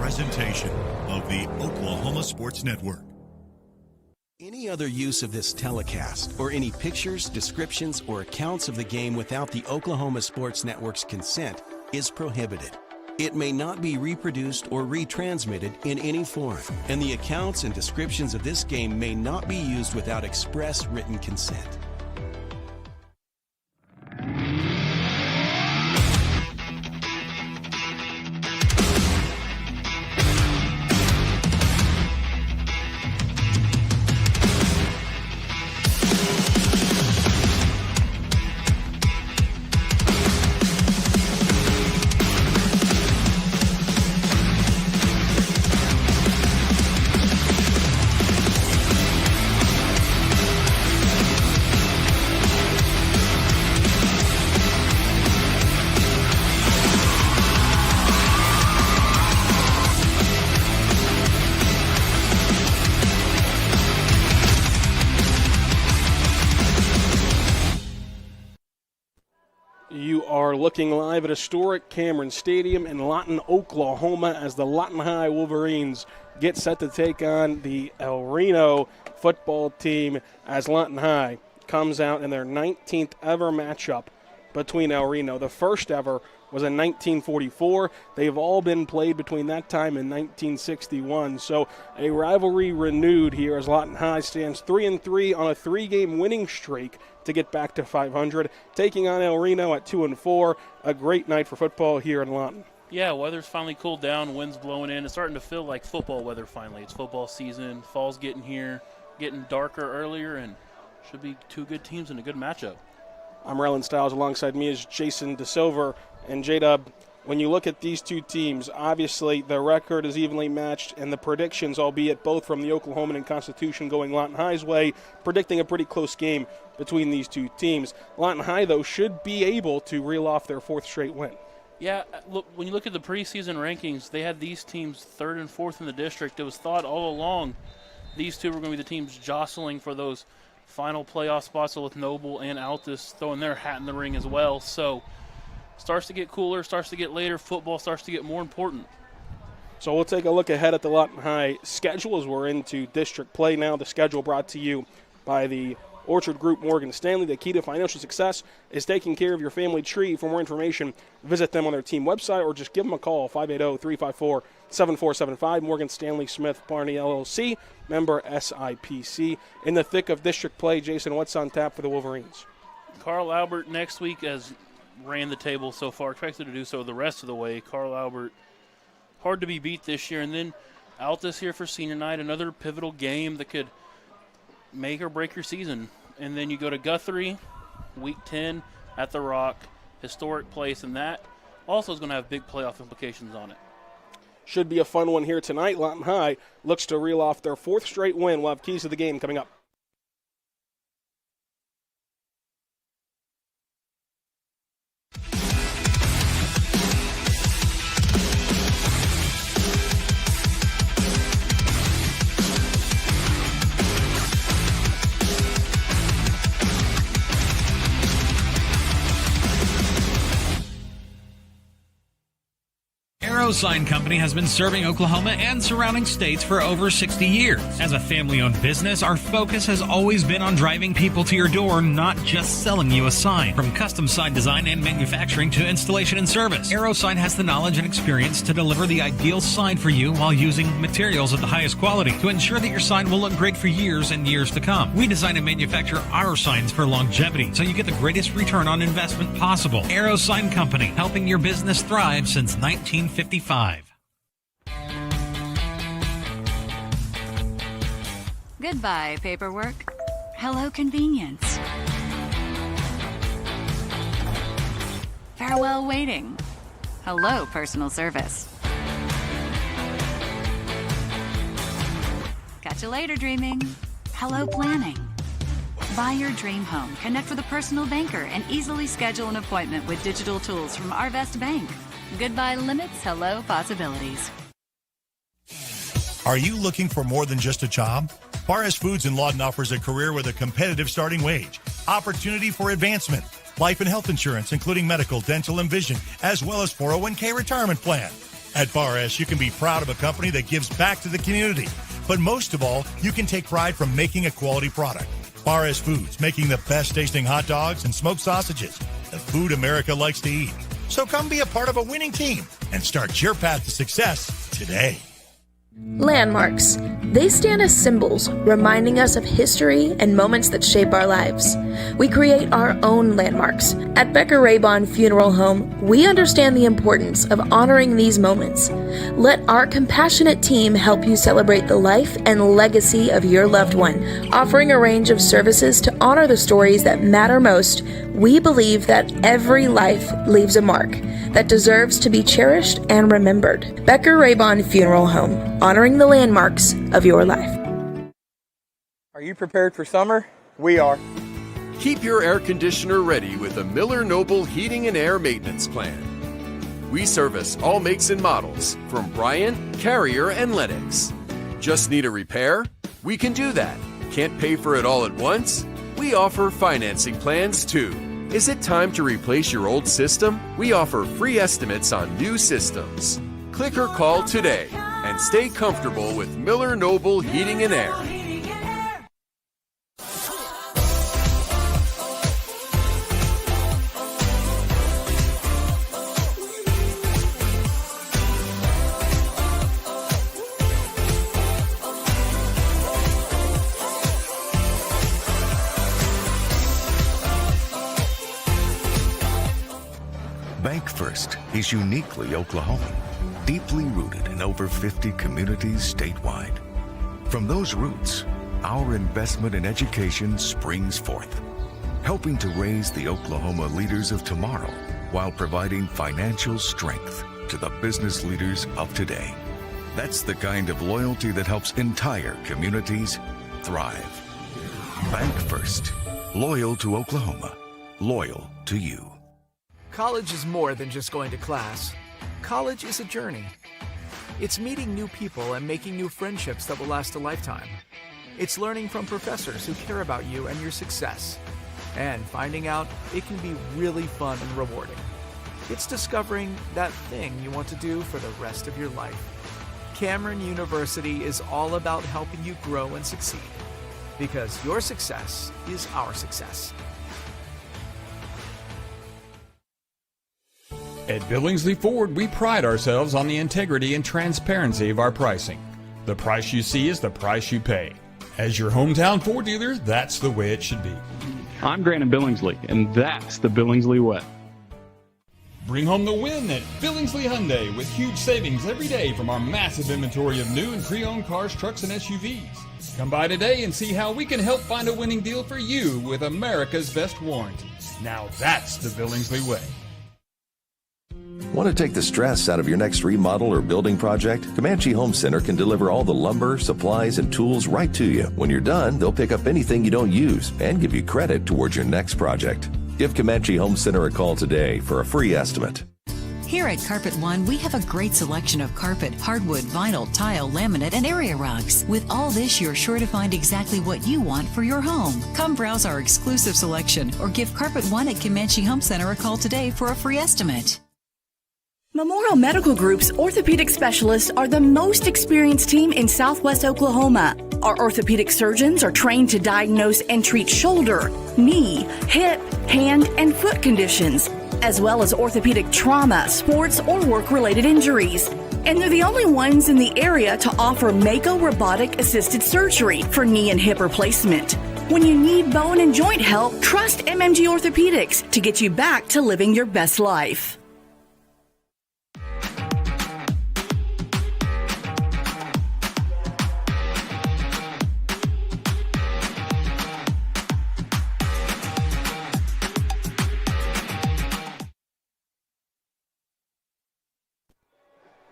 presentation of the Oklahoma Sports Network. Any other use of this telecast or any pictures, descriptions, or accounts of the game without the Oklahoma Sports Network's consent is prohibited. It may not be reproduced or retransmitted in any form, and the accounts and descriptions of this game may not be used without express written consent. Looking live at historic Cameron Stadium in Lawton, Oklahoma, as the Lawton High Wolverines get set to take on the El Reno football team, as Lawton High comes out in their 19th ever matchup between El Reno. The first ever was in 1944. They've all been played between that time and 1961. So a rivalry renewed here as Lawton High stands 3-3 on a 3-game winning streak to get back to 500, taking on El Reno at 2-4. A great night for football here in Lawton. Yeah, weather's finally cooled down, wind's blowing in. It's starting to feel like football weather finally. It's football season, fall's getting here, getting darker earlier, and should be two good teams and a good matchup. I'm Rylan Stiles. Alongside me is Jason DeSilver. And J-Dub, when you look at these two teams, obviously the record is evenly matched, and the predictions, albeit both from the Oklahoman and Constitution going Lawton High's way, predicting a pretty close game between these two teams. Lawton High, though, should be able to reel off their fourth straight win. Yeah, look, when you look at the preseason rankings, they had these teams third and fourth in the district. It was thought all along these two were going to be the teams jostling for those final playoff spots with Noble and Altus throwing their hat in the ring as well. So starts to get cooler, starts to get later. Football starts to get more important. So we'll take a look ahead at the Lawton High schedule as we're into district play now. The schedule brought to you by the Orchard Group Morgan Stanley. The key to financial success is taking care of your family tree. For more information, visit them on their team website or just give them a call, 580-354-7475. Morgan Stanley Smith Barney LLC, member SIPC. In the thick of district play, Jason, what's on tap for the Wolverines? Carl Albert next week has ran the table so far, expected to do so the rest of the way. Carl Albert, hard to be beat this year. And then Altus here for senior night, another pivotal game that could make or break your season. And then you go to Guthrie, week 10 at the Rock, historic place, and that also is going to have big playoff implications on it. Should be a fun one here tonight. Lawton High looks to reel off their fourth straight win. We'll have keys to the game coming up. Sign Company has been serving Oklahoma and surrounding states for over 60 years. As a family-owned business, our focus has always been on driving people to your door, not just selling you a sign. From custom sign design and manufacturing to installation and service, AeroSign has the knowledge and experience to deliver the ideal sign for you while using materials of the highest quality to ensure that your sign will look great for years and years to come. We design and manufacture our signs for longevity, so you get the greatest return on investment possible. AeroSign Company, helping your business thrive since 1955. Goodbye, paperwork. Hello, convenience. Farewell, waiting. Hello, personal service. Catch you later, dreaming. Hello, planning. Buy your dream home, connect with a personal banker, and easily schedule an appointment with digital tools from Arvest Bank. Goodbye limits, hello possibilities. Are you looking for more than just a job? Barres Foods in Lawton offers a career with a competitive starting wage, opportunity for advancement, life and health insurance, including medical, dental, and vision, as well as 401k retirement plan. At Bar S, you can be proud of a company that gives back to the community. But most of all, you can take pride from making a quality product. Bar S Foods, making the best tasting hot dogs and smoked sausages. The food America likes to eat. So come be a part of a winning team and start your path to success today. Landmarks. They stand as symbols, reminding us of history and moments that shape our lives. We create our own landmarks. At Becker Raybon Funeral Home, we understand the importance of honoring these moments. Let our compassionate team help you celebrate the life and legacy of your loved one. Offering a range of services to honor the stories that matter most, we believe that every life leaves a mark that deserves to be cherished and remembered. Becker Raybon Funeral Home, honoring the landmarks of your life. Are you prepared for summer? We are. Keep your air conditioner ready with a Miller Noble Heating and Air Maintenance Plan. We service all makes and models from Bryant, Carrier, and Lennox. Just need a repair? We can do that. Can't pay for it all at once? We offer financing plans too. Is it time to replace your old system? We offer free estimates on new systems. Click or call today and stay comfortable with Miller Noble Heating and Air. Bank First is uniquely Oklahoman, deeply rooted in over 50 communities statewide. From those roots, our investment in education springs forth, helping to raise the Oklahoma leaders of tomorrow while providing financial strength to the business leaders of today. That's the kind of loyalty that helps entire communities thrive. Bank First, loyal to Oklahoma, loyal to you. College is more than just going to class. College is a journey. It's meeting new people and making new friendships that will last a lifetime. It's learning from professors who care about you and your success. And finding out it can be really fun and rewarding. It's discovering that thing you want to do for the rest of your life. Cameron University is all about helping you grow and succeed. Because your success is our success. At Billingsley Ford, we pride ourselves on the integrity and transparency of our pricing. The price you see is the price you pay. As your hometown Ford dealer, that's the way it should be. I'm Grant Billingsley, and that's the Billingsley way. Bring home the win at Billingsley Hyundai with huge savings every day from our massive inventory of new and pre-owned cars, trucks, and SUVs. Come by today and see how we can help find a winning deal for you with America's best warranty. Now that's the Billingsley way. Want to take the stress out of your next remodel or building project? Comanche Home Center can deliver all the lumber, supplies, and tools right to you. When you're done, they'll pick up anything you don't use and give you credit towards your next project. Give Comanche Home Center a call today for a free estimate. Here at Carpet One, we have a great selection of carpet, hardwood, vinyl, tile, laminate, and area rugs. With all this, you're sure to find exactly what you want for your home. Come browse our exclusive selection or give Carpet One at Comanche Home Center a call today for a free estimate. Memorial Medical Group's orthopedic specialists are the most experienced team in Southwest Oklahoma. Our orthopedic surgeons are trained to diagnose and treat shoulder, knee, hip, hand, and foot conditions, as well as orthopedic trauma, sports, or work-related injuries. And they're the only ones in the area to offer Mako robotic-assisted surgery for knee and hip replacement. When you need bone and joint help, trust MMG Orthopedics to get you back to living your best life.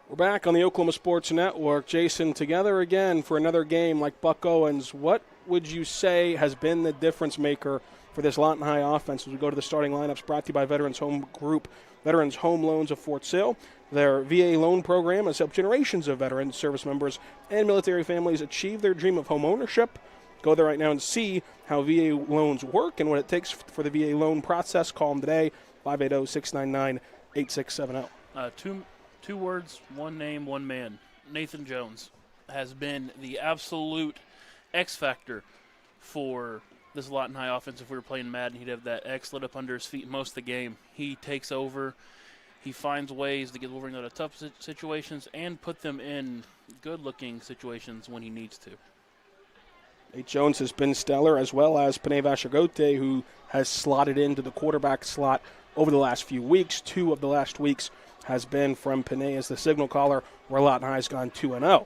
We're back on the Oklahoma Sports Network. Jason, together again for another game like Buck Owens. What would you say has been the difference maker for this Lawton High offense as we go to the starting lineups brought to you by Veterans Home Group, Veterans Home Loans of Fort Sill? Their VA loan program has helped generations of veterans, service members, and military families achieve their dream of home ownership. Go there right now and see how VA loans work and what it takes for the VA loan process. Call them today, 580-699-8670. 2 words, 1 name, 1 man. Nathan Jones has been the absolute X factor for this Lawton High offense. If we were playing Madden, he'd have that X lit up under his feet most of the game. He takes over. He finds ways to get Wolverine out of tough situations and put them in good-looking situations when he needs to. Nate Jones has been stellar, as well as Panay Vashagote, who has slotted into the quarterback slot over the last few weeks. 2 of the last weeks has been from Panay as the signal caller, where Lawton High has gone 2-0.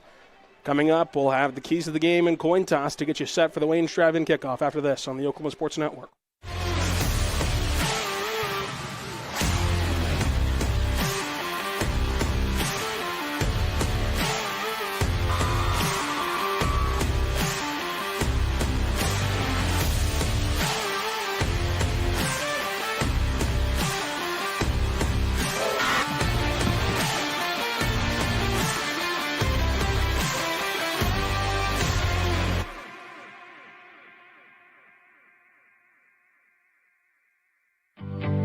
Coming up, we'll have the keys of the game and coin toss to get you set for the Wayne Straven kickoff after this on the Oklahoma Sports Network.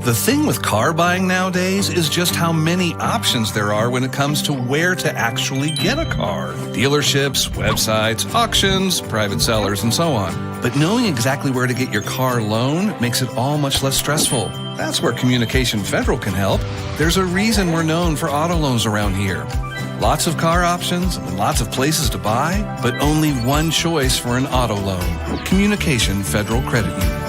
The thing with car buying nowadays is just how many options there are when it comes to where to actually get a car. Dealerships, websites, auctions, private sellers, and so on. But knowing exactly where to get your car loan makes it all much less stressful. That's where Communication Federal can help. There's a reason we're known for auto loans around here. Lots of car options and lots of places to buy, but only one choice for an auto loan. Communication Federal Credit Union.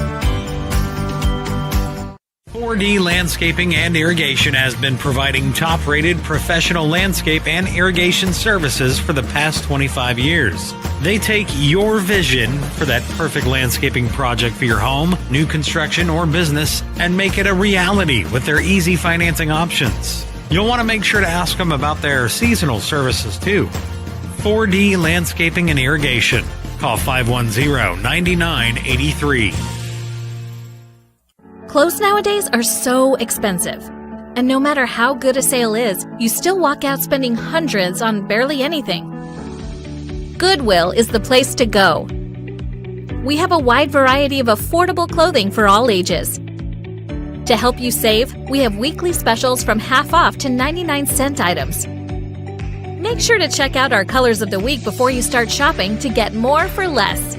4D Landscaping and Irrigation has been providing top-rated professional landscape and irrigation services for the past 25 years. They take your vision for that perfect landscaping project for your home, new construction, or business and make it a reality with their easy financing options. You'll want to make sure to ask them about their seasonal services too. 4D Landscaping and Irrigation. Call 510-9983. Clothes nowadays are so expensive. And no matter how good a sale is, you still walk out spending hundreds on barely anything. Goodwill is the place to go. We have a wide variety of affordable clothing for all ages. To help you save, we have weekly specials from half off to 99-cent items. Make sure to check out our colors of the week before you start shopping to get more for less.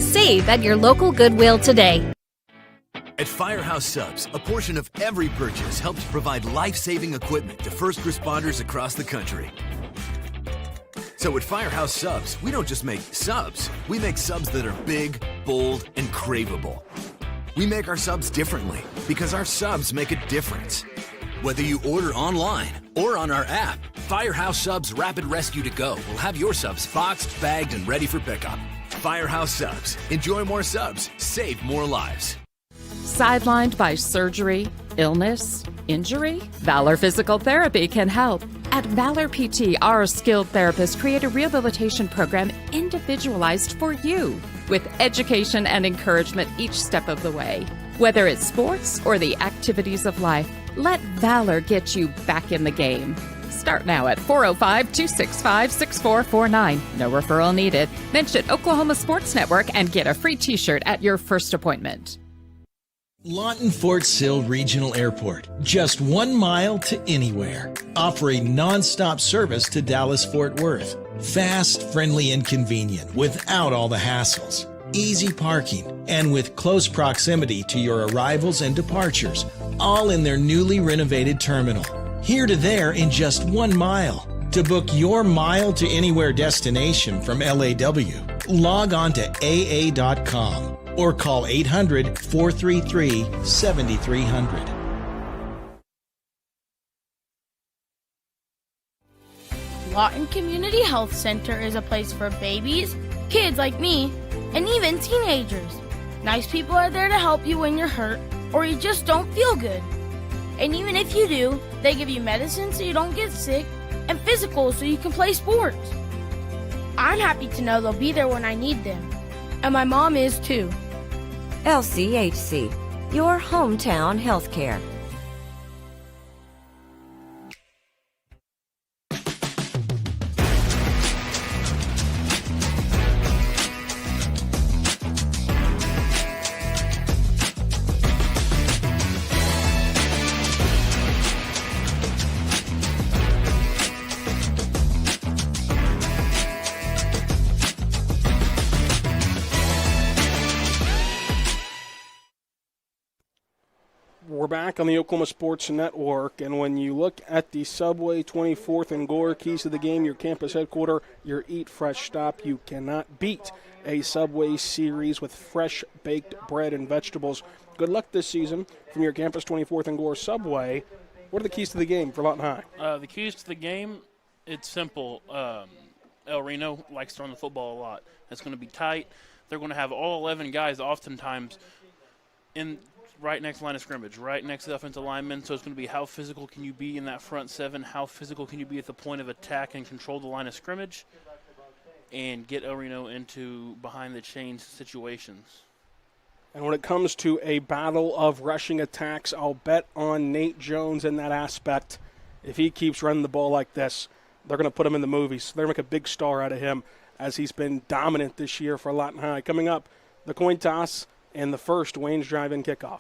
Save at your local Goodwill today. At Firehouse Subs, a portion of every purchase helps provide life-saving equipment to first responders across the country. So at Firehouse Subs, we don't just make subs. We make subs that are big, bold, and craveable. We make our subs differently because our subs make a difference. Whether you order online or on our app, Firehouse Subs Rapid Rescue to Go will have your subs boxed, bagged, and ready for pickup. Firehouse Subs. Enjoy more subs. Save more lives. Sidelined by surgery, illness, injury? Valor Physical Therapy can help. At Valor PT, our skilled therapists create a rehabilitation program individualized for you, with education and encouragement each step of the way. Whether it's sports or the activities of life, let Valor get you back in the game. Start now at 405-265-6449. No referral needed. Mention Oklahoma Sports Network and get a free t-shirt at your first appointment. Lawton Fort Sill Regional Airport, just 1 mile to anywhere. Offering non-stop service to Dallas-Fort Worth. Fast, friendly, and convenient without all the hassles. Easy parking, and with close proximity to your arrivals and departures, all in their newly renovated terminal. Here to there in just 1 mile. To book your mile to anywhere destination from LAW, log on to AA.com. Or call 800-433-7300. Lawton Community Health Center is a place for babies, kids like me, and even teenagers. Nice people are there to help you when you're hurt or you just don't feel good. And even if you do, they give you medicine so you don't get sick and physicals so you can play sports. I'm happy to know they'll be there when I need them. And my mom is too. LCHC, your hometown healthcare. We're back on the Oklahoma Sports Network, and when you look at the Subway 24th and Gore keys to the game, your campus headquarters, your Eat Fresh stop, you cannot beat a Subway series with fresh baked bread and vegetables. Good luck this season from your campus 24th and Gore Subway. What are the keys to the game for Lawton High? The keys to the game, it's simple. El Reno likes to run the football a lot. It's going to be tight. They're going to have all 11 guys oftentimes in right next line of scrimmage, right next to the offensive lineman. So it's going to be how physical can you be in that front seven, how physical can you be at the point of attack and control the line of scrimmage and get El Reno into behind-the-chains situations. And when it comes to a battle of rushing attacks, I'll bet on Nate Jones in that aspect. If he keeps running the ball like this, they're going to put him in the movies. They're going to make a big star out of him as he's been dominant this year for Lawton High. Coming up, the coin toss and the first Wayne's Drive-In kickoff.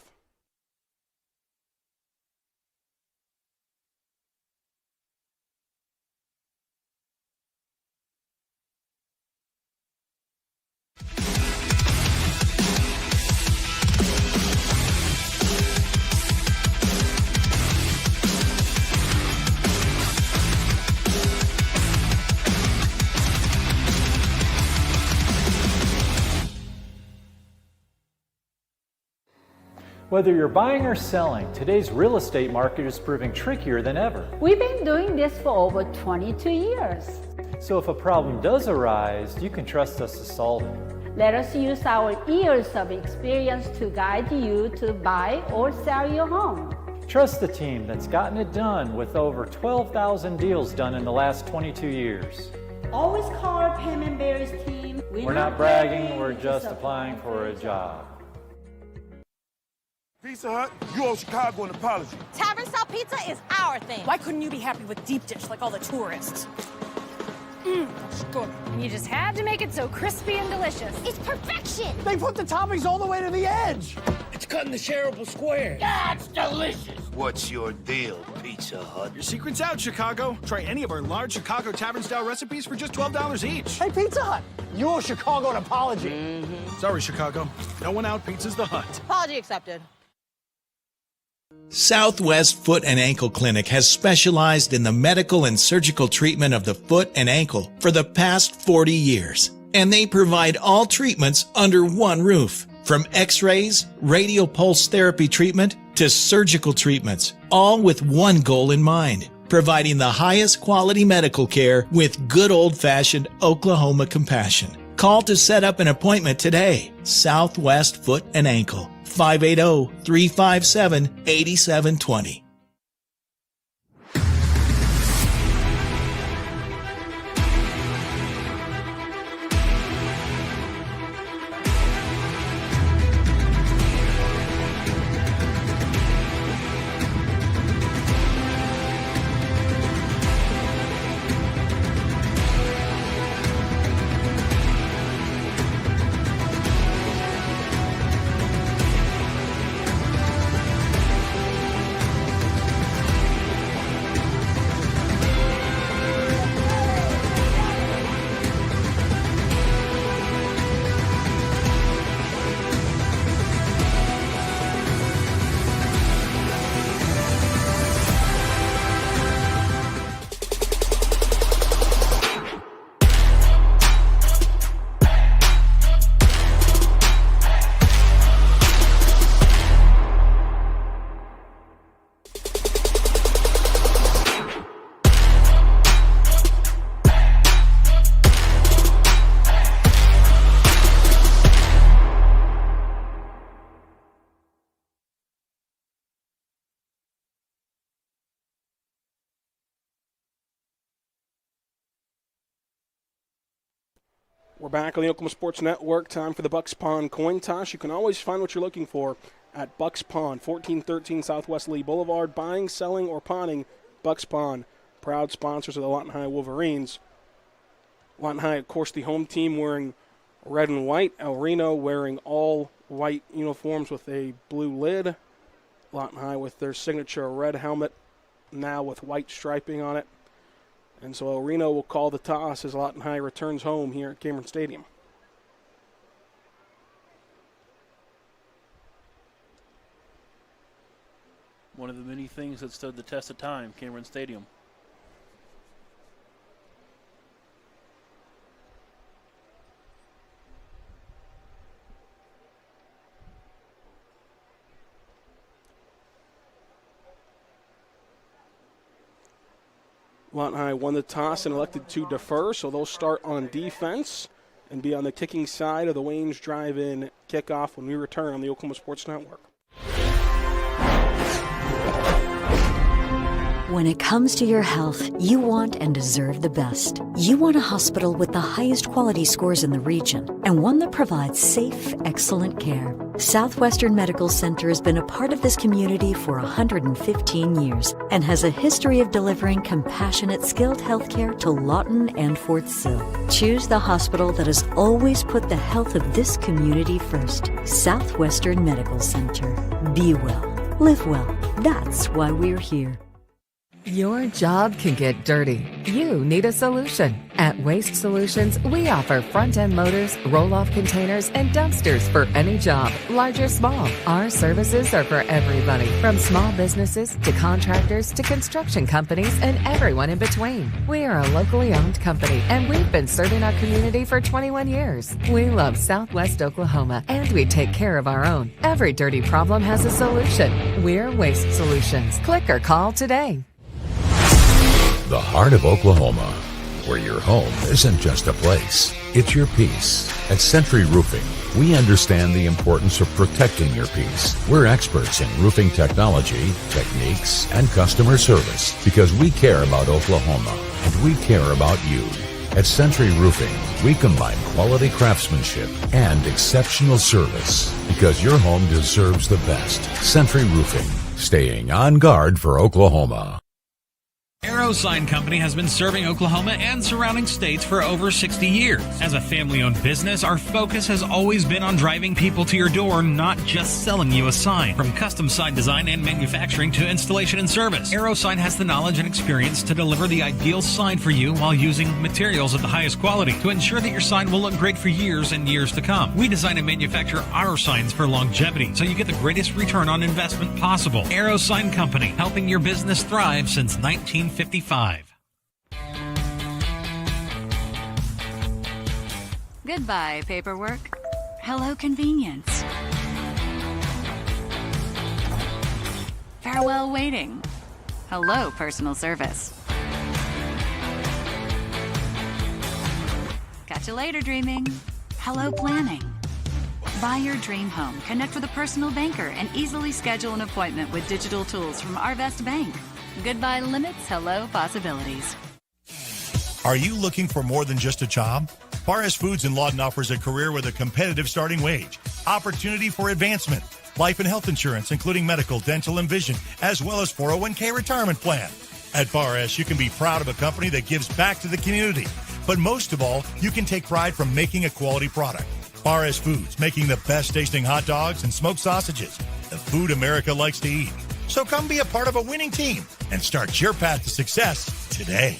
Whether you're buying or selling, today's real estate market is proving trickier than ever. We've been doing this for over 22 years. So if a problem does arise, you can trust us to solve it. Let us use our years of experience to guide you to buy or sell your home. Trust the team that's gotten it done with over 12,000 deals done in the last 22 years. Always call our Payment Bears team. We're not bragging, we're just applying for a job. Pizza Hut, you owe Chicago an apology. Tavern style pizza is our thing. Why couldn't you be happy with deep dish like all the tourists? That's good. And you just had to make it so crispy and delicious. It's perfection. They put the toppings all the way to the edge. It's cut in the shareable square. That's delicious. What's your deal, Pizza Hut? Your secret's out, Chicago. Try any of our large Chicago tavern-style recipes for just $12 each. Hey, Pizza Hut, you owe Chicago an apology. Sorry, Chicago. No one out pizzas the Hut. Apology accepted. Southwest Foot and Ankle Clinic has specialized in the medical and surgical treatment of the foot and ankle for the past 40 years. And they provide all treatments under one roof. From x-rays, radial pulse therapy treatment, to surgical treatments, all with one goal in mind, providing the highest quality medical care with good old-fashioned Oklahoma compassion. Call to set up an appointment today. Southwest Foot and Ankle, 580-357-8720. We're back on the Oklahoma Sports Network. Time for the Bucks Pond coin toss. You can always find what you're looking for at Bucks Pond, 1413 Southwest Lee Boulevard. Buying, selling, or pawning, Bucks Pond, proud sponsors of the Lawton High Wolverines. Lawton High, of course, the home team wearing red and white. El Reno wearing all white uniforms with a blue lid. Lawton High with their signature red helmet, now with white striping on it. And so El Reno will call the toss as Lawton High returns home here at Cameron Stadium. One of the many things that stood the test of time, Cameron Stadium. Lawton High won the toss and elected to defer, so they'll start on defense and be on the kicking side of the Waynes Drive-In kickoff when we return on the Oklahoma Sports Network. When it comes to your health, you want and deserve the best. You want a hospital with the highest quality scores in the region and one that provides safe, excellent care. Southwestern Medical Center has been a part of this community for 115 years and has a history of delivering compassionate, skilled health care to Lawton and Fort Sill. Choose the hospital that has always put the health of this community first. Southwestern Medical Center. Be well. Live well. That's why we're here. Your job can get dirty. You need a solution. At Waste Solutions, we offer front-end loaders, roll-off containers, and dumpsters for any job, large or small. Our services are for everybody, from small businesses to contractors to construction companies and everyone in between. We are a locally owned company, and we've been serving our community for 21 years. We love Southwest Oklahoma, and we take care of our own. Every dirty problem has a solution. We're Waste Solutions. Click or call today. The heart of Oklahoma, where your home isn't just a place, it's your peace. At Century Roofing, we understand the importance of protecting your peace. We're experts in roofing technology, techniques, and customer service because we care about Oklahoma and we care about you. At Century Roofing, we combine quality craftsmanship and exceptional service because your home deserves the best. Century Roofing, staying on guard for Oklahoma. Arrow Sign Company has been serving Oklahoma and surrounding states for over 60 years. As a family-owned business, our focus has always been on driving people to your door, not just selling you a sign. From custom sign design and manufacturing to installation and service, Arrow Sign has the knowledge and experience to deliver the ideal sign for you while using materials of the highest quality to ensure that your sign will look great for years and years to come. We design and manufacture our signs for longevity, so you get the greatest return on investment possible. Arrow Sign Company, helping your business thrive since 1955. Goodbye, paperwork. Hello, convenience. Farewell, waiting. Hello, personal service. Catch you later, dreaming. Hello, planning. Buy your dream home, connect with a personal banker, and easily schedule an appointment with digital tools from Arvest Bank. Goodbye limits, hello possibilities. Are you looking for more than just a job? Bar S Foods in Lawton offers a career with a competitive starting wage, opportunity for advancement, life and health insurance, including medical, dental, and vision, as well as 401k retirement plan. At Bar S, you can be proud of a company that gives back to the community. But most of all, you can take pride from making a quality product. Bar S Foods, making the best tasting hot dogs and smoked sausages, the food America likes to eat. So come be a part of a winning team and start your path to success today.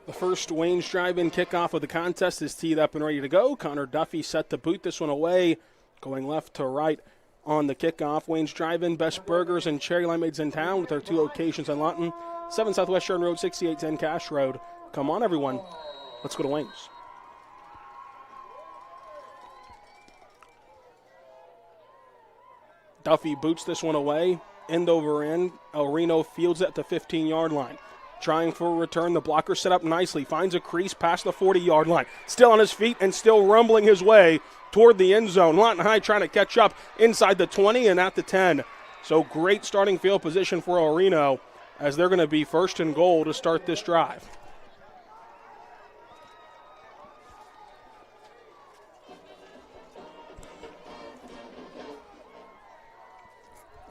The first Waynes Drive-In kickoff of the contest is teed up and ready to go. Connor Duffy set to boot this one away, going left to right on the kickoff. Waynes Drive-In, best burgers and cherry limeades in town with our two locations in Lawton. 7 Southwest Sharon Road, 6810 Cash Road. Come on, everyone. Let's go to Waynes. Duffy boots this one away. End over end. Reno fields it at the 15-yard line. Trying for a return. The blocker set up nicely. Finds a crease past the 40-yard line. Still on his feet and still rumbling his way toward the end zone. Lawton High trying to catch up inside the 20 and at the 10. So great starting field position for Reno, as they're going to be first and goal to start this drive.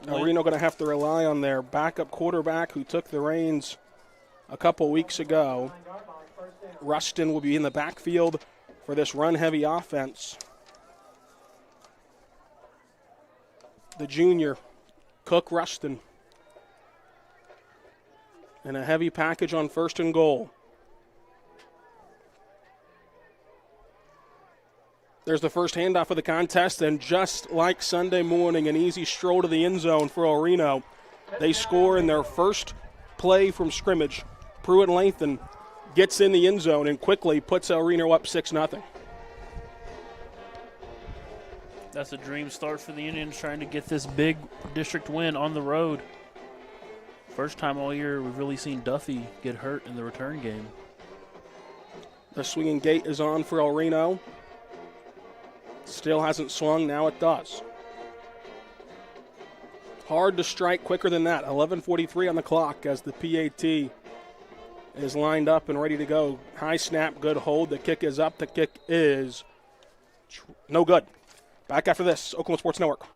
Reno going to have to rely on their backup quarterback who took the reins a couple weeks ago. Rustin will be in the backfield for this run-heavy offense. The junior, Cook Rustin. and a heavy package on 1st and goal. There's the first handoff of the contest, and just like Sunday morning, an easy stroll to the end zone for El Reno. They score in their first play from scrimmage. Pruitt Lathan gets in the end zone and quickly puts El Reno up 6-0. That's a dream start for the Indians, trying to get this big district win on the road. First time all year we've really seen Duffy get hurt in the return game. The swinging gate is on for El Reno. Still hasn't swung, now it does. Hard to strike quicker than that. 11:43 on the clock as the PAT is lined up and ready to go. High snap, good hold. The kick is up. The kick is no good. Back after this, Oklahoma Sports Network.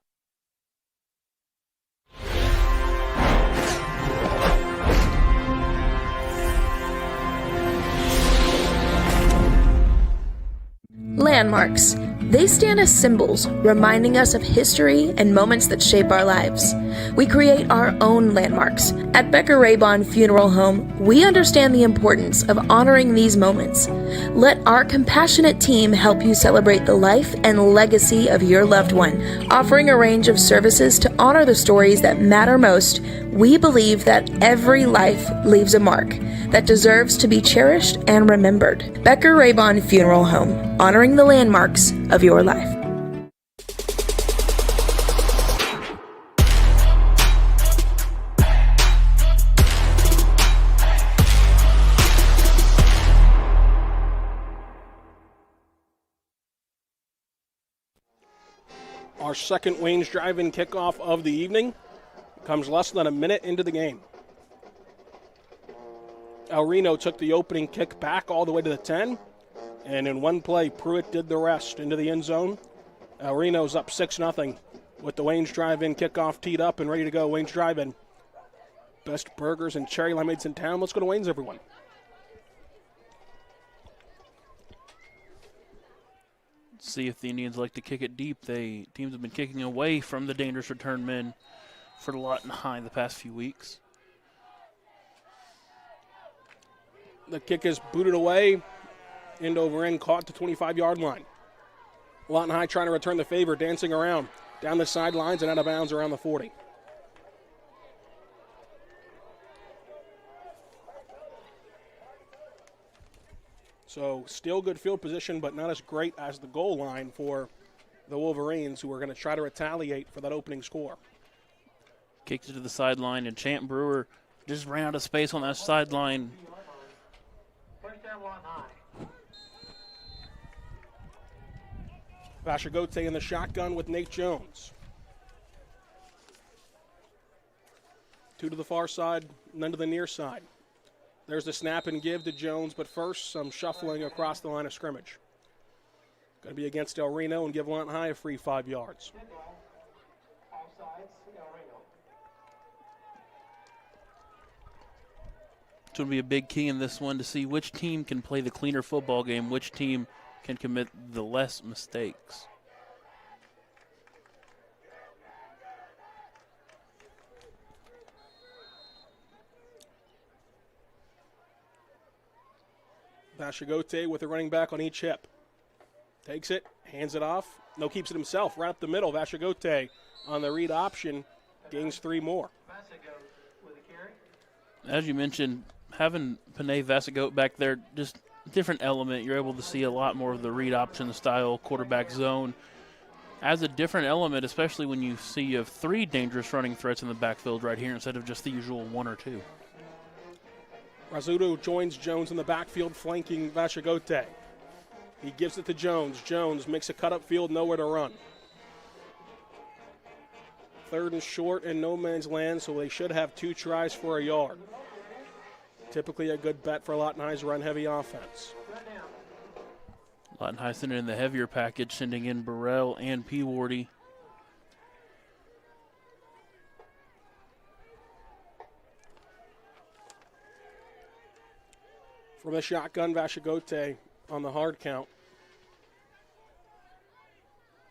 Landmarks. They stand as symbols, reminding us of history and moments that shape our lives. We create our own landmarks. At Becker-Raybon Funeral Home, we understand the importance of honoring these moments. Let our compassionate team help you celebrate the life and legacy of your loved one. Offering a range of services to honor the stories that matter most, we believe that every life leaves a mark that deserves to be cherished and remembered. Becker-Raybon Funeral Home, honoring the landmarks of your life. Our second Wayne's Drive-In kickoff of the evening comes less than a minute into the game. El Reno took the opening kick back all the way to the 10, and in one play, Pruitt did the rest into the end zone. El Reno's up 6-0 with the Wayne's Drive-In kickoff teed up and ready to go. Wayne's Drive-In. Best burgers and cherry lemonades in town. Let's go to Wayne's, everyone. See if the Indians like to kick it deep. Teams have been kicking away from the dangerous return men for Lawton High the past few weeks. The kick is booted away, end over end, caught to 25-yard line. Lawton High trying to return the favor, dancing around down the sidelines and out of bounds around the 40. So still good field position, but not as great as the goal line for the Wolverines, who are going to try to retaliate for that opening score. Kicked it to the sideline, and Champ Brewer just ran out of space on that sideline. Vashagote in the shotgun with Nate Jones. Two to the far side, none to the near side. There's the snap and give to Jones, but first some shuffling across the line of scrimmage. Going to be against El Reno and give Lawton High a free 5 yards. It's going to be a big key in this one to see which team can play the cleaner football game, which team can commit the less mistakes. Vashagote with a running back on each hip. Takes it, hands it off. No, keeps it himself right up the middle. Vashagote on the read option gains 3 more. As you mentioned, having Panay Vasagote back there, just different element. You're able to see a lot more of the read option style quarterback zone. As a different element, especially when you see you have 3 dangerous running threats in the backfield right here instead of just the usual 1 or 2. Rizzuto joins Jones in the backfield, flanking Vashagote. He gives it to Jones. Jones makes a cut upfield, nowhere to run. 3rd and short and no man's land, so they should have 2 tries for a yard. Typically a good bet for Lawton High's run-heavy offense. Lawton High sending in the heavier package, sending in Burrell and Peawardy. From the shotgun, Vashagote on the hard count.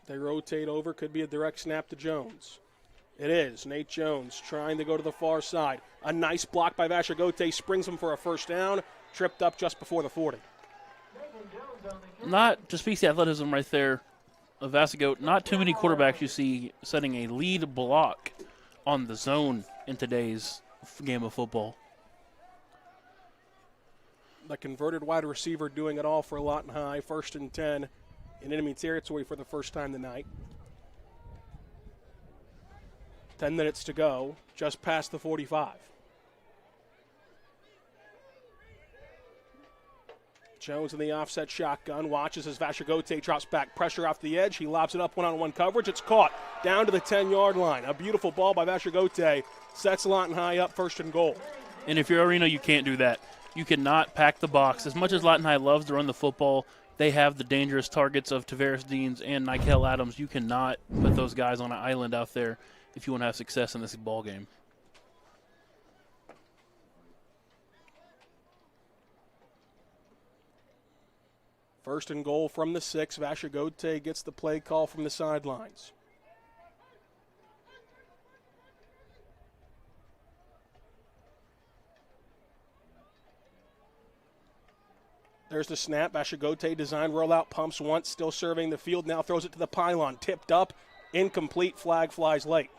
They rotate over, could be a direct snap to Jones. It is. Nate Jones trying to go to the far side. A nice block by Vashagote, springs him for a first down, tripped up just before the 40. Not to speak to athleticism right there of Vashagote, not too many quarterbacks you see setting a lead block on the zone in today's game of football. The converted wide receiver doing it all for Lawton High. 1st and 10 in enemy territory for the first time tonight. 10 minutes to go, just past the 45. Jones in the offset shotgun, watches as Vashagote drops back, pressure off the edge. He lobs it up one-on-one coverage. It's caught down to the 10-yard line. A beautiful ball by Vashagote sets Lawton High up 1st and goal. And if you're Reno, you can't do that. You cannot pack the box. As much as Lawton High loves to run the football, they have the dangerous targets of Tavares Deans and Nikel Adams. You cannot put those guys on an island out there if you want to have success in this ball game. First and goal from the 6. Vashagote gets the play call from the sidelines. There's the snap. Vashagote design rollout, pumps once, still surveying the field. Now throws it to the pylon. Tipped up, incomplete. Flag flies late.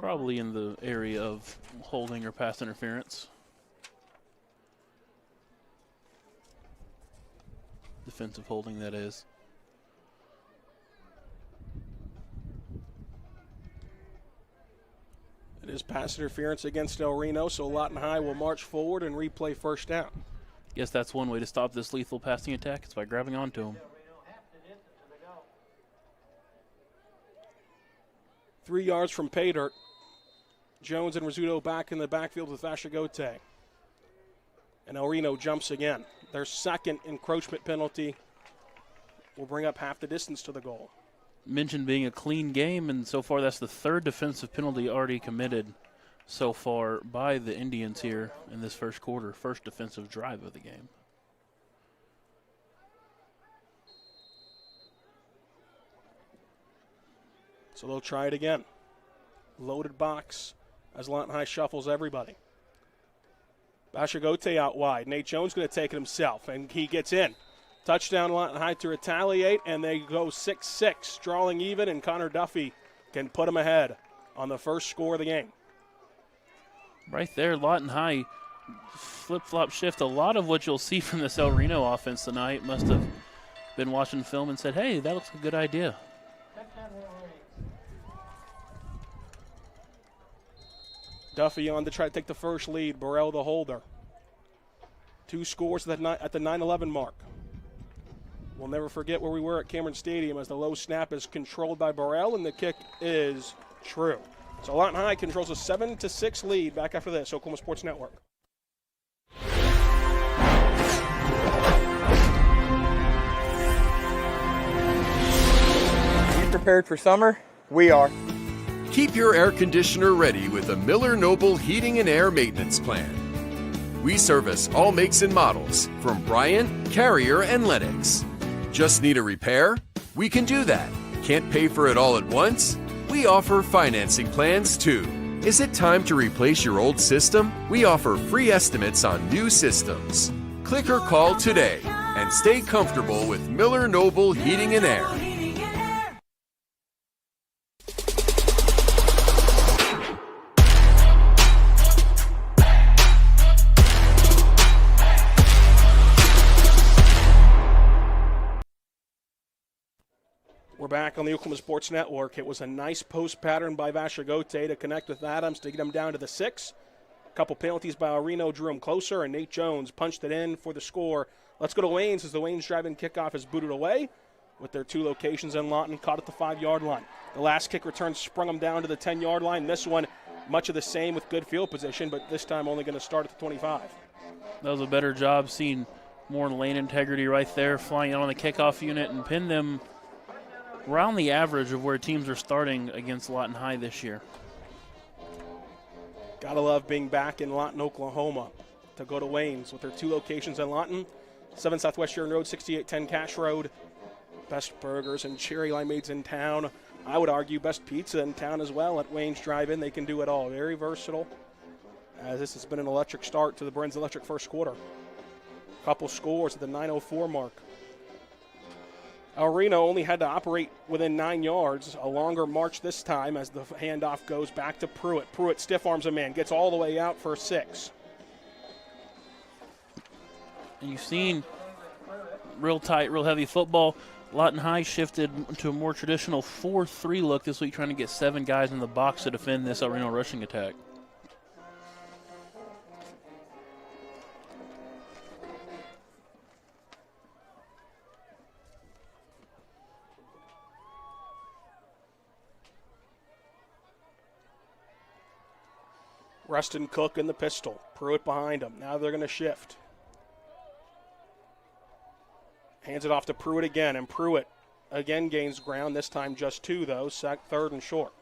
Probably in the area of holding or pass interference. Defensive holding, that is. It is pass interference against El Reno, so Lawton High will march forward and replay first down. Guess that's one way to stop this lethal passing attack. It's by grabbing onto him. 3 yards from pay dirt. Jones and Rizzuto back in the backfield with Vashagote. And El Reno jumps again. Their second encroachment penalty will bring up half the distance to the goal. Mentioned being a clean game, and so far that's the 3rd defensive penalty already committed so far by the Indians here in this first quarter. First defensive drive of the game. So they'll try it again. Loaded box as Lawton High shuffles everybody. Vashagote out wide. Nate Jones going to take it himself, and he gets in. Touchdown Lawton High to retaliate, and they go 6-6, drawing even, and Connor Duffy can put them ahead on the first score of the game. Right there, Lawton High flip-flop shift. A lot of what you'll see from this El Reno offense tonight must have been watching film and said, hey, that looks a good idea. Duffy on to try to take the first lead. Burrell the holder. 2 scores at the 9-11 mark. We'll never forget where we were at Cameron Stadium as the low snap is controlled by Burrell, and the kick is true. So Lawton High controls a 7-6 lead. Back after this, Oklahoma Sports Network. You prepared for summer? We are. Keep your air conditioner ready with a Miller Noble Heating and Air Maintenance Plan. We service all makes and models from Bryant, Carrier, and Lennox. Just need a repair? We can do that. Can't pay for it all at once? We offer financing plans too. Is it time to replace your old system? We offer free estimates on new systems. Click or call today and stay comfortable with Miller Noble Heating and Air. We're back on the Oklahoma Sports Network. It was a nice post pattern by Vashagote to connect with Adams to get him down to the 6. A couple penalties by Reno drew him closer, and Nate Jones punched it in for the score. Let's go to Waynes as the Waynes drive-in kickoff is booted away with their 2 locations in Lawton, caught at the 5-yard line. The last kick return sprung him down to the 10-yard line. This one, much of the same with good field position, but this time only going to start at the 25. That was a better job, seeing more lane integrity right there, flying out on the kickoff unit and pin them around the average of where teams are starting against Lawton High this year. Gotta love being back in Lawton, Oklahoma to go to Waynes with their 2 locations in Lawton, 7 Southwest Sharon Road, 6810 Cash Road. Best burgers and cherry limeades in town. I would argue best pizza in town as well at Wayne's Drive-In. They can do it all. Very versatile. As this has been an electric start to the Bruins Electric first quarter. Couple scores at the 9:04 mark. Reno only had to operate within 9 yards. A longer march this time as the handoff goes back to Pruitt. Pruitt stiff arms a man, gets all the way out for 6. And you've seen real tight, real heavy football. Lawton High shifted to a more traditional 4-3 look this week, trying to get 7 guys in the box to defend this Reno rushing attack. Rustin Cook in the pistol. Pruitt behind him. Now they're going to shift. Hands it off to Pruitt again, and Pruitt again gains ground, this time just 2, though. 3rd and short.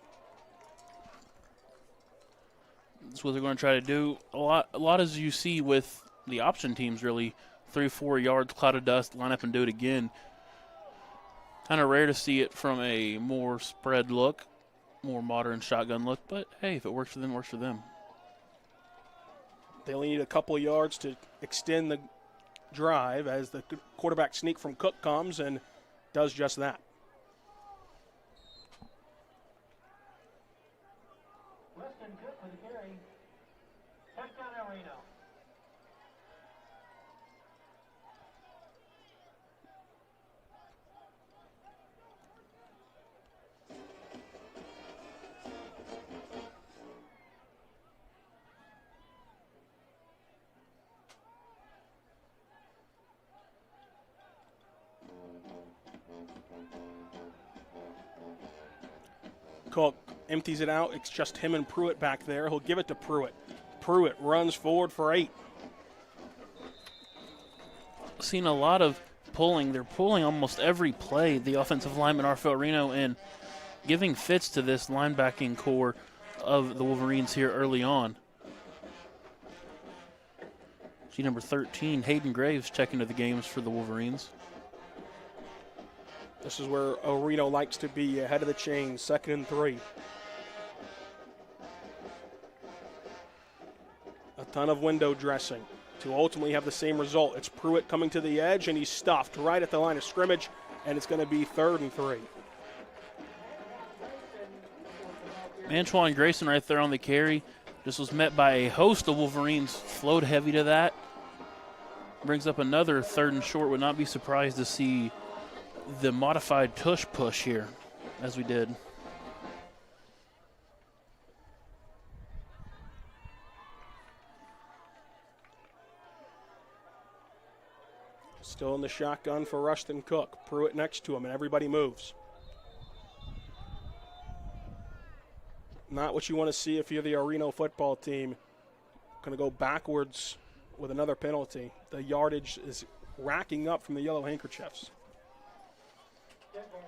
That's what they're going to try to do. A lot as you see with the option teams, really. 3-4 yards, cloud of dust, line up and do it again. Kind of rare to see it from a more spread look, more modern shotgun look, but hey, if it works for them, it works for them. They only need a couple of yards to extend the drive as the quarterback sneak from Cook comes and does just that. Weston Cook with a carry. Touchdown, Reno. Cook empties it out. It's just him and Pruitt back there. He'll give it to Pruitt. Pruitt runs forward for 8. Seen a lot of pulling. They're pulling almost every play, the offensive lineman RFL Reno, and giving fits to this linebacking core of the Wolverines here early on. See number 13, Hayden Graves, checking into the games for the Wolverines. This is where Reno likes to be, ahead of the chain, 2nd and 3. A ton of window dressing to ultimately have the same result. It's Pruitt coming to the edge, and he's stuffed right at the line of scrimmage, and it's going to be 3rd and 3. Antoine Grayson right there on the carry. Just was met by a host of Wolverines, flowed heavy to that. Brings up another 3rd and short. Would not be surprised to see the modified tush push here, as we did. Still in the shotgun for Rustin Cook. Pruitt next to him, and everybody moves. Not what you want to see if you're the Reno football team. Going to go backwards with another penalty. The yardage is racking up from the yellow handkerchiefs.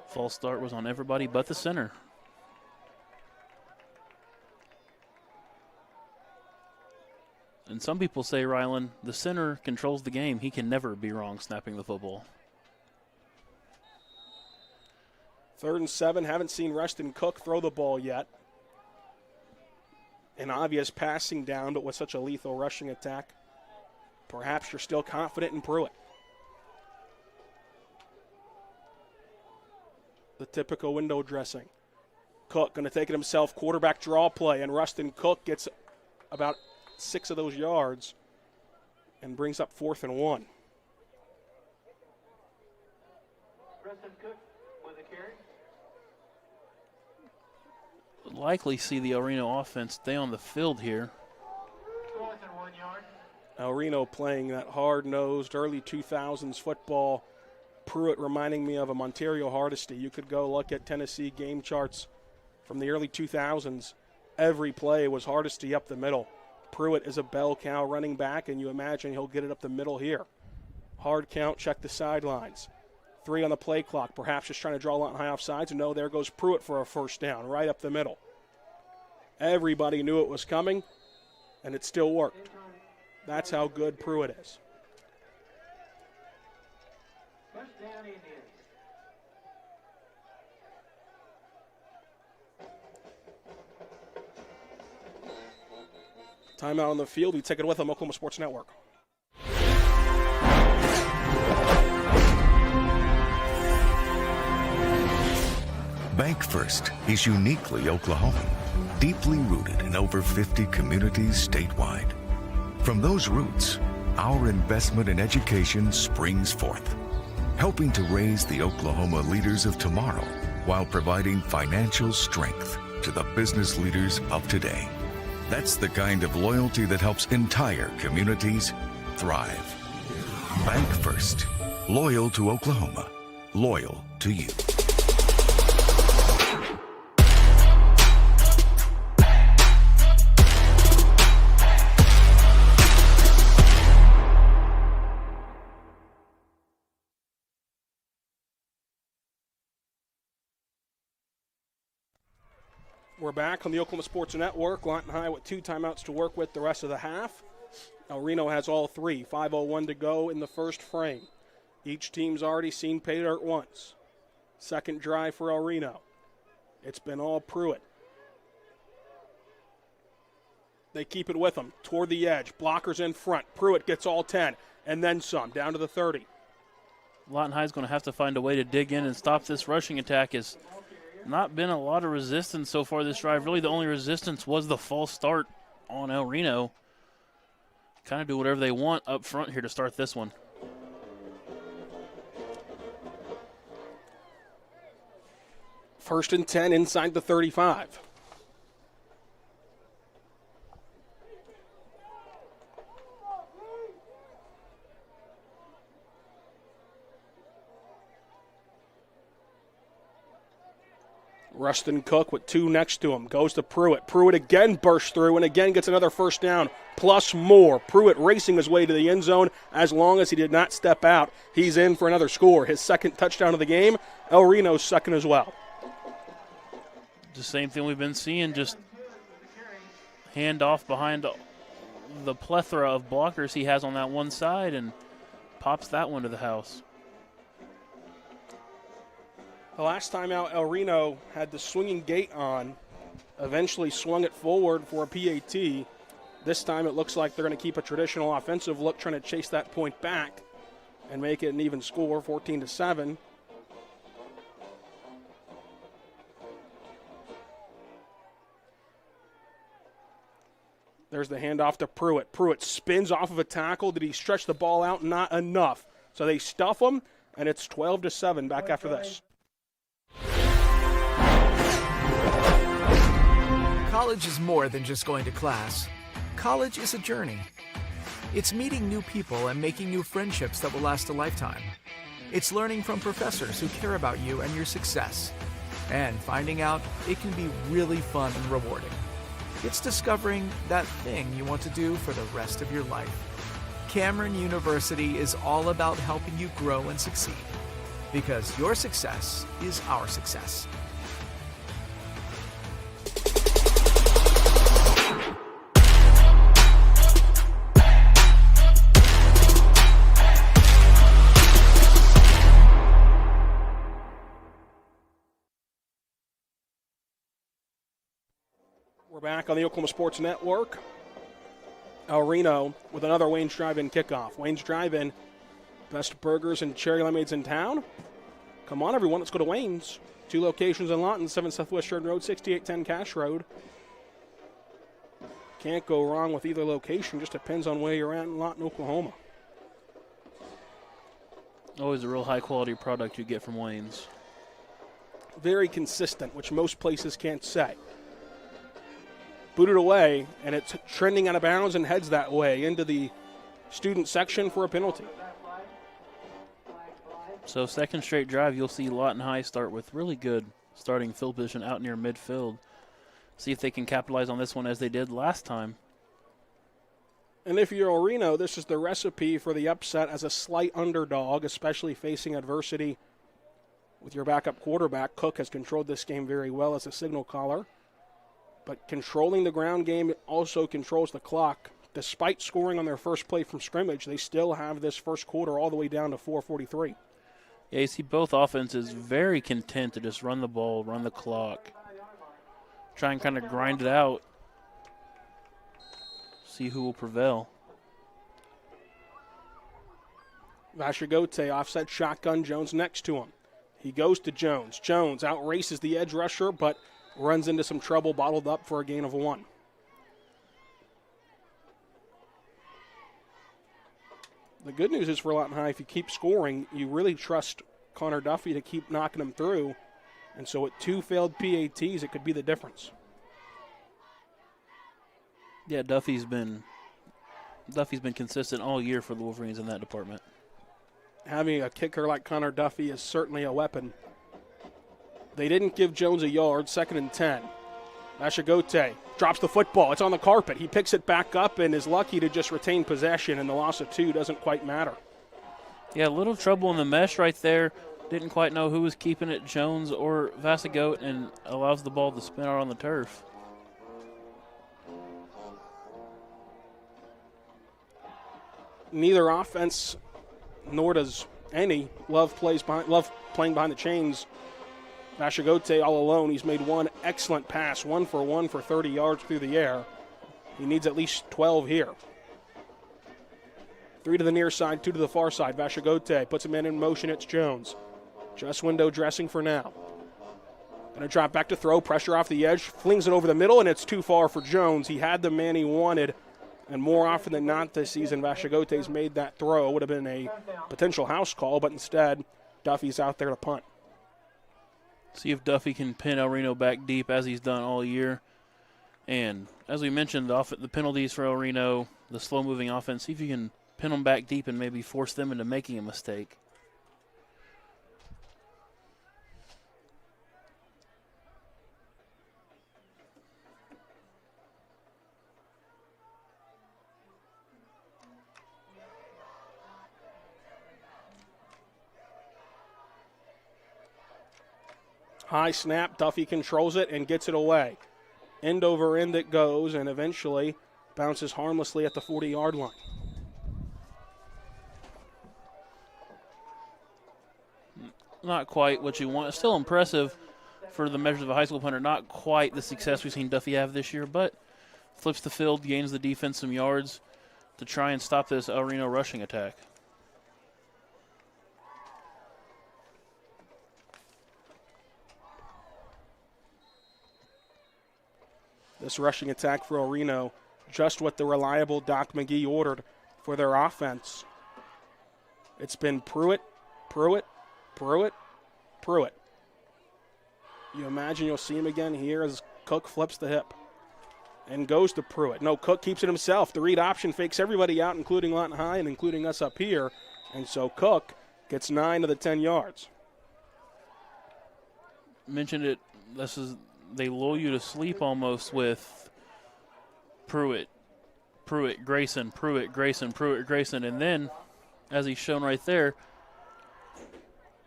False start was on everybody but the center. And some people say, Rylan, the center controls the game. He can never be wrong snapping the football. 3rd and 7. Haven't seen Rustin Cook throw the ball yet. An obvious passing down, but with such a lethal rushing attack, perhaps you're still confident in Pruitt. The typical window dressing. Cook going to take it himself, quarterback draw play, and Rustin Cook gets about 6 of those yards and brings up 4th and 1. Rustin Cook with a carry. Would likely see the Reno offense stay on the field here. 4th and 1 yard. Reno playing that hard-nosed early 2000s football. Pruitt reminding me of a Montario Hardesty. You could go look at Tennessee game charts from the early 2000s. Every play was Hardesty up the middle. Pruitt is a bell cow running back, and you imagine he'll get it up the middle here. Hard count, check the sidelines. 3 on the play clock, perhaps just trying to draw a lot high off sides. And no, there goes Pruitt for a 1st down, right up the middle. Everybody knew it was coming, and it still worked. That's how good Pruitt is. Touchdown Indians. Timeout on the field. We take it with them, Oklahoma Sports Network. Bank First is uniquely Oklahoman, deeply rooted in over 50 communities statewide. From those roots, our investment in education springs forth, helping to raise the Oklahoma leaders of tomorrow while providing financial strength to the business leaders of today. That's the kind of loyalty that helps entire communities thrive. Bank First, loyal to Oklahoma, loyal to you. We're back on the Oklahoma Sports Network. Lawton High with 2 timeouts to work with the rest of the half. Reno has all 3. 5:01 to go in the first frame. Each team's already seen pay dirt once. Second drive for Reno. It's been all Pruitt. They keep it with them toward the edge. Blockers in front. Pruitt gets all 10 and then some, down to the 30. Lawton High is going to have to find a way to dig in and stop this rushing attack. Is not been a lot of resistance so far this drive. Really, the only resistance was the false start on El Reno. Kind of do whatever they want up front here to start this one. First and 10 inside the 35. Rustin Cook with 2 next to him. Goes to Pruitt. Pruitt again bursts through and again gets another first down, plus more. Pruitt racing his way to the end zone. As long as he did not step out, he's in for another score. His second touchdown of the game. El Reno's second as well. The same thing we've been seeing, just hand off behind the plethora of blockers he has on that one side and pops that one to the house. The last time out, El Reno had the swinging gate on, eventually swung it forward for a PAT. This time it looks like they're going to keep a traditional offensive look, trying to chase that point back and make it an even score, 14-7. There's the handoff to Pruitt. Pruitt spins off of a tackle. Did he stretch the ball out? Not enough. So they stuff him, and it's 12-7 back after this. College is more than just going to class. College is a journey. It's meeting new people and making new friendships that will last a lifetime. It's learning from professors who care about you and your success. And finding out it can be really fun and rewarding. It's discovering that thing you want to do for the rest of your life. Cameron University is all about helping you grow and succeed. Because your success is our success. We're back on the Oklahoma Sports Network. El Reno with another Wayne's Drive-In kickoff. Wayne's Drive-In, best burgers and cherry lemonades in town. Come on, everyone, let's go to Wayne's. 2 locations in Lawton, 7 Southwest Sheridan Road, 6810 Cash Road. Can't go wrong with either location, just depends on where you're at in Lawton, Oklahoma. Always a real high-quality product you get from Wayne's. Very consistent, which most places can't say. Booted away, and it's trending out of bounds and heads that way into the student section for a penalty. So second straight drive, you'll see Lawton High start with really good starting field position out near midfield. See if they can capitalize on this one as they did last time. And if you're El Reno, this is the recipe for the upset as a slight underdog, especially facing adversity with your backup quarterback. Cook has controlled this game very well as a signal caller. But controlling the ground game also controls the clock. Despite scoring on their first play from scrimmage, they still have this first quarter all the way down to 4:43. Yeah, you see both offenses very content to just run the ball, run the clock, try and kind of grind it out. see who will prevail. Vashagote offset shotgun, Jones next to him. He goes to Jones. Jones outraces the edge rusher, but runs into some trouble, bottled up for a gain of 1. The good news is for Lawton High, if you keep scoring, you really trust Connor Duffy to keep knocking them through. And so with 2 failed PATs, it could be the difference. Yeah, Duffy's been consistent all year for the Wolverines in that department. Having a kicker like Connor Duffy is certainly a weapon. They didn't give Jones a yard, 2nd and 10. Vashagote drops the football. It's on the carpet. He picks it back up and is lucky to just retain possession, and the loss of 2 doesn't quite matter. Yeah, a little trouble in the mesh right there. Didn't quite know who was keeping it, Jones or Vashagote, and allows the ball to spin out on the turf. Neither offense nor does any love playing behind the chains. Vashagote all alone. He's made 1 excellent pass, 1 for 1 for 30 yards through the air. He needs at least 12 here. 3 to the near side, 2 to the far side. Vashagote puts a man in motion. It's Jones. Just window dressing for now. Going to drop back to throw. Pressure off the edge. Flings it over the middle, and it's too far for Jones. He had the man he wanted. And more often than not this season, Vashagote's made that throw. It would have been a potential house call, but instead, Duffy's out there to punt. See if Duffy can pin El Reno back deep as he's done all year. And as we mentioned, the penalties for El Reno, the slow-moving offense, see if you can pin them back deep and maybe force them into making a mistake. High snap, Duffy controls it and gets it away. End over end it goes and eventually bounces harmlessly at the 40-yard line. Not quite what you want. Still impressive for the measures of a high school punter. Not quite the success we've seen Duffy have this year, but flips the field, gains the defense some yards to try and stop this El Reno rushing attack. This rushing attack for El Reno, just what the reliable Doc McGee ordered for their offense. It's been Pruitt, Pruitt, Pruitt, Pruitt. You imagine you'll see him again here as Cook flips the hip and goes to Pruitt. No, Cook keeps it himself. The read option fakes everybody out, including Lawton High and including us up here. And so Cook gets 9 of the 10 yards. Mentioned it. They lull you to sleep almost with Pruitt, Grayson, Pruitt, Grayson, Pruitt, Grayson. And then, as he's shown right there,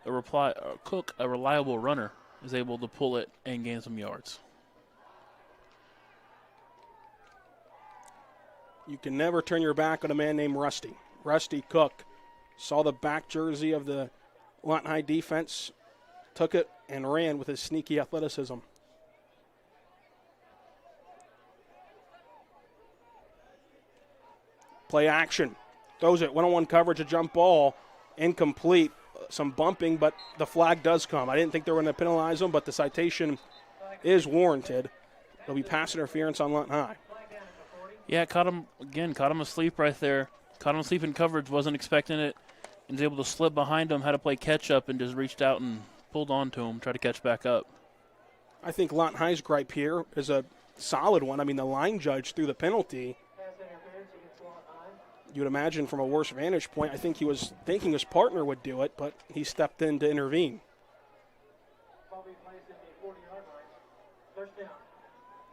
Cook, a reliable runner, is able to pull it and gain some yards. You can never turn your back on a man named Rusty. Rusty Cook saw the back jersey of the Lawton High defense, took it and ran with his sneaky athleticism. Play action. Throws it. One-on-one coverage, a jump ball. Incomplete. Some bumping, but the flag does come. I didn't think they were going to penalize him, but the citation is warranted. It'll be pass interference on Lawton High. Yeah, caught him asleep right there. Caught him asleep in coverage, wasn't expecting it. And was able to slip behind him, had to play catch-up, and just reached out and pulled onto him, tried to catch back up. I think Lawton High's gripe here is a solid one. I mean, the line judge threw the penalty. You would imagine from a worse vantage point, I think he was thinking his partner would do it, but he stepped in to intervene.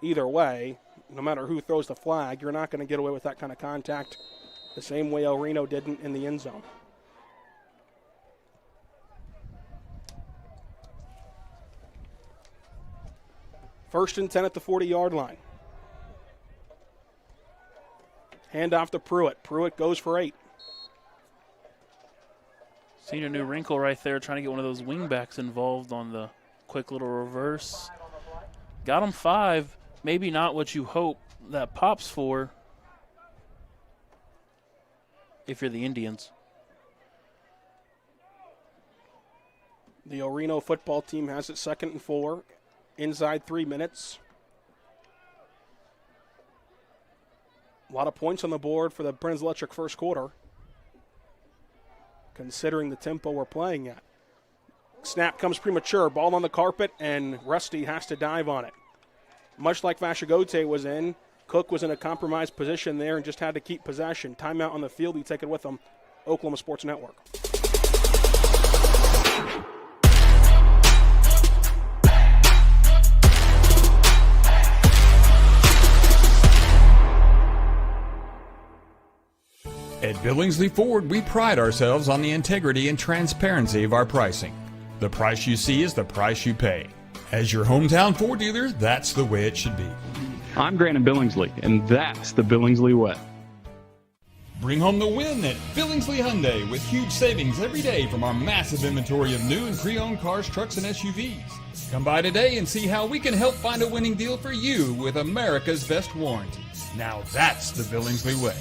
Either way, no matter who throws the flag, you're not going to get away with that kind of contact the same way El Reno didn't in the end zone. First and 10 at the 40-yard line. Hand off to Pruitt. Pruitt goes for 8. Seen a new wrinkle right there, trying to get one of those wingbacks involved on the quick little reverse. Got him 5. Maybe not what you hope that pops for, if you're the Indians. The Reno football team has it 2nd and 4, inside 3 minutes. A lot of points on the board for the Brins Electric first quarter, considering the tempo we're playing at. Snap comes premature, ball on the carpet, and Rusty has to dive on it. Much like Vashagote was in, Cook was in a compromised position there and just had to keep possession. Timeout on the field, we take it with them. Oklahoma Sports Network. At Billingsley Ford, we pride ourselves on the integrity and transparency of our pricing. The price you see is the price you pay. As your hometown Ford dealer, that's the way it should be. I'm Grant Billingsley, and that's the Billingsley way. Bring home the win at Billingsley Hyundai with huge savings every day from our massive inventory of new and pre-owned cars, trucks, and SUVs. Come by today and see how we can help find a winning deal for you with America's best warranty. Now that's the Billingsley way.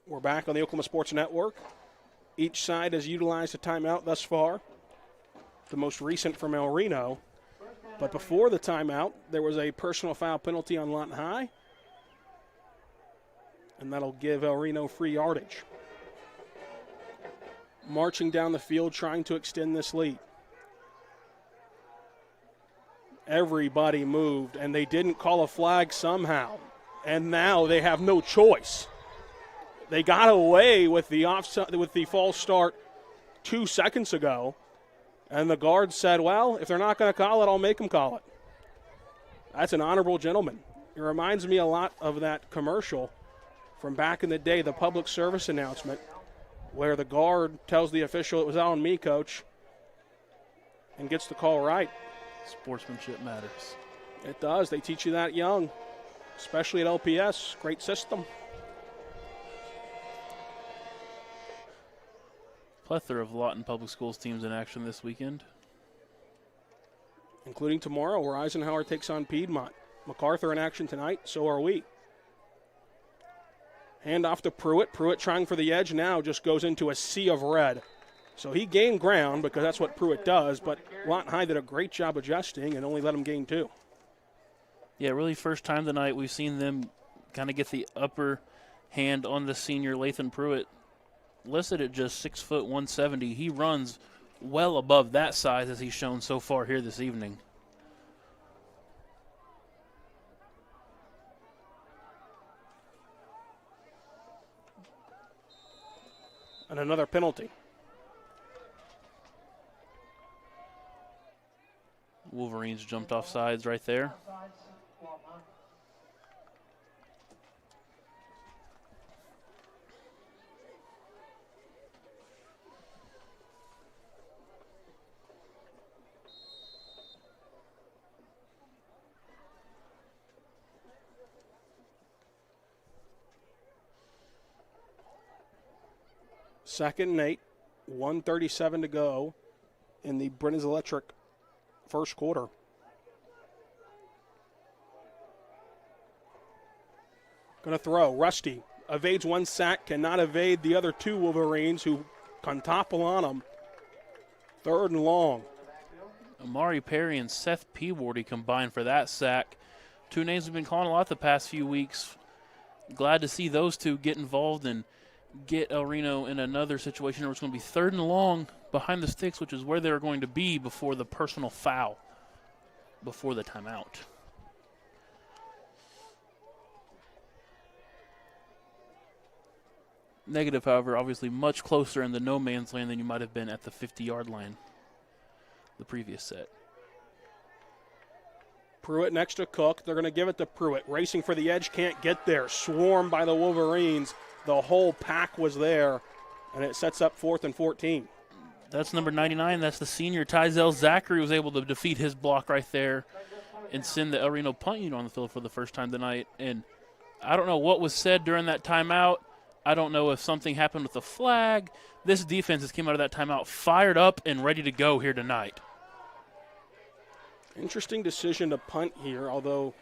We're back on the Oklahoma Sports Network. Each side has utilized a timeout thus far, the most recent from El Reno. But before the timeout, there was a personal foul penalty on Lawton High, and that'll give El Reno free yardage. Marching down the field, trying to extend this lead. Everybody moved, and they didn't call a flag somehow, and now they have no choice. They got away with the false start 2 seconds ago, and the guard said, well, if they're not going to call it, I'll make them call it. That's an honorable gentleman. It reminds me a lot of that commercial from back in the day, the public service announcement, where the guard tells the official, it was on me, coach, and gets the call right. Sportsmanship matters. It does. They teach you that young, especially at LPS. Great system. Plethora of Lawton Public Schools teams in action this weekend, including tomorrow where Eisenhower takes on Piedmont. MacArthur in action tonight, so are we. Hand off to Pruitt. Pruitt trying for the edge now, just goes into a sea of red. So he gained ground because that's what Pruitt does, but Lawton High did a great job adjusting and only let him gain 2. Yeah, really first time tonight we've seen them kind of get the upper hand on the senior Lathan Pruitt. Listed at just 6 foot 170. He runs well above that size as he's shown so far here this evening. And another penalty. Wolverines jumped off sides right there. Second and 8, 1:37 to go in the Brins Electric first quarter. Going to throw. Rusty evades one sack, cannot evade the other 2 Wolverines who can topple on him. 3rd and long. Amari Perry and Seth Peawardy combined for that sack. 2 names we've been calling a lot the past few weeks. Glad to see those 2 get involved and get El Reno in another situation where it's going to be 3rd and long behind the sticks, which is where they're going to be before the personal foul, before the timeout. Negative, however, obviously much closer in the no man's land than you might have been at the 50-yard line the previous set. Pruitt next to Cook. They're going to give it to Pruitt. Racing for the edge, can't get there. Swarmed by the Wolverines. the whole pack was there, and it sets up 4th and 14. That's number 99. That's the senior. Tyzel Zachary was able to defeat his block right there and send the El Reno punt unit on the field for the first time tonight. And I don't know what was said during that timeout. I don't know if something happened with the flag. This defense has came out of that timeout fired up and ready to go here tonight. Interesting decision to punt here, although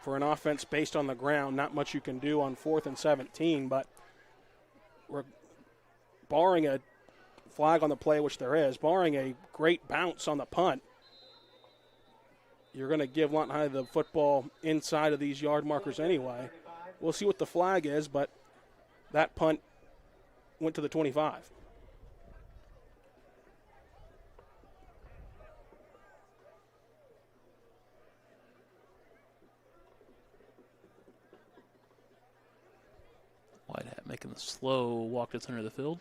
for an offense based on the ground, not much you can do on 4th and 17, but we're barring a flag on the play, which there is, barring a great bounce on the punt, you're going to give Lawton High the football inside of these yard markers anyway. We'll see what the flag is, but that punt went to the 25. White Hat making the slow walk to the center of the field.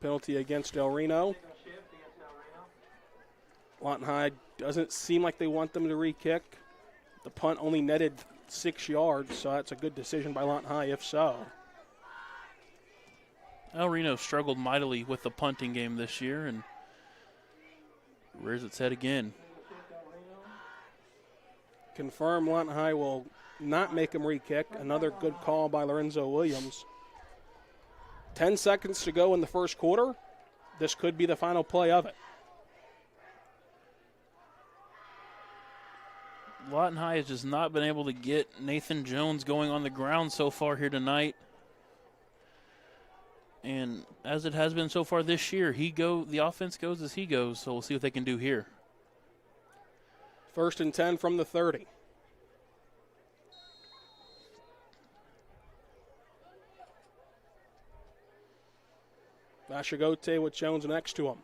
Penalty against El Reno. Lawton High doesn't seem like they want them to re-kick. The punt only netted 6 yards, so that's a good decision by Lawton High if so. El Reno struggled mightily with the punting game this year and rears its head again. Confirm Lawton High will not make him re-kick. Another good call by Lorenzo Williams. 10 seconds to go in the first quarter. This could be the final play of it. Lawton High has just not been able to get Nathan Jones going on the ground so far here tonight. And as it has been so far this year, the offense goes as he goes, so we'll see what they can do here. 1st and 10 from the 30. Vashagote with Jones next to him.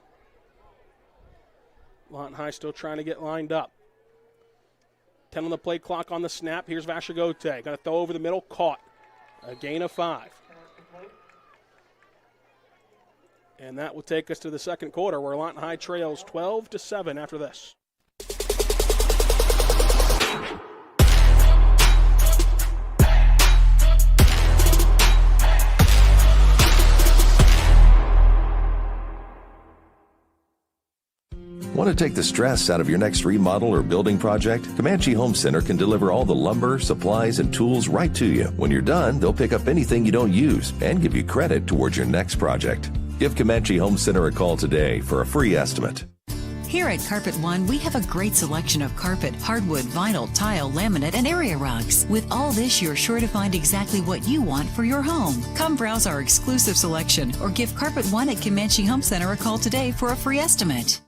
Lawton High still trying to get lined up. 10 on the play clock on the snap. Here's Vashagote. Going to throw over the middle. Caught. A gain of 5. And that will take us to the second quarter where Lawton High trails 12-7 after this. Want to take the stress out of your next remodel or building project? Comanche Home Center can deliver all the lumber, supplies, and tools right to you. When you're done, they'll pick up anything you don't use and give you credit towards your next project. Give Comanche Home Center a call today for a free estimate. Here at Carpet One, we have a great selection of carpet, hardwood, vinyl, tile, laminate, and area rugs. With all this, you're sure to find exactly what you want for your home. Come browse our exclusive selection or give Carpet One at Comanche Home Center a call today for a free estimate.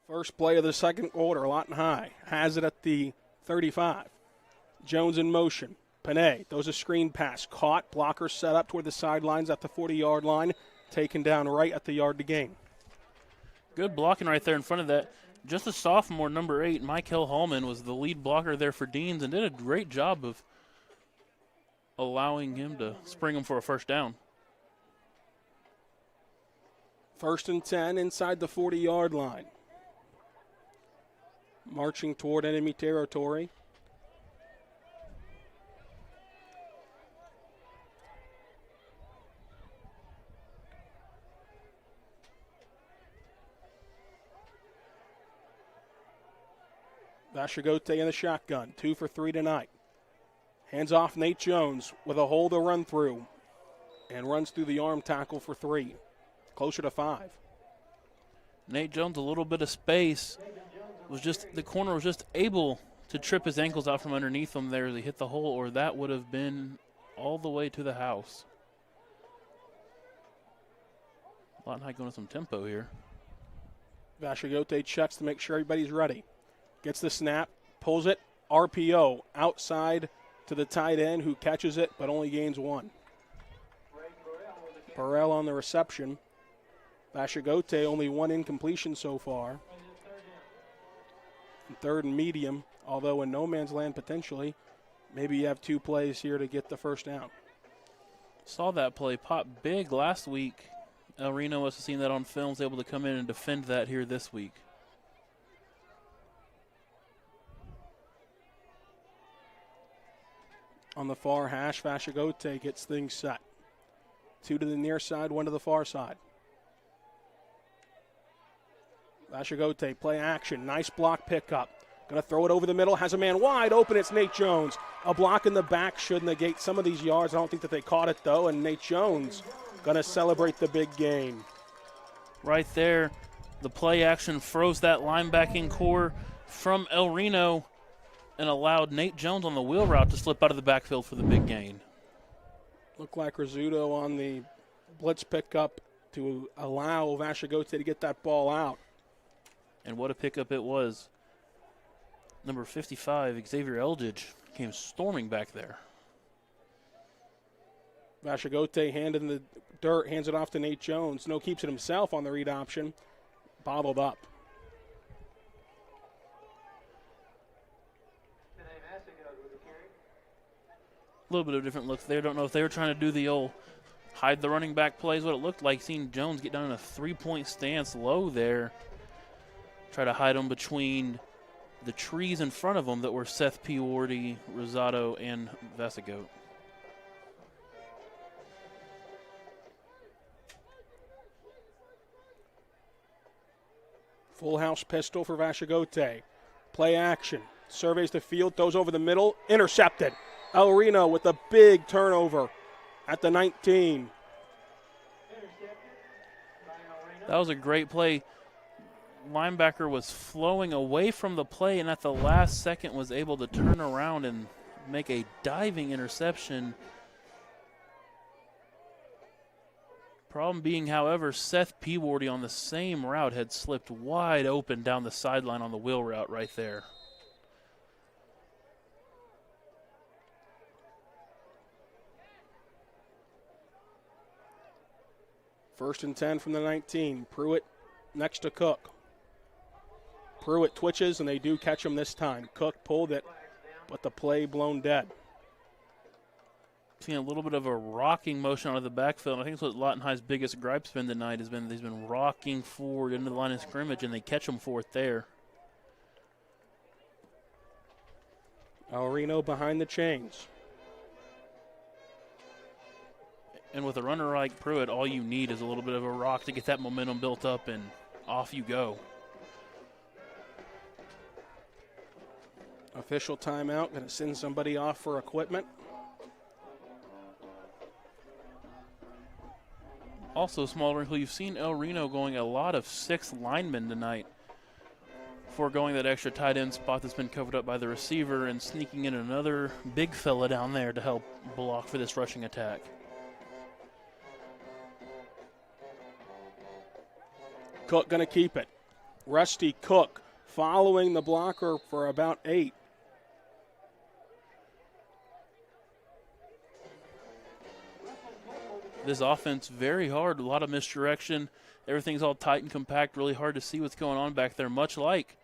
First play of the second quarter, Lawton High has it at the 35. Jones in motion. Panay throws a screen pass. Caught. Blocker set up toward the sidelines at the 40-yard line. Taken down right at the yard to gain. Good blocking right there in front of that. Just a sophomore, number 8, Michael Hallman, was the lead blocker there for Deans and did a great job of allowing him to spring him for a first down. 1st and 10 inside the 40-yard line. Marching toward enemy territory. Vashagote in the shotgun. 2 for 3 tonight. Hands off Nate Jones with a hole to run through. And runs through the arm tackle for 3. Closer to 5. Nate Jones, a little bit of space. The corner was just able to trip his ankles out from underneath him there as he hit the hole, or that would have been all the way to the house. Lawton High going with some tempo here. Vashagote checks to make sure everybody's ready. Gets the snap, pulls it, RPO outside to to the tight end who catches it but only gains 1. Burrell on the reception. Vashagote only 1 incompletion so far. And 3rd and medium, although in no man's land potentially. Maybe you have 2 plays here to get the first down. Saw that play pop big last week. El Reno must have seen that on film, was able to come in and defend that here this week. On the far hash, Vashagote gets things set. 2 to the near side, 1 to the far side. Vashagote, play action, nice block pickup. Going to throw it over the middle, has a man wide open, it's Nate Jones. A block in the back should negate some of these yards. I don't think that they caught it though, and Nate Jones going to celebrate the big game. Right there, the play action froze that linebacking core from El Reno and allowed Nate Jones on the wheel route to slip out of the backfield for the big gain. Looked like Rizzuto on the blitz pickup to allow Vashagote to get that ball out. And what a pickup it was. Number 55, Xavier Eldridge, came storming back there. Vashagote hand in the dirt, hands it off to Nate Jones. No, keeps it himself on the read option. Bobbled up. A little bit of a different look there. Don't know if they were trying to do the old hide the running back plays, what it looked like. Seeing Jones get down in a 3-point stance low there. Try to hide him between the trees in front of him that were Seth Peordy, Rosado, and Vesigote. Full house pistol for Vashagote. Play action. Surveys the field, throws over the middle, intercepted. El Reno with a big turnover at the 19. That was a great play. Linebacker was flowing away from the play and at the last second was able to turn around and make a diving interception. Problem being, however, Seth Peordy on the same route had slipped wide open down the sideline on the wheel route right there. First and 10 from the 19. Pruitt next to Cook. Pruitt twitches, and they do catch him this time. Cook pulled it, but the play blown dead. Seeing a little bit of a rocking motion out of the backfield. I think it's what Lawton High's biggest gripe's been tonight. He's been rocking forward into the line of scrimmage, and they catch him for it there. El Reno behind the chains. And with a runner like Pruitt, all you need is a little bit of a rock to get that momentum built up, and off you go. Official timeout. Going to send somebody off for equipment. Also, small wrinkle, you've seen El Reno going a lot of 6 linemen tonight, foregoing that extra tight end spot that's been covered up by the receiver and sneaking in another big fella down there to help block for this rushing attack. Cook going to keep it. Rusty Cook following the blocker for about 8. This offense very hard, a lot of misdirection. Everything's all tight and compact, really hard to see what's going on back there, much like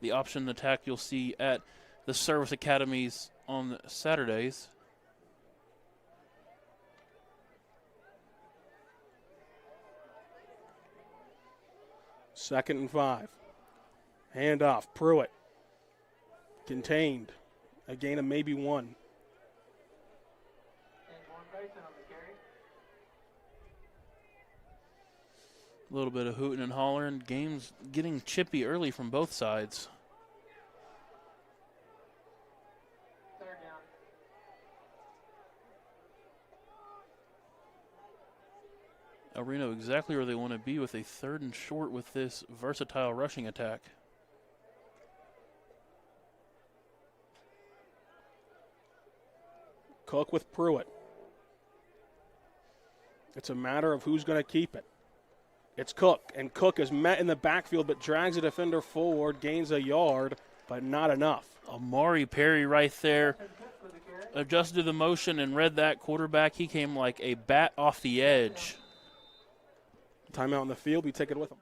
the option attack you'll see at the service academies on Saturdays. Second and 5. Handoff. Pruitt. Contained. A gain of maybe 1. A little bit of hooting and hollering. Game's getting chippy early from both sides. El Reno exactly where they want to be with a 3rd and short with this versatile rushing attack. Cook with Pruitt. It's a matter of who's going to keep it. It's Cook, and Cook is met in the backfield but drags a defender forward, gains a yard, but not enough. Amari Perry right there. adjusted to the motion and read that quarterback. He came like a bat off the edge. Timeout on the field. We take it with him.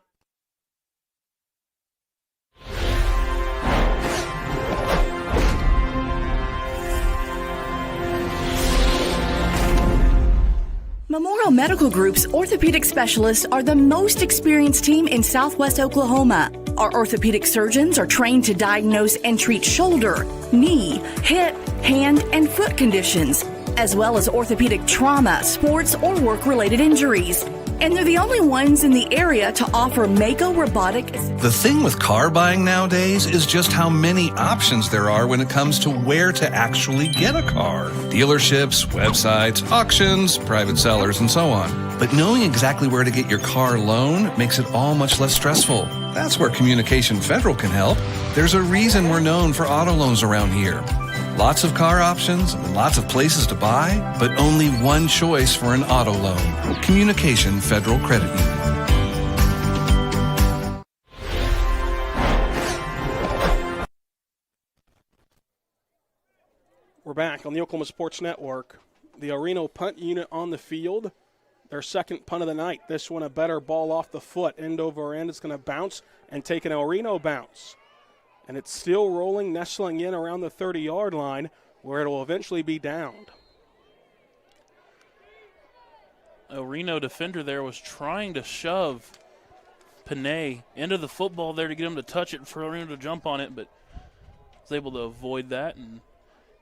Memorial Medical Group's orthopedic specialists are the most experienced team in Southwest Oklahoma. Our orthopedic surgeons are trained to diagnose and treat shoulder, knee, hip, hand, and foot conditions, as well as orthopedic trauma, sports, or work-related injuries. And they're the only ones in the area to offer Mako robotic. The thing with car buying nowadays is just how many options there are when it comes to where to actually get a car. Dealerships, websites, auctions, private sellers, and so on. But knowing exactly where to get your car loan makes it all much less stressful. That's where Communication Federal can help. There's a reason we're known for auto loans around here. Lots of car options and lots of places to buy, but only one choice for an auto loan. Communication Federal Credit Union. We're back on the Oklahoma Sports Network. The Reno punt unit on the field. Their second punt of the night. This one a better ball off the foot. End over end. It's going to bounce and take an El Reno bounce. And it's still rolling, nestling in around the 30-yard line where it will eventually be downed. A Reno defender there was trying to shove Panay into the football there to get him to touch it and for Reno to jump on it, but was able to avoid that and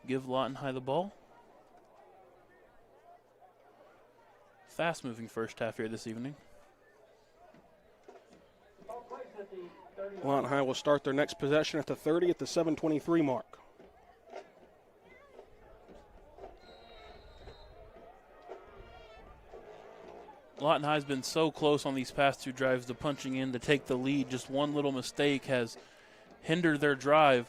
give Lawton High the ball. Fast-moving first half here this evening. Lawton High will start their next possession at the 30 at the 7:23 mark. Lawton High's been so close on these past two drives to punching in to take the lead. Just one little mistake has hindered their drive.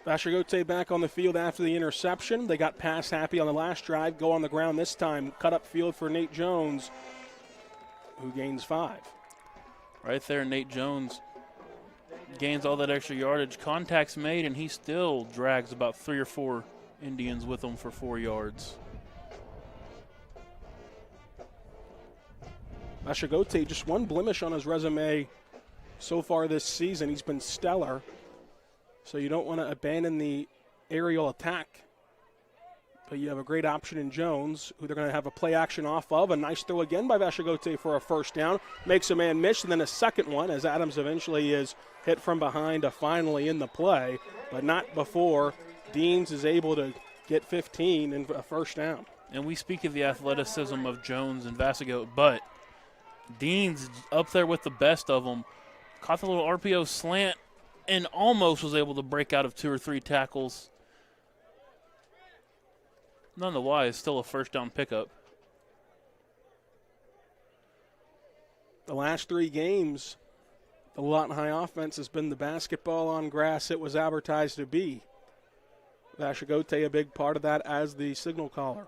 Vashagote back on the field after the interception. They got pass happy on the last drive, go on the ground this time. Cut up field for Nate Jones, who gains 5. Right there, Nate Jones gains all that extra yardage. Contact's made, and he still drags about 3 or 4 Indians with him for 4 yards. Vashagote, just one blemish on his resume so far this season. He's been stellar. So you don't want to abandon the aerial attack. But you have a great option in Jones, who they're going to have a play action off of. A nice throw again by Vashagote for a first down. Makes a man miss, and then a second one as Adams eventually is hit from behind to finally in the play. But not before Deans is able to get 15 and a first down. And we speak of the athleticism of Jones and Vashagote, but Deans up there with the best of them. Caught the little RPO slant and almost was able to break out of 2 or 3 tackles. Nonetheless, still a first down pickup. The last 3 games, the Lawton High offense has been the basketball on grass it was advertised to be. Vashagote a big part of that as the signal caller.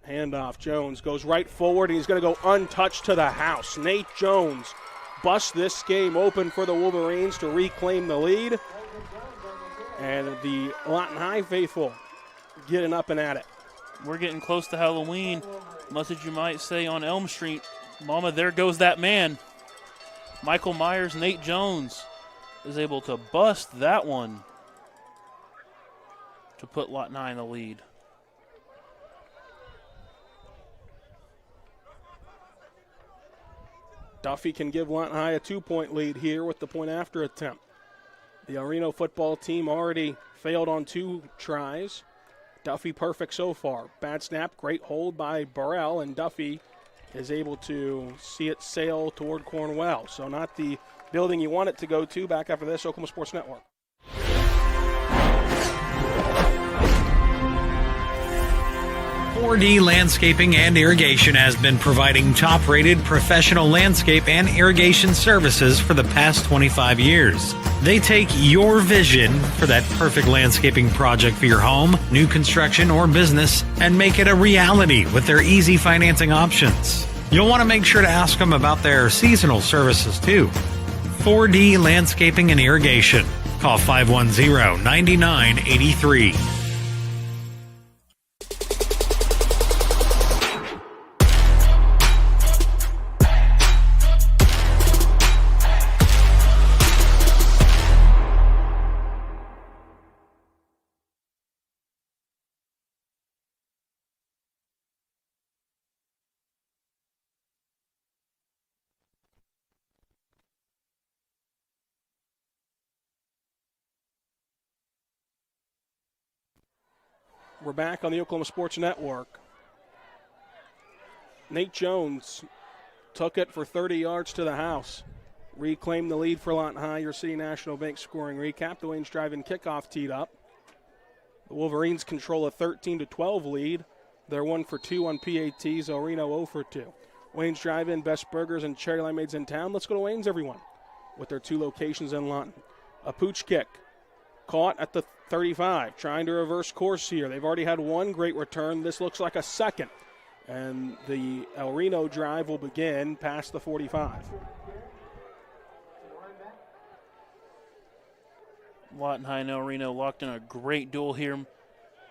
Handoff, Jones goes right forward, and he's going to go untouched to the house. Nate Jones busts this game open for the Wolverines to reclaim the lead. And the Lawton High faithful getting up and at it. We're getting close to Halloween, much as you might say on Elm Street. Mama, there goes that man. Michael Myers, Nate Jones is able to bust that one to put Lawton High in the lead. Duffy can give Lawton High a 2-point lead here with the point after attempt. The Reno football team already failed on 2 tries. Duffy perfect so far. Bad snap, great hold by Burrell, and Duffy is able to see it sail toward Cornwell. So not the building you want it to go to. Back after this, Oklahoma Sports Network. 4D Landscaping and Irrigation has been providing top-rated professional landscape and irrigation services for the past 25 years. They take your vision for that perfect landscaping project for your home, new construction, or business and make it a reality with their easy financing options. You'll want to make sure to ask them about their seasonal services too. 4D Landscaping and Irrigation. Call 510-9983. We're back on the Oklahoma Sports Network. Nate Jones took it for 30 yards to the house. Reclaimed the lead for Lawton High. Your City National Bank scoring recap. The Waynes Drive-In kickoff teed up. The Wolverines control a 13-12 lead. They're 1 for 2 on PATs. El Reno 0 for 2. Waynes Drive-In, best burgers and cherry limeades in town. Let's go to Waynes, everyone, with their 2 locations in Lawton. A pooch kick. Caught at the 35, trying to reverse course here. They've already had 1 great return. This looks like a second. And the El Reno drive will begin past the 45. Lawton High and El Reno locked in a great duel here,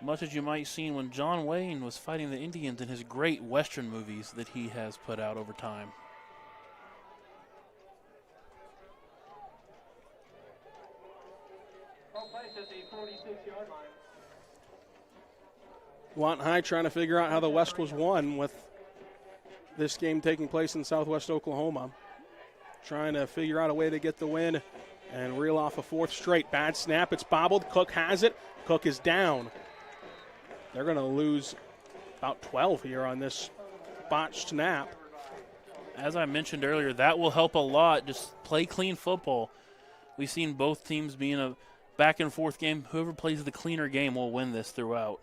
much as you might seen when John Wayne was fighting the Indians in his great Western movies that he has put out over time. Lawton High trying to figure out how the West was won with this game taking place in Southwest Oklahoma. Trying to figure out a way to get the win and reel off a 4th straight. Bad snap, it's bobbled. Cook has it. Cook is down. They're going to lose about 12 here on this botched snap. As I mentioned earlier, that will help a lot. Just play clean football. We've seen both teams be in a back and forth game. Whoever plays the cleaner game will win this throughout.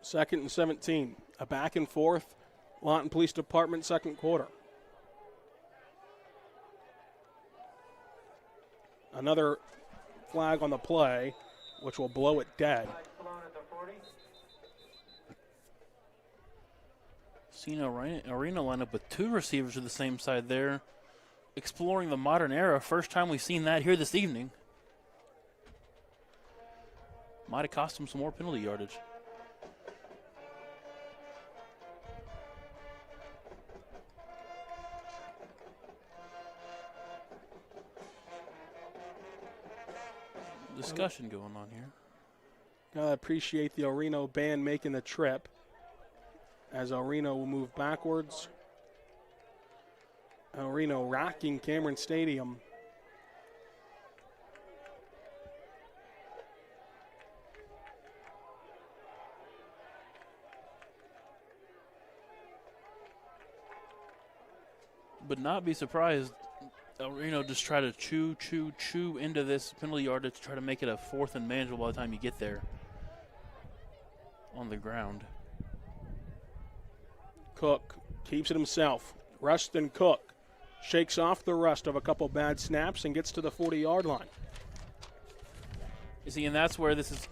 Second and 17. A back and forth. Lawton Police Department, second quarter. Another flag on the play, which will blow it dead. Seen Arena line up with 2 receivers to the same side there. Exploring the modern era. First time we've seen that here this evening. Might have cost them some more penalty yardage. Discussion going on here. Gotta appreciate the El Reno band making the trip as El Reno will move backwards. El Reno rocking Cameron Stadium. But not be surprised. El Reno just try to chew into this penalty yard to try to make it a 4th and manageable by the time you get there on the ground. Cook keeps it himself. Rustin Cook shakes off the rust of a couple bad snaps and gets to the 40-yard line. You see, and that's where this is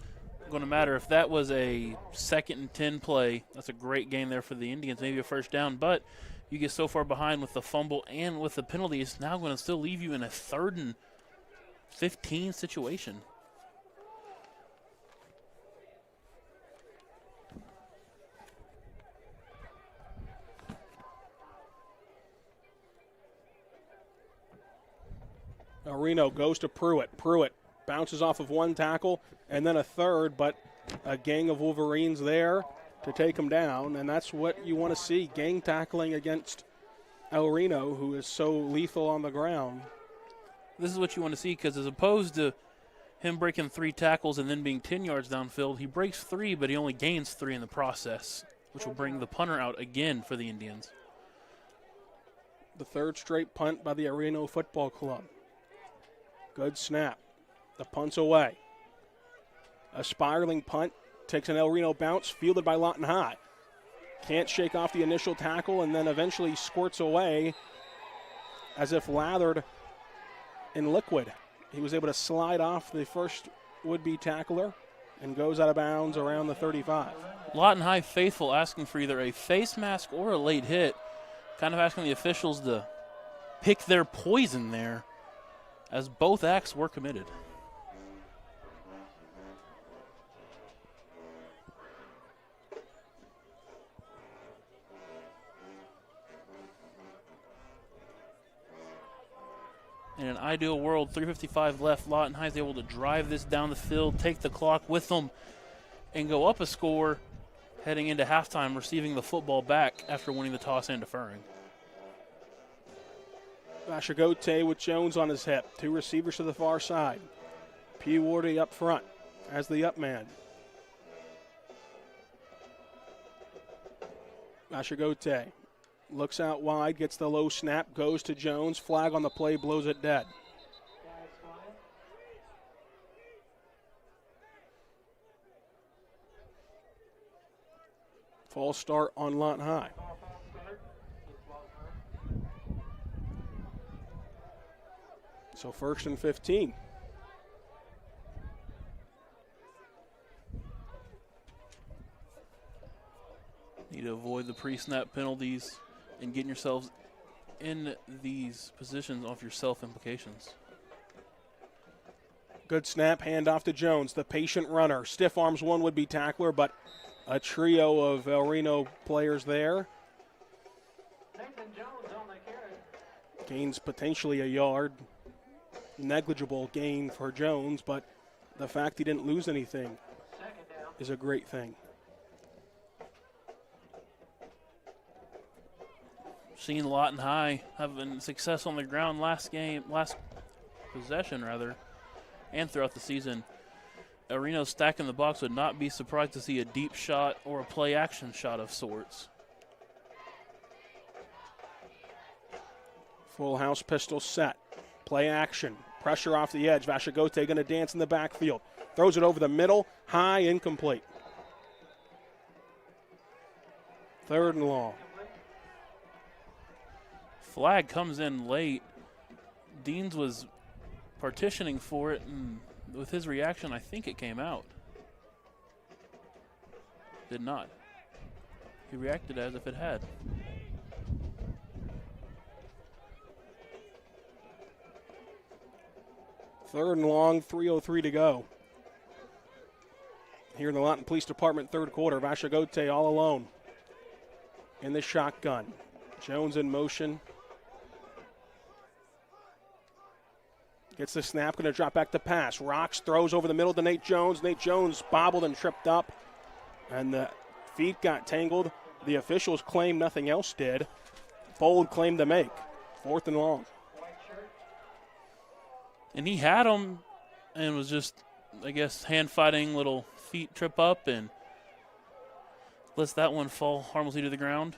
going to matter. If that was a 2nd and 10 play, that's a great game there for the Indians, maybe a first down, but you get so far behind with the fumble and with the penalty, it's now going to still leave you in a 3rd and 15 situation. Reno goes to Pruitt. Pruitt bounces off of 1 tackle and then a 3rd, but a gang of Wolverines there to take him down, and that's what you want to see, gang tackling against El Reno, who is so lethal on the ground. This is what you want to see, because as opposed to him breaking 3 tackles and then being 10 yards downfield, he breaks 3, but he only gains 3 in the process, which will bring the punter out again for the Indians. The 3rd straight punt by the El Reno Football Club. Good snap. The punt's away. A spiraling punt takes an El Reno bounce, fielded by Lawton High. can't shake off the initial tackle and then eventually squirts away as if lathered in liquid. He was able to slide off the first would-be tackler and goes out of bounds around the 35. Lawton High faithful asking for either a face mask or a late hit, kind of asking the officials to pick their poison there, as both acts were committed. In an ideal world, 3:55 left, Lawton High is able to drive this down the field, take the clock with them, and go up a score heading into halftime, receiving the football back after winning the toss and deferring. Vashagote with Jones on his hip. Two receivers to the far side. Pewardy up front as the up man. Vashagote looks out wide, gets the low snap, goes to Jones. Flag on the play, blows it dead. False start on Lawton High. So 1st and 15. Need to avoid the pre-snap penalties and getting yourselves in these positions off your self-implications. Good snap, hand off to Jones, the patient runner. Stiff arms one would-be tackler, but a trio of El Reno players there. Gains potentially a yard. Negligible gain for Jones, but the fact he didn't lose anything is a great thing. Seeing Lawton High having success on the ground last possession, and throughout the season. El Reno stacking the box, would not be surprised to see a deep shot or a play action shot of sorts. Full house pistol set. Play action. Pressure off the edge. Vashagote going to dance in the backfield. Throws it over the middle. High, incomplete. 3rd and long. Flag comes in late. Deans was partitioning for it, and with his reaction, I think it came out. Did not. He reacted as if it had. Third and long, 3:03 to go. Here in the Lawton Police Department, 3rd quarter. Vashagote all alone in the shotgun. Jones in motion. Gets the snap, going to drop back to pass. Rocks, throws over the middle to Nate Jones. Nate Jones bobbled and tripped up, and the feet got tangled. The officials claim nothing else did. Bold claim to make. 4th and long. And he had him and was just, I guess, hand-fighting, little feet trip up and lets that one fall harmlessly to the ground.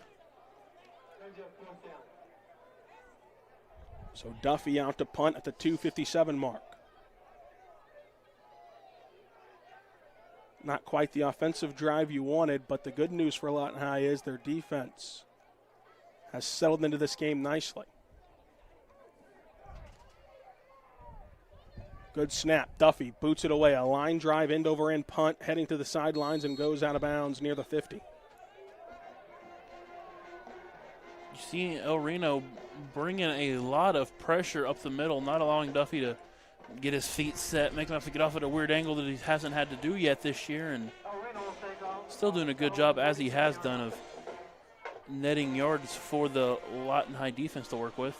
So Duffy out to punt at the 2:57 mark. Not quite the offensive drive you wanted, but the good news for Lawton High is their defense has settled into this game nicely. Good snap. Duffy boots it away. A line drive, end over end punt, heading to the sidelines and goes out of bounds near the 50. You see El Reno bringing a lot of pressure up the middle, not allowing Duffy to get his feet set, make him have to get off at a weird angle that he hasn't had to do yet this year, and still doing a good job, as he has done, of netting yards for the Lawton High defense to work with.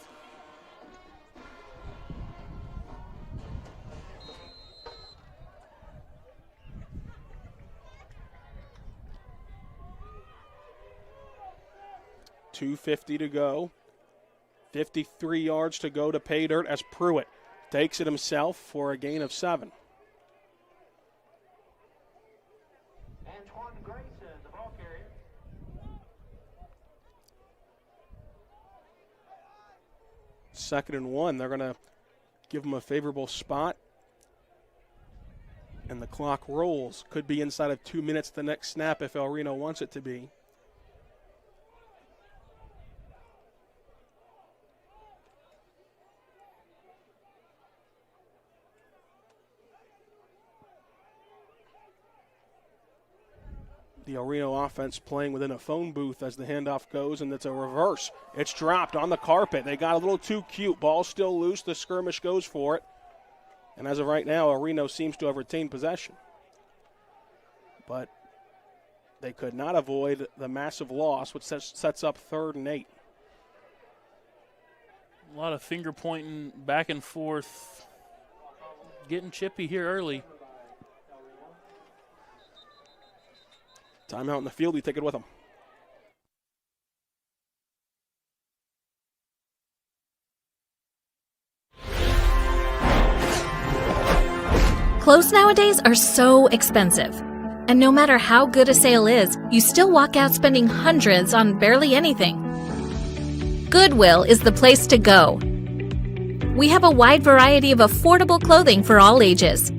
.250 to go. 53 yards to go to pay dirt as Pruitt takes it himself for a gain of 7. Antoine Grayson, the ball carrier. Second and 1. They're going to give him a favorable spot. And the clock rolls. Could be inside of 2 minutes the next snap if El Reno wants it to be. The El Reno offense playing within a phone booth as the handoff goes, and it's a reverse. It's dropped on the carpet. They got a little too cute. Ball still loose. The skirmish goes for it. And as of right now, El Reno seems to have retained possession. But they could not avoid the massive loss, which sets up 3rd and 8. A lot of finger pointing back and forth. Getting chippy here early. Timeout in the field. You take it with them. Clothes nowadays are so expensive. And no matter how good a sale is, you still walk out spending hundreds on barely anything. Goodwill is the place to go. We have a wide variety of affordable clothing for all ages.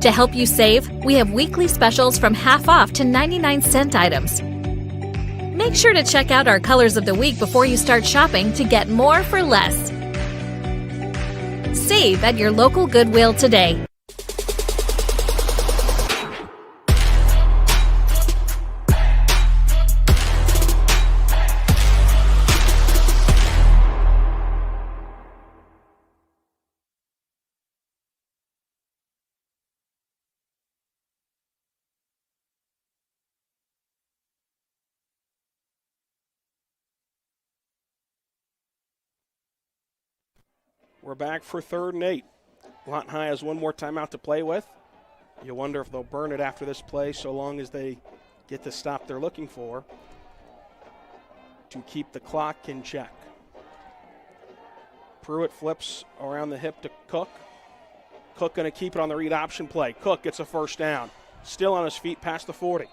To help you save, we have weekly specials from half off to 99-cent items. Make sure to check out our colors of the week before you start shopping to get more for less. Save at your local Goodwill today. We're back for 3rd and 8. Lawton High has one more timeout to play with. You wonder if they'll burn it after this play so long as they get the stop they're looking for to keep the clock in check. Pruitt flips around the hip to Cook. Cook going to keep it on the read option play. Cook gets a first down. Still on his feet past the 40.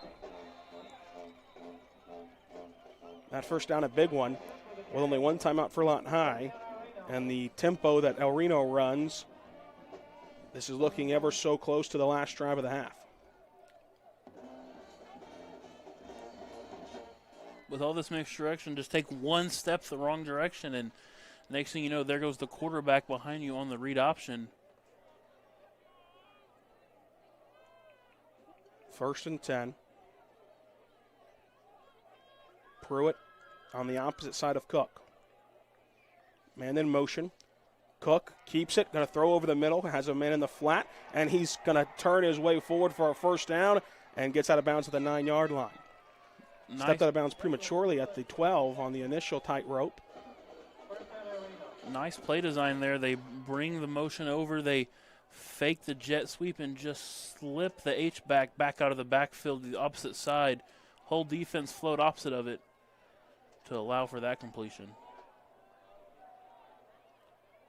That first down, a big one, with only one timeout for Lawton High. And the tempo that El Reno runs, this is looking ever so close to the last drive of the half. With all this mixed direction, just take one step the wrong direction, and next thing you know, there goes the quarterback behind you on the read option. 1st and 10. Pruitt on the opposite side of Cook. Man in motion. Cook keeps it, going to throw over the middle, has a man in the flat, and he's going to turn his way forward for a first down and gets out of bounds at the 9-yard line. Nice. Stepped out of bounds prematurely at the 12 on the initial tightrope. Nice play design there. They bring the motion over. They fake the jet sweep and just slip the H-back back out of the backfield to the opposite side. Whole defense flowed opposite of it to allow for that completion.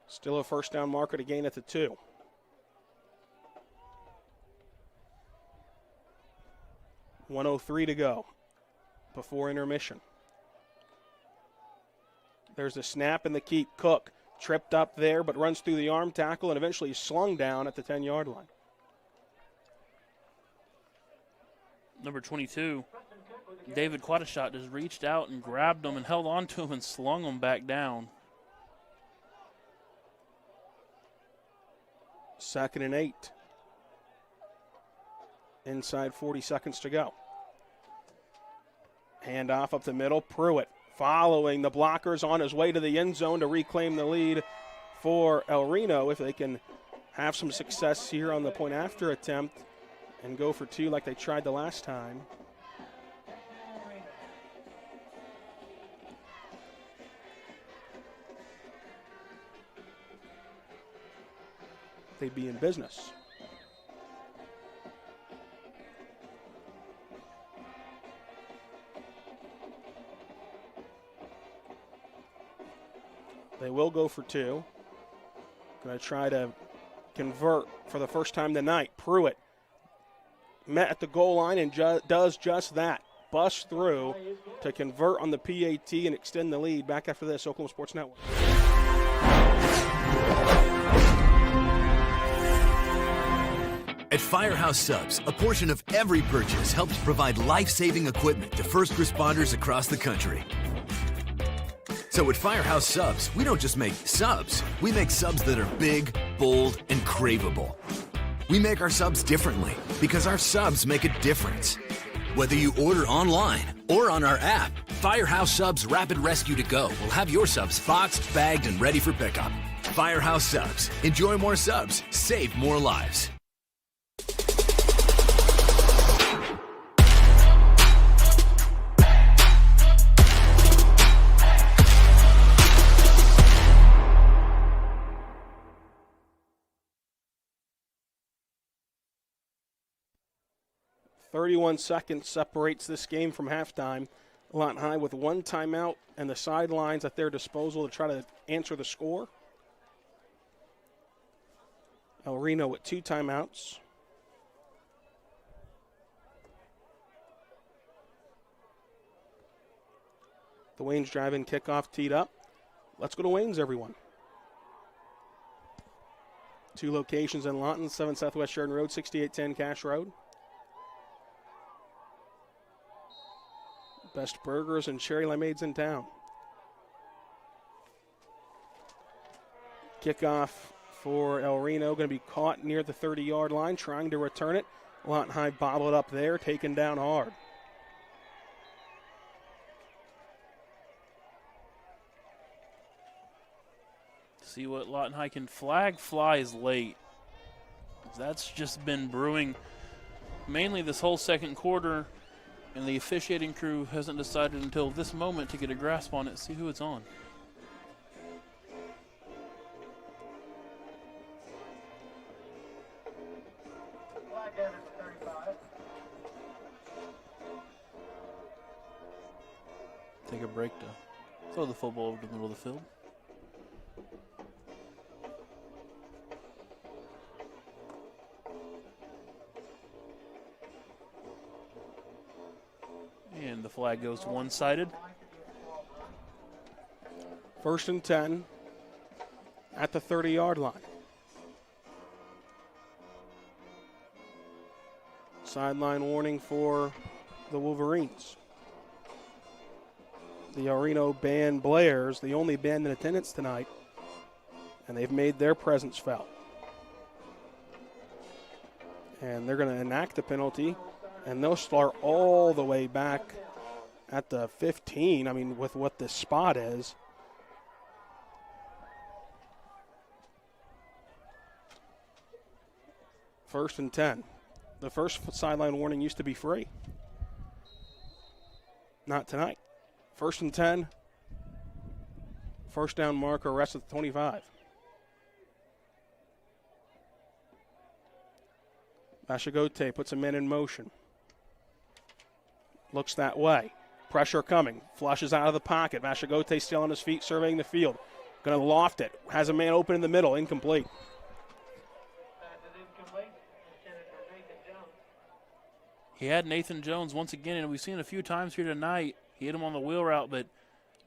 Still a first down marker to gain at the 2. .103 to go before intermission. There's a snap and the keep. Cook tripped up there but runs through the arm tackle and eventually slung down at the 10-yard line. Number 22, David Quattashot, just reached out and grabbed him and held on to him and slung him back down. 2nd and 8. Inside 40 seconds to go. Handoff up the middle. Pruitt following the blockers on his way to the end zone to reclaim the lead for El Reno if they can have some success here on the point after attempt and go for 2 like they tried the last time. They'd be in business. They will go for 2. Going to try to convert for the first time tonight. Pruitt met at the goal line and does just that. Busts through to convert on the PAT and extend the lead. Back after this, Oklahoma Sports Network. At Firehouse Subs, a portion of every purchase helps provide life-saving equipment to first responders across the country. So at Firehouse Subs, we don't just make subs, we make subs that are big, bold, and craveable. We make our subs differently because our subs make a difference. Whether you order online or on our app, Firehouse Subs Rapid Rescue to Go will have your subs boxed, bagged, and ready for pickup. Firehouse Subs. Enjoy more subs. Save more lives. .31 seconds separates this game from halftime. Lawton High with one timeout and the sidelines at their disposal to try to answer the score. Reno with 2 timeouts. The Waynes drive-in kickoff teed up. Let's go to Waynes, everyone. 2 locations in Lawton, 7 Southwest Sheridan Road, 6810 Cash Road. Best burgers and cherry lemonades in town. Kickoff for El Reno, going to be caught near the 30-yard line, trying to return it. Lawton High bobbled up there, taken down hard. See what Lawton High can. Flag flies late. That's just been brewing mainly this whole second quarter. And the officiating crew hasn't decided until this moment to get a grasp on it, see who it's on. Take a break to throw the football over to the middle of the field. And the flag goes one-sided. 1st and 10 at the 30-yard line. Sideline warning for the Wolverines. The El Reno band blares, the only band in attendance tonight, and they've made their presence felt. And they're going to enact the penalty. And they'll start all the way back at the 15, I mean, with what this spot is. First and 10. The first sideline warning used to be free. Not tonight. 1st and 10. First down marker, rest at the 25. Vashagote puts a man in motion. Looks that way. Pressure coming. Flushes out of the pocket. Vashagote still on his feet, surveying the field. Going to loft it. Has a man open in the middle. Incomplete. He had Nathan Jones once again, and we've seen it a few times here tonight. He hit him on the wheel route, but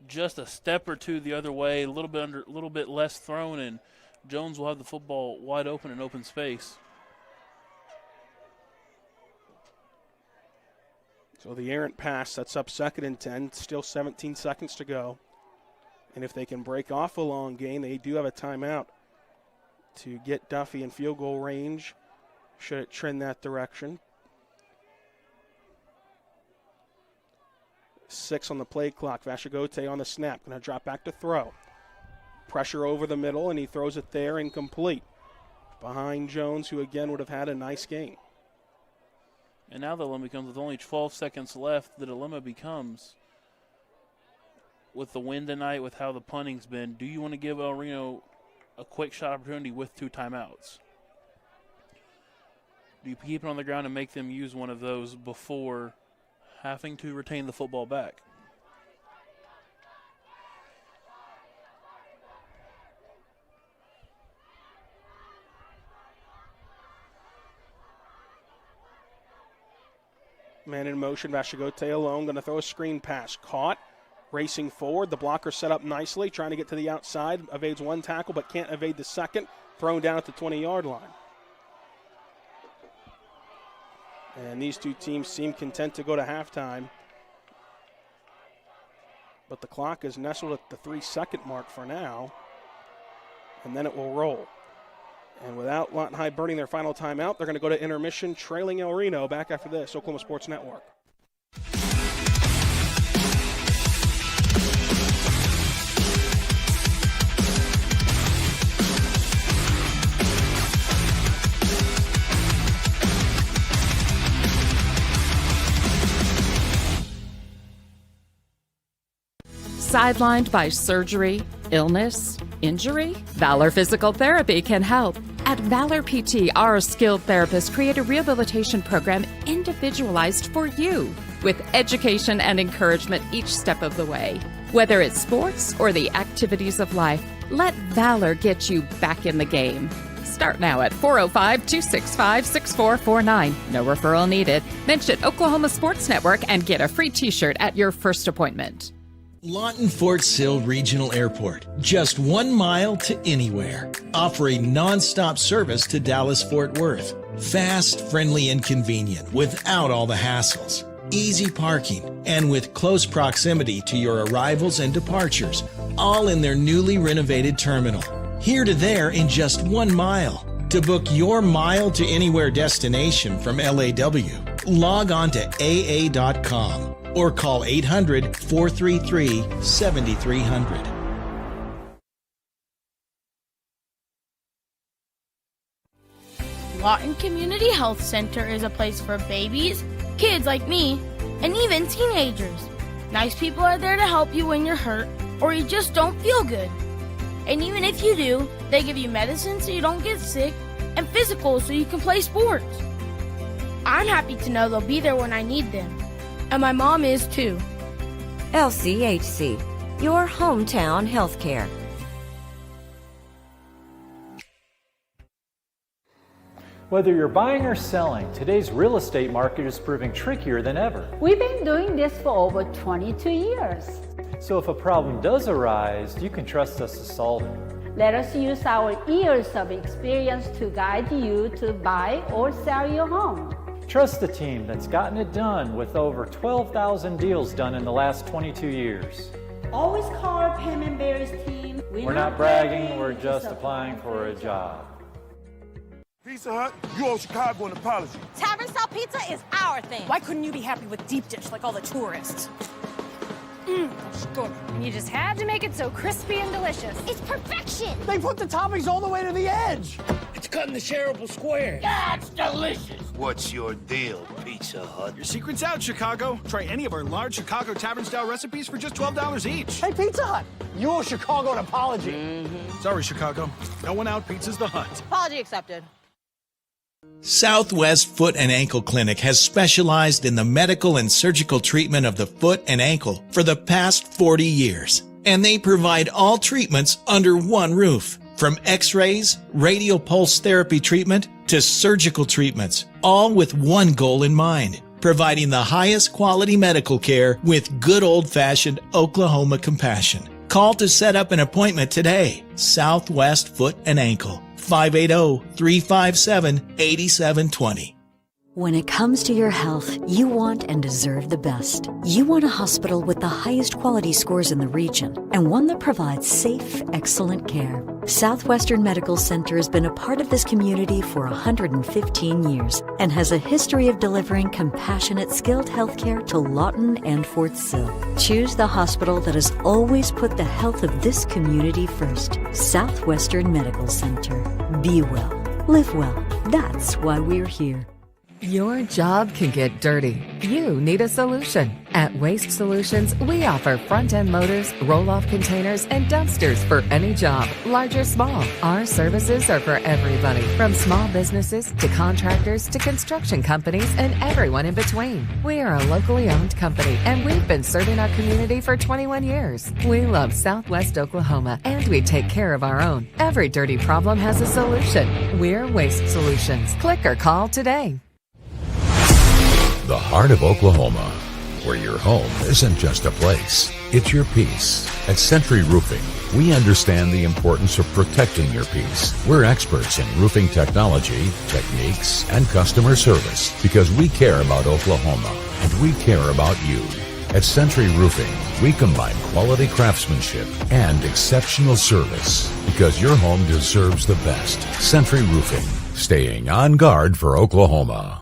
just a step or two the other way, a little bit less thrown, and Jones will have the football wide open in open space. So the errant pass sets up 2nd and 10, still 17 seconds to go. And if they can break off a long gain, they do have a timeout to get Duffy in field goal range, should it trend that direction. 6 on the play clock. Vashagote on the snap, going to drop back to throw. Pressure over the middle, and he throws it there, incomplete. Behind Jones, who again would have had a nice game. And now the dilemma becomes, with only 12 seconds left, the dilemma becomes, with the win tonight, with how the punting's been, do you want to give El Reno a quick shot opportunity with 2 timeouts? Do you keep it on the ground and make them use one of those before having to retain the football back? Man in motion, Vashagote alone, going to throw a screen pass. Caught, racing forward. The blocker set up nicely, trying to get to the outside. Evades one tackle, but can't evade the second. Thrown down at the 20-yard line. And these two teams seem content to go to halftime. But the clock is nestled at the 3-second mark for now. And then it will roll. And without Lawton High burning their final timeout, they're going to go to intermission, trailing El Reno. Back after this, Oklahoma Sports Network. Sidelined by surgery, illness, injury? Valor Physical Therapy can help. At Valor PT, our skilled therapists create a rehabilitation program individualized for you, with education and encouragement each step of the way. Whether it's sports or the activities of life, let Valor get you back in the game. Start now at 405-265-6449. No referral needed. Mention Oklahoma Sports Network and get a free t-shirt at your first appointment. Lawton Fort Sill Regional Airport, just 1 mile to anywhere, offering non-stop service to Dallas-Fort Worth. Fast, friendly, and convenient without all the hassles. Easy parking, and with close proximity to your arrivals and departures, all in their newly renovated terminal. Here to there in just 1 mile. To book your mile to anywhere destination from LAW, log on to AA.com or call 800-433-7300. Lawton Community Health Center is a place for babies, kids like me, and even teenagers. Nice people are there to help you when you're hurt or you just don't feel good. And even if you do, they give you medicine so you don't get sick and physical so you can play sports. I'm happy to know they'll be there when I need them. And my mom is too. LCHC, your hometown healthcare. Whether you're buying or selling, today's real estate market is proving trickier than ever. We've been doing this for over 22 years. So if a problem does arise, you can trust us to solve it. Let us use our years of experience to guide you to buy or sell your home. Trust the team that's gotten it done with over 12,000 deals done in the last 22 years. Always call our Payment Berries team. We're not bragging, we're just applying for a job. Pizza Hut, you owe Chicago an apology. Tavern style pizza is our thing. Why couldn't you be happy with deep dish like all the tourists? Good. And you just had to make it so crispy and delicious. It's perfection. They put the toppings all the way to the edge. It's cut in the shareable square. That's delicious. What's your deal, Pizza Hut? Your secret's out, Chicago. Try any of our large Chicago tavern-style recipes for just $12 each. Hey, Pizza Hut, you owe Chicago an apology. Sorry, Chicago. No one out pizza's the Hut. Apology accepted. Southwest Foot and Ankle Clinic has specialized in the medical and surgical treatment of the foot and ankle for the past 40 years. And they provide all treatments under one roof. From x-rays, radial pulse therapy treatment, to surgical treatments, all with one goal in mind, providing the highest quality medical care with good old-fashioned Oklahoma compassion. Call to set up an appointment today. Southwest Foot and Ankle, 580-357-8720. When it comes to your health, you want and deserve the best. You want a hospital with the highest quality scores in the region and one that provides safe, excellent care. Southwestern Medical Center has been a part of this community for 115 years and has a history of delivering compassionate, skilled health care to Lawton and Fort Sill. Choose the hospital that has always put the health of this community first. Southwestern Medical Center. Be well. Live well. That's why we're here. Your job can get dirty. You need a solution. At Waste Solutions, we offer front-end loaders, roll-off containers, and dumpsters for any job, large or small. Our services are for everybody, from small businesses to contractors to construction companies and everyone in between. We are a locally owned company, and we've been serving our community for 21 years. We love Southwest Oklahoma, and we take care of our own. Every dirty problem has a solution. We're Waste Solutions. Click or call today. The heart of Oklahoma, where your home isn't just a place, it's your peace. At Century Roofing, we understand the importance of protecting your peace. We're experts in roofing technology, techniques, and customer service because we care about Oklahoma and we care about you. At Century Roofing, we combine quality craftsmanship and exceptional service because your home deserves the best. Century Roofing, staying on guard for Oklahoma.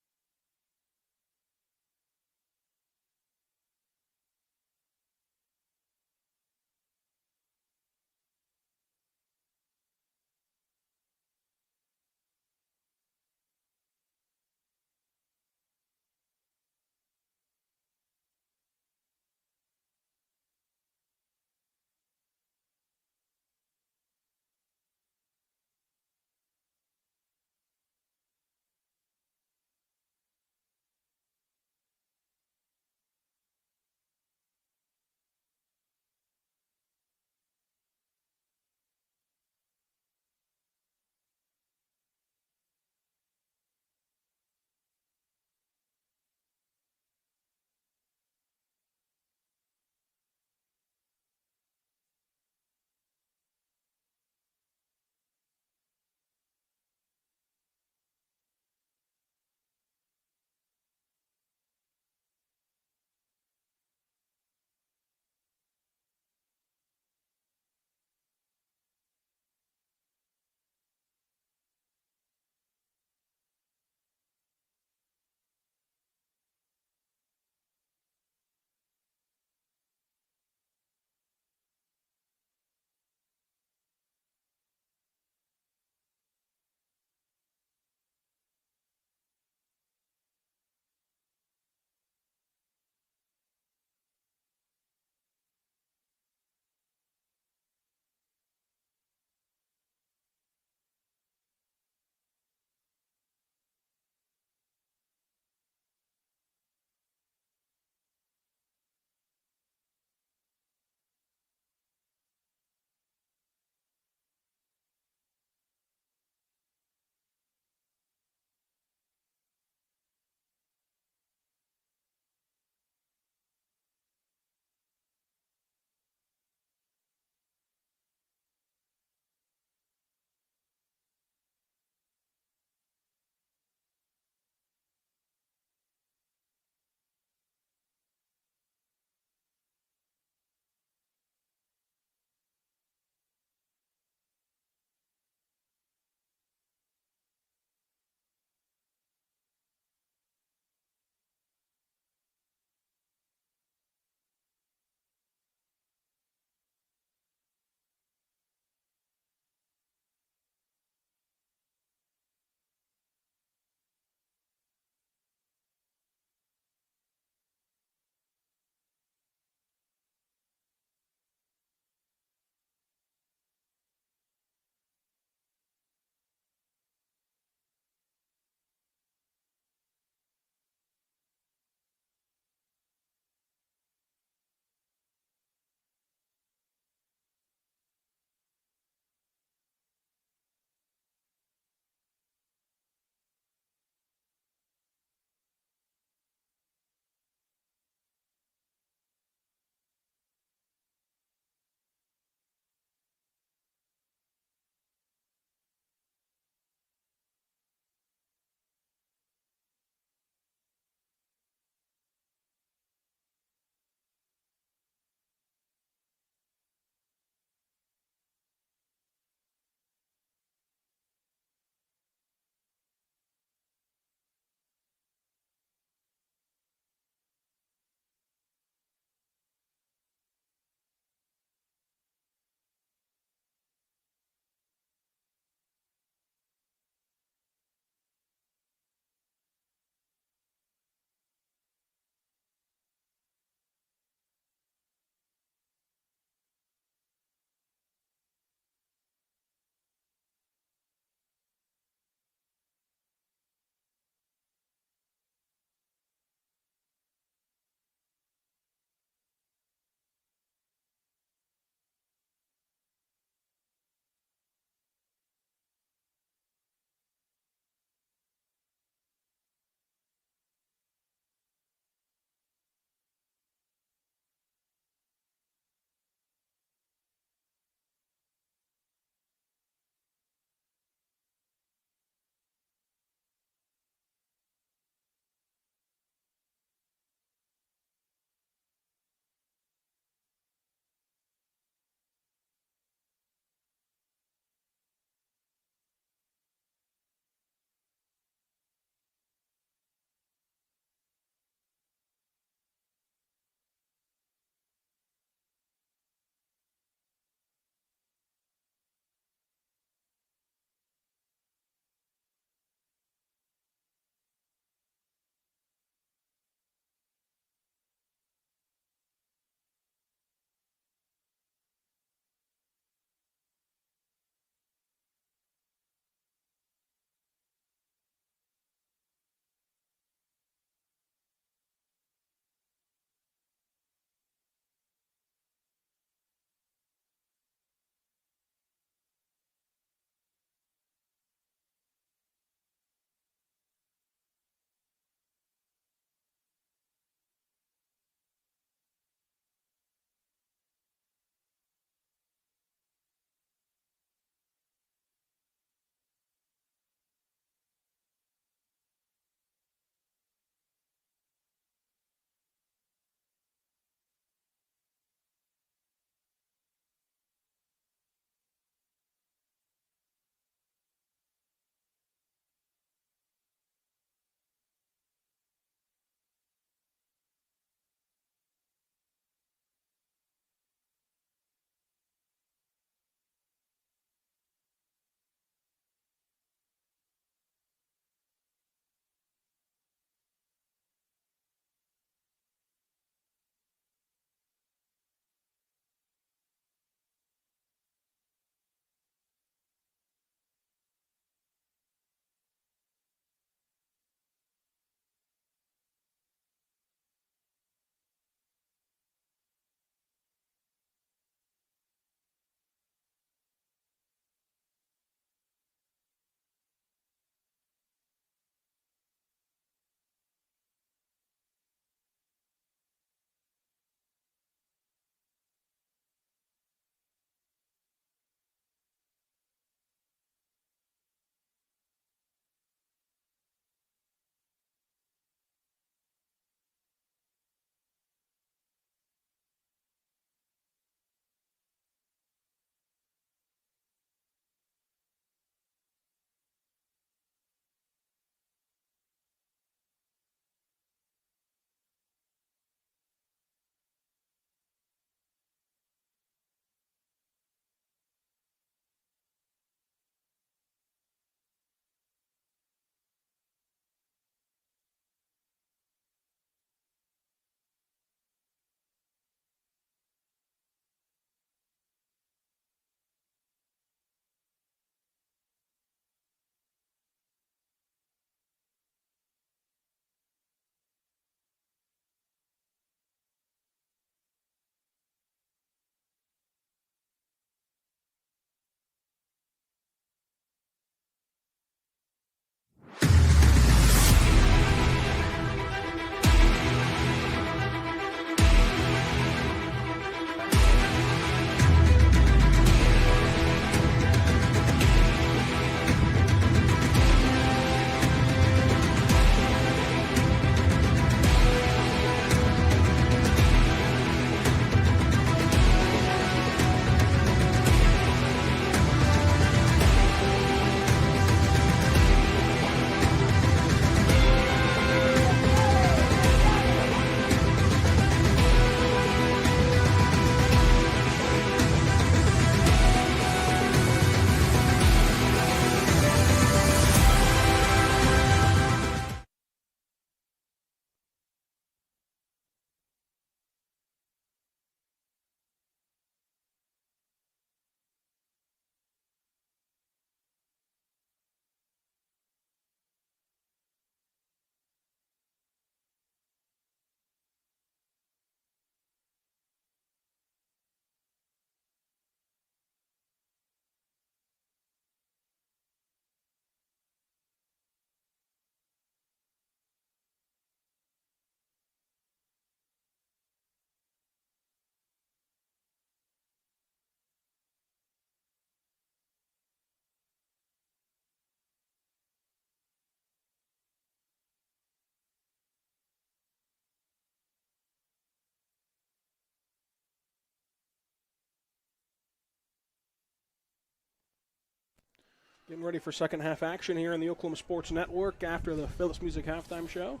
Getting ready for second half action here on the Oklahoma Sports Network after the Phillips Music halftime show.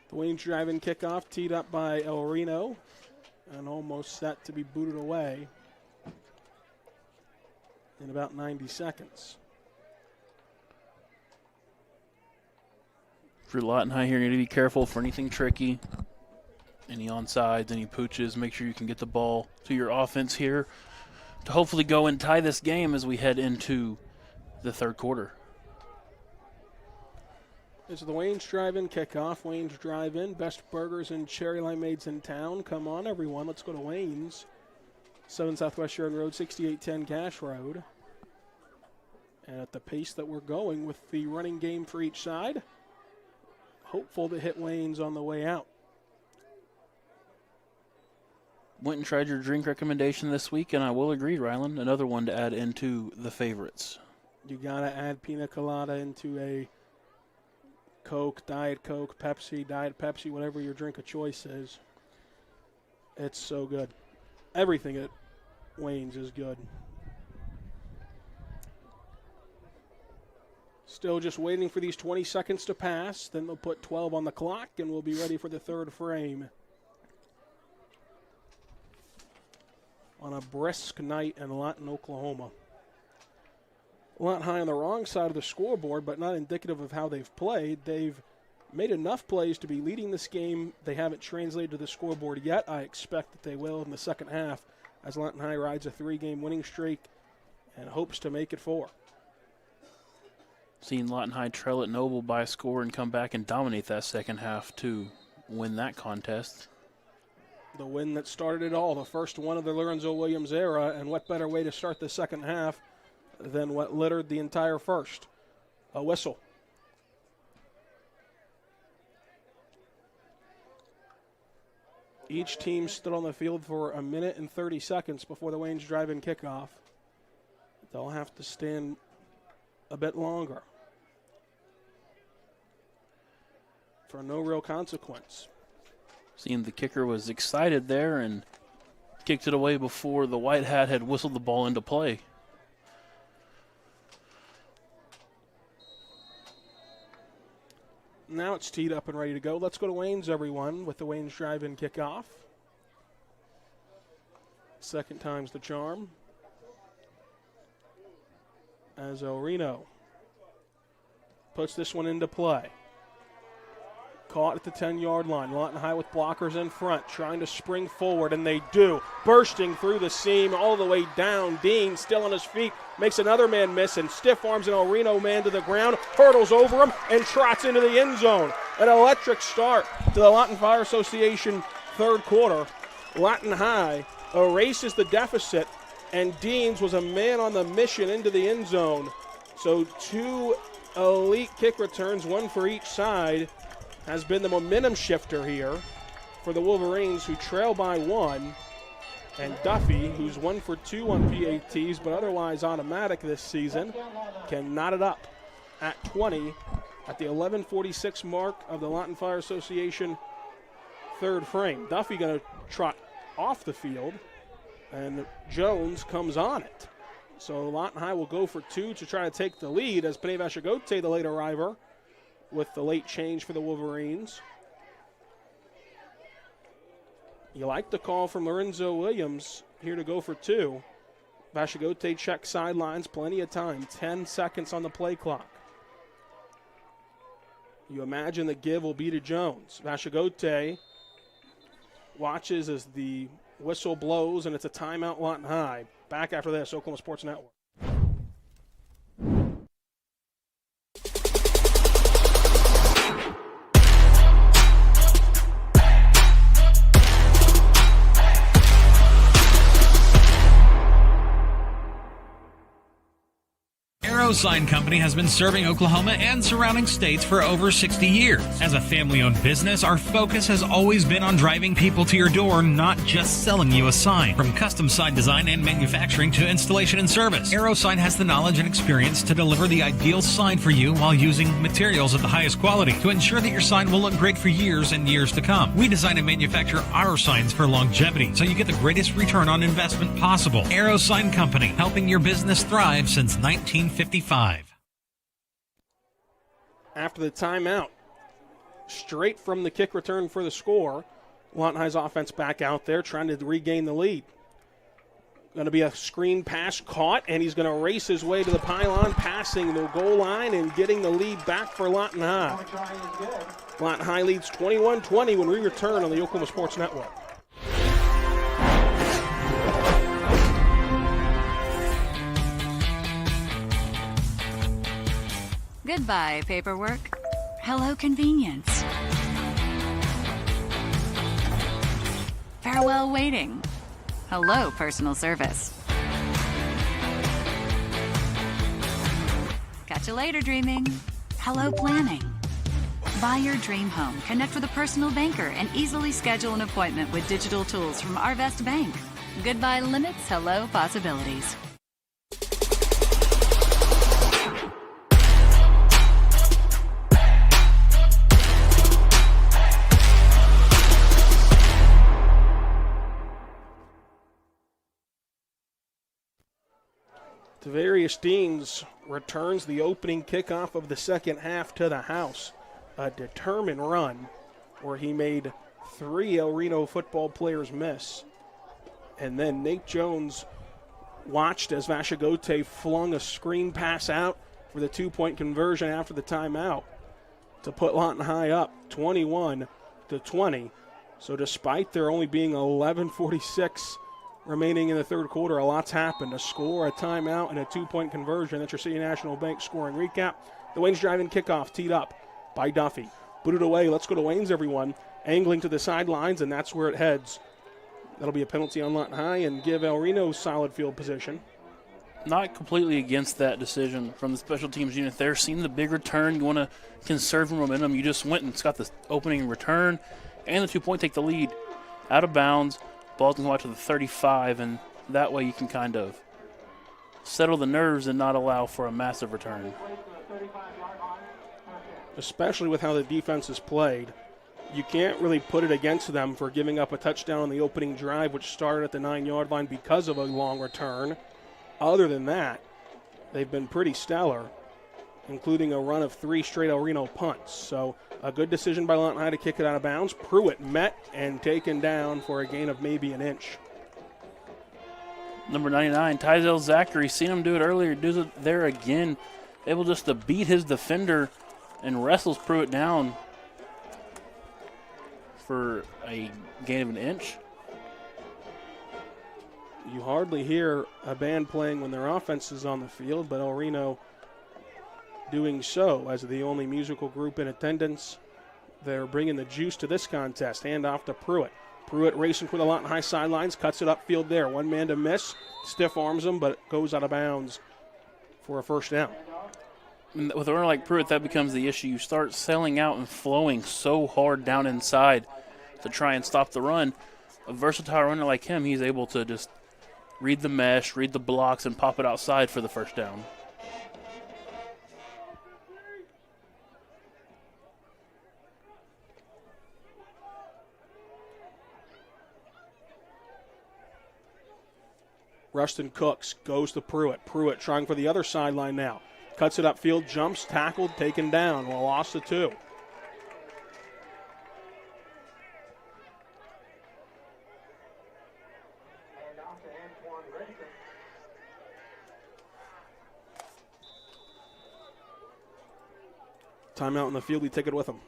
The Waynes drive-in kickoff teed up by El Reno and almost set to be booted away in about 90 seconds. For Lawton High here, you need to be careful for anything tricky. Any onside, any pooches. Make sure you can get the ball to your offense here to hopefully go and tie this game as we head into the third quarter. This is the Waynes drive-in kickoff. Waynes drive-in, best burgers and cherry limeades in town. Come on, everyone. Let's go to Waynes. 7 Southwest Sheridan Road, 6810 Cash Road. And at the pace that we're going with the running game for each side, hopeful to hit Waynes on the way out. Went and tried your drink recommendation this week, and I will agree, Rylan, another one to add into the favorites. You got to add pina colada into a Coke, Diet Coke, Pepsi, Diet Pepsi, whatever your drink of choice is. It's so good. Everything at Waynes is good. Still just waiting for these 20 seconds to pass. Then they'll put 12 on the clock, and we'll be ready for the third frame. On a brisk night in Lawton, Oklahoma. Lawton High on the wrong side of the scoreboard, but not indicative of how they've played. They've made enough plays to be leading this game. They haven't translated to the scoreboard yet. I expect that they will in the second half as Lawton High rides a 3-game winning streak and hopes to make it 4. Seen Lawton High trail at Noble by a score and come back and dominate that second half to win that contest. The win that started it all, the first one of the Lorenzo Williams era, and what better way to start the second half than what littered the entire first? A whistle. Each team stood on the field for a minute and 30 seconds before the Waynes drive-in kickoff. They'll have to stand a bit longer for no real consequence. Seeing the kicker was excited there and kicked it away before the white hat had whistled the ball into play. Now it's teed up and ready to go. Let's go to Waynes, everyone, with the Waynes drive-in kickoff. Second time's the charm. As El Reno puts this one into play. Caught at the 10-yard line. Lawton High with blockers in front, trying to spring forward, and they do. Bursting through the seam all the way down. Dean still on his feet, makes another man miss, and stiff arms an El Reno man to the ground, hurdles over him, and trots into the end zone. An electric start to the Lawton Fire Association third quarter. Lawton High erases the deficit, and Deans was a man on the mission into the end zone. So 2 elite kick returns, one for each side, has been the momentum shifter here for the Wolverines, who trail by 1. And Duffy, who's 1 for 2 on PATs, but otherwise automatic this season, can knot it up at 20 at the 11:46 mark of the Lawton Fire Association third frame. Duffy going to trot off the field, and Jones comes on it. So Lawton High will go for 2 to try to take the lead as Panay Vashagote, the late arriver, with the late change for the Wolverines. You like the call from Lorenzo Williams here to go for 2. Vashagote checks sidelines, plenty of time, 10 seconds on the play clock. You imagine the give will be to Jones. Vashagote watches as the whistle blows, and it's a timeout, Lawton High. Back after this, Oklahoma Sports Network. Arrow Sign Company has been serving Oklahoma and surrounding states for over 60 years. As a family-owned business, our focus has always been on driving people to your door, not just selling you a sign. From custom sign design and manufacturing to installation and service, Arrow Sign has the knowledge and experience to deliver the ideal sign for you while using materials of the highest quality to ensure that your sign will look great for years and years to come. We design and manufacture our signs for longevity, so you get the greatest return on investment possible. Arrow Sign Company, helping your business thrive since 1955. After the timeout, straight from the kick return for the score, Lawton High's offense back out there trying to regain the lead. Going to be a screen pass caught, and he's going to race his way to the pylon, passing the goal line and getting the lead back for Lawton High. Lawton High leads 21-20 when we return on the Oklahoma Sports Network. Goodbye, paperwork. Hello, convenience. Farewell, waiting. Hello, personal service. Catch you later, dreaming. Hello, planning. Buy your dream home. Connect with a personal banker and easily schedule an appointment with digital tools from Arvest Bank. Goodbye limits, hello possibilities. Tavarius Deans returns the opening kickoff of the second half to the house. A determined run where he made 3 El Reno football players miss. And then Nate Jones watched as Vashagote flung a screen pass out for the 2-point conversion after the timeout to put Lawton High up 21-20. So despite there only being 11:46 remaining in the third quarter, a lot's happened. A score, a timeout, and a 2-point conversion. That's your City National Bank scoring recap. The Wayne's driving kickoff teed up by Duffy. Booted away. Let's go to Wayne's, everyone. Angling to the sidelines, and that's where it heads. That'll be a penalty on Lawton High and give El Reno solid field position. Not completely against that decision from the special teams unit there. Seeing the big return, you want to conserve your momentum. You just went and got the opening return and the 2-point take the lead. Out of bounds. Ball's going to go out to the 35, and that way you can kind of settle the nerves and not allow for a massive return. Especially with how the defense is played. You can't really put it against them for giving up a touchdown on the opening drive, which started at the 9-yard line because of a long return. Other than that, they've been pretty stellar, including a run of 3 straight El Reno punts. So a good decision by Lawton High to kick it out of bounds. Pruitt met and taken down for a gain of maybe an inch. Number 99, Tyzel Zachary, seen him do it earlier, does it there again. Able just to beat his defender and wrestles Pruitt down for a gain of an inch. You hardly hear a band playing when their offense is on the field, but El Reno doing so as the only musical group in attendance. They're bringing the juice to this contest. Hand off to Pruitt. Pruitt racing for the Lawton High sidelines, cuts it upfield there. One man to miss, stiff arms him, but it goes out of bounds for a first down. And with a runner like Pruitt, that becomes the issue. You start selling out and flowing so hard down inside to try and stop the run. A versatile runner like him, he's able to just read the mesh, read the blocks, and pop it outside for the first down. Rustin Cooks goes to Pruitt. Pruitt trying for the other sideline now. Cuts it upfield, jumps, tackled, taken down. Well, lost to 2. Timeout in the field, we take it with him.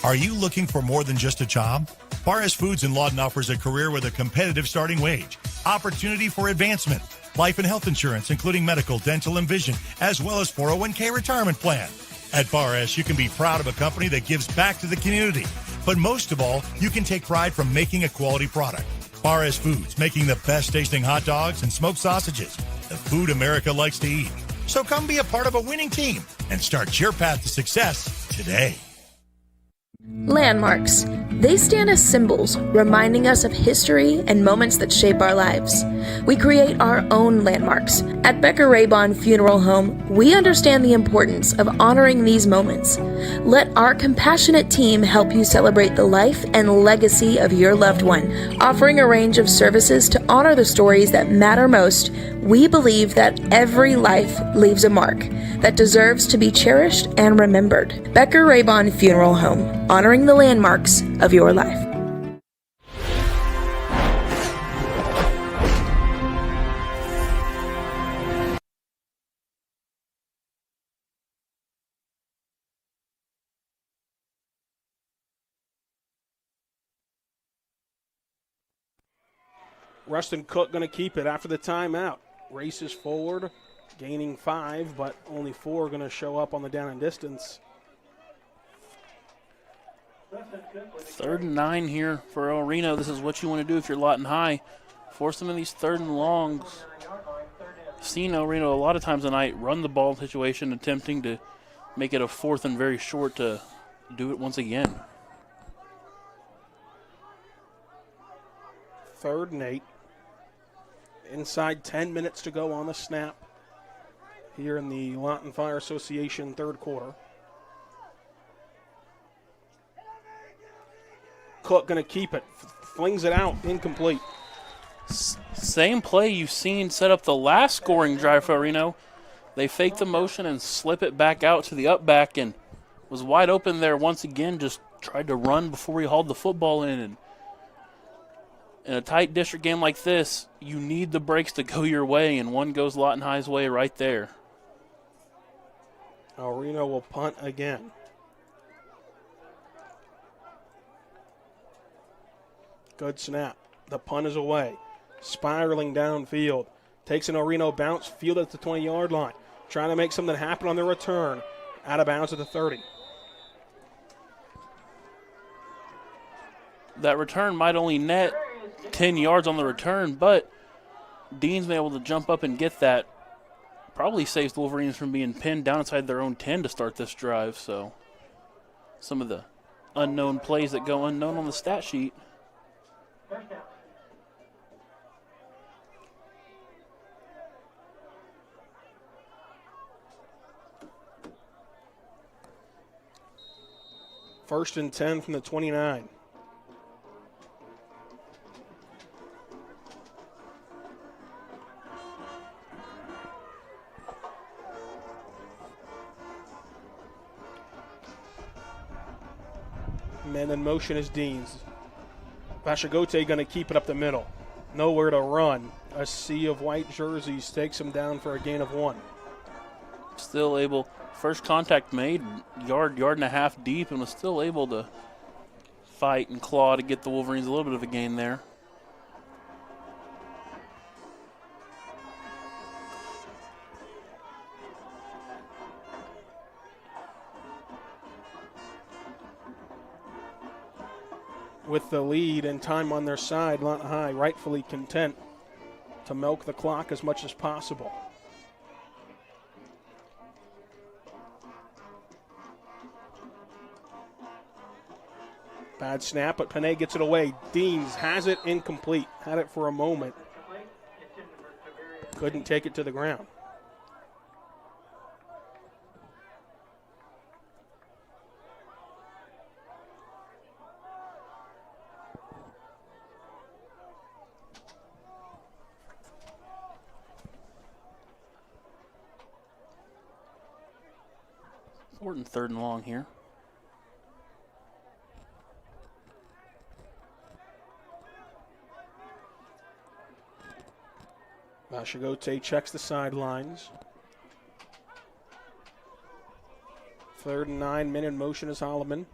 Are you looking for more than just a job? Bar S Foods in Lawton offers a career with a competitive starting wage, opportunity for advancement, life and health insurance, including medical, dental, and vision, as well as 401k retirement plan. At Bar S, you can be proud of a company that gives back to the community But most of all, you can take pride from making a quality product. Barres Foods, making the best tasting hot dogs and smoked sausages, the food America likes to eat. So come be a part of a winning team and start your path to success today. Landmarks. They stand as symbols, reminding us of history and moments that shape our lives. We create our own landmarks. At Becker-Raybon Funeral Home, we understand the importance of honoring these moments. Let our compassionate team help you celebrate the life and legacy of your loved one. Offering a range of services to honor the stories that matter most, we believe that every life leaves a mark that deserves to be cherished and remembered. Becker-Raybon Funeral Home, honoring the landmarks of your life. Rustin Cook going to keep it after the timeout. Races forward, gaining 5, but only 4 going to show up on the down and distance. 3rd and 9 here for El Reno. This is what you want to do if you're Lawton High. Force some of these 3rd and longs. Seen El Reno a lot of times tonight run the ball situation, attempting to make it a 4th and very short to do it once again. 3rd and 8. Inside 10 minutes to go on the snap here in the Lawton Fire Association 3rd quarter. Cook going to keep it, flings it out, incomplete. Same play you've seen set up the last scoring drive for Reno. They fake the motion and slip it back out to the up back, and was wide open there once again, just tried to run before he hauled the football in. And in a tight district game like this, you need the breaks to go your way, and one goes Lawton High's way right there. El Reno will punt again. Good snap. The punt is away. Spiraling downfield. Takes an El Reno bounce, field at the 20-yard line. Trying to make something happen on the return. Out of bounds at the 30. That return might only net 10 yards on the return, but Dean's been able to jump up and get that. Probably saves the Wolverines from being pinned down inside their own 10 to start this drive. So some of the unknown plays that go unknown on the stat sheet. First and 10 from the 29. Man in motion is Deans. Vashagote going to keep it up the middle. Nowhere to run. A sea of white jerseys takes him down for a gain of 1. Still able, first contact made, yard and a half deep, and was still able to fight and claw to get the Wolverines a little bit of a gain there. With the lead and time on their side, Lawton High rightfully content to milk the clock as much as possible. Bad snap, but Panay gets it away. Deans has it, incomplete. Had it for a moment. Couldn't take it to the ground. Important 3rd and long here. Vashagote checks the sidelines. 3rd and 9, men in motion is Holloman.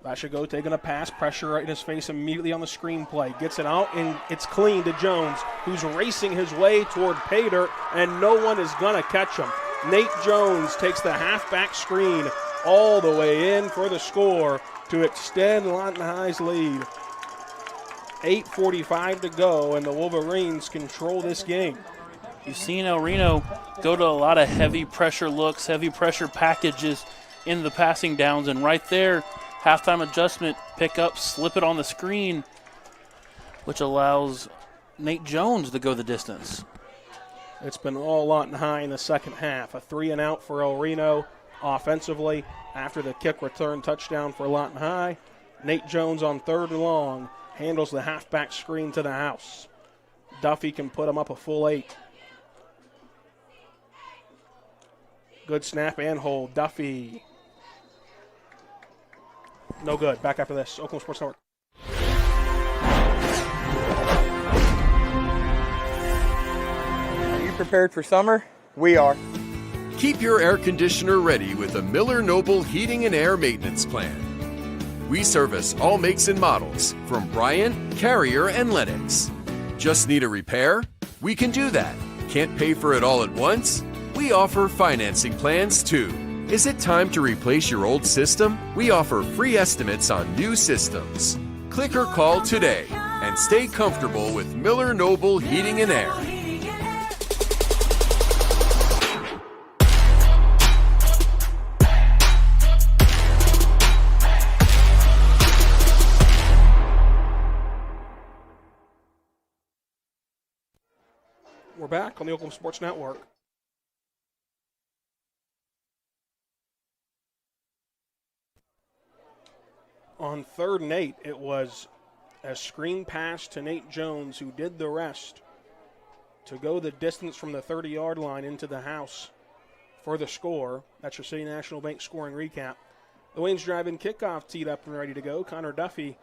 Vashagote going to pass, pressure right in his face immediately on the screenplay. Gets it out, and it's clean to Jones, who's racing his way toward pay dirt, and no one is going to catch him. Nate Jones takes the halfback screen all the way in for the score to extend Lawton High's lead. 8:45 to go, and the Wolverines control this game. You've seen El Reno go to a lot of heavy pressure looks, heavy pressure packages in the passing downs, and right there, halftime adjustment, pick up, slip it on the screen, which allows Nate Jones to go the distance. It's been all Lawton High in the second half. A 3-and-out for El Reno offensively after the kick return touchdown for Lawton High. Nate Jones on 3rd and long handles the halfback screen to the house. Duffy can put him up a full 8. Good snap and hold. Duffy. No good. Back after this. Oklahoma Sports Network. Are you prepared for summer? We are. Keep your air conditioner ready with a Miller Noble Heating and Air Maintenance Plan. We service all makes and models from Bryant, Carrier, and Lennox. Just need a repair? We can do that. Can't pay for it all at once? We offer financing plans too. Is it time to replace your old system? We offer free estimates on new systems. Click or call today and stay comfortable with Miller Noble Heating and Air. We're back on the Oklahoma Sports Network. On 3rd and 8, it was a screen pass to Nate Jones, who did the rest to go the distance from the 30-yard line into the house for the score. That's your City National Bank scoring recap. The Waynes Drive-In kickoff teed up and ready to go. Connor Duffy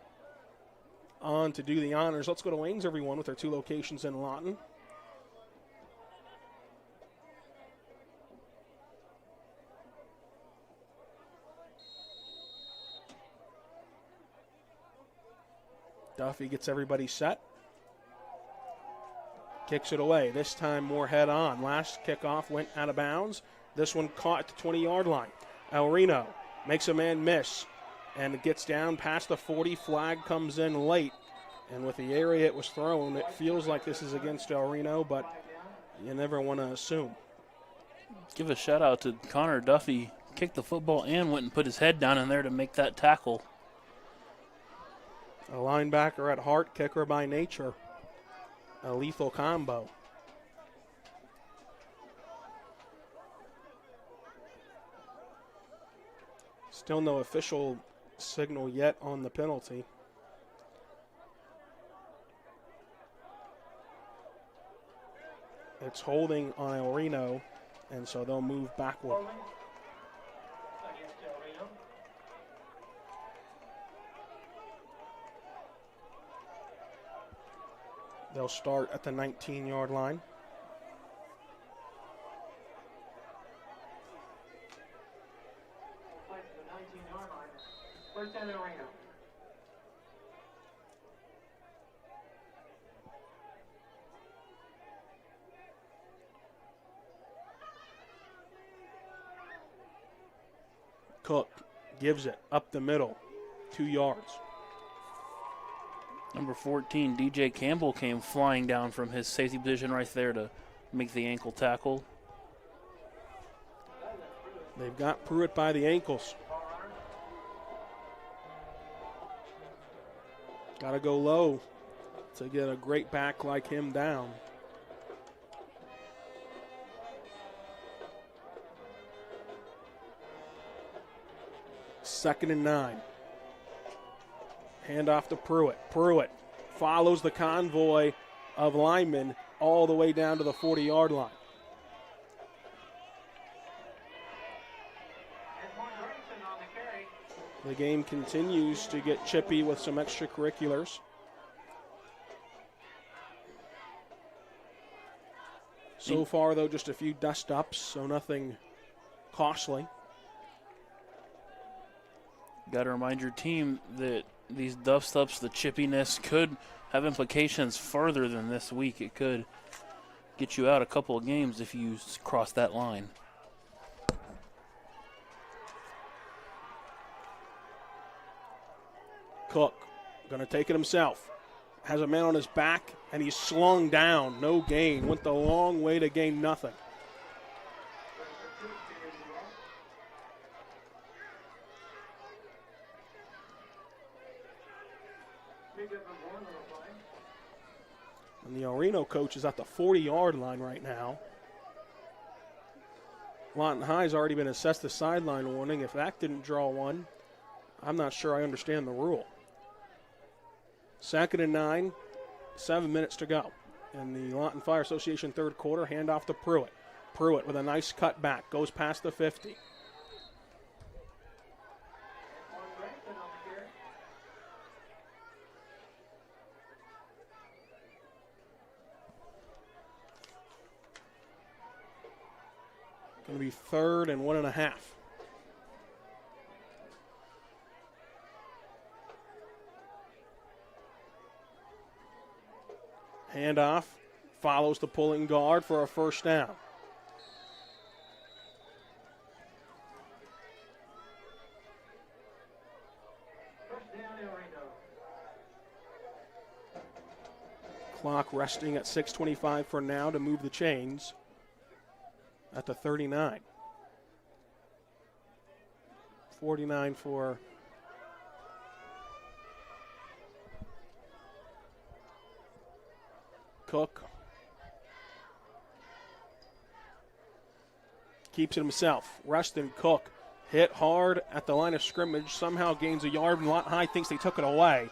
on to do the honors. Let's go to Waynes, everyone, with their 2 locations in Lawton. Duffy gets everybody set. Kicks it away. This time more head on. Last kickoff went out of bounds. This one caught at the 20-yard line. El Reno makes a man miss and it gets down past the 40. Flag comes in late. And with the area it was thrown, it feels like this is against El Reno, but you never want to assume. Give a shout out to Connor Duffy. Kicked the football and went and put his head down in there to make that tackle. A linebacker at heart, kicker by nature. A lethal combo. Still no official signal yet on the penalty. It's holding on El Reno, and so they'll move backward. They'll start at the 19-yard line. First down, El Reno. Cook gives it up the middle, 2 yards. Number 14, DJ Campbell, came flying down from his safety position right there to make the ankle tackle. They've got Pruitt by the ankles. Got to go low to get a great back like him down. Second and 9. Hand off to Pruitt. Pruitt follows the convoy of linemen all the way down to the 40-yard line. The game continues to get chippy with some extracurriculars. So far, though, just a few dust-ups, so nothing costly. Got to remind your team that these dust-ups, the chippiness, could have implications further than this week. It could get you out a couple of games if you cross that line. Cook going to take it himself. Has a man on his back, and he's slung down. No gain. Went the long way to gain nothing. And the Reno coach is at the 40-yard line right now. Lawton High's already been assessed a sideline warning. If that didn't draw one, I'm not sure I understand the rule. 2nd and 9, 7 minutes to go. In the Lawton Fire Association third quarter, handoff to Pruitt. Pruitt with a nice cut back, goes past the 50. Going to be 3rd and 1.5. Handoff, follows the pulling guard for a first down. Clock resting at 6:25 for now to move the chains at the 39. 49 for Cook. Keeps it himself. Rustin Cook hit hard at the line of scrimmage, somehow gains a yard, and Lawton High thinks they took it away.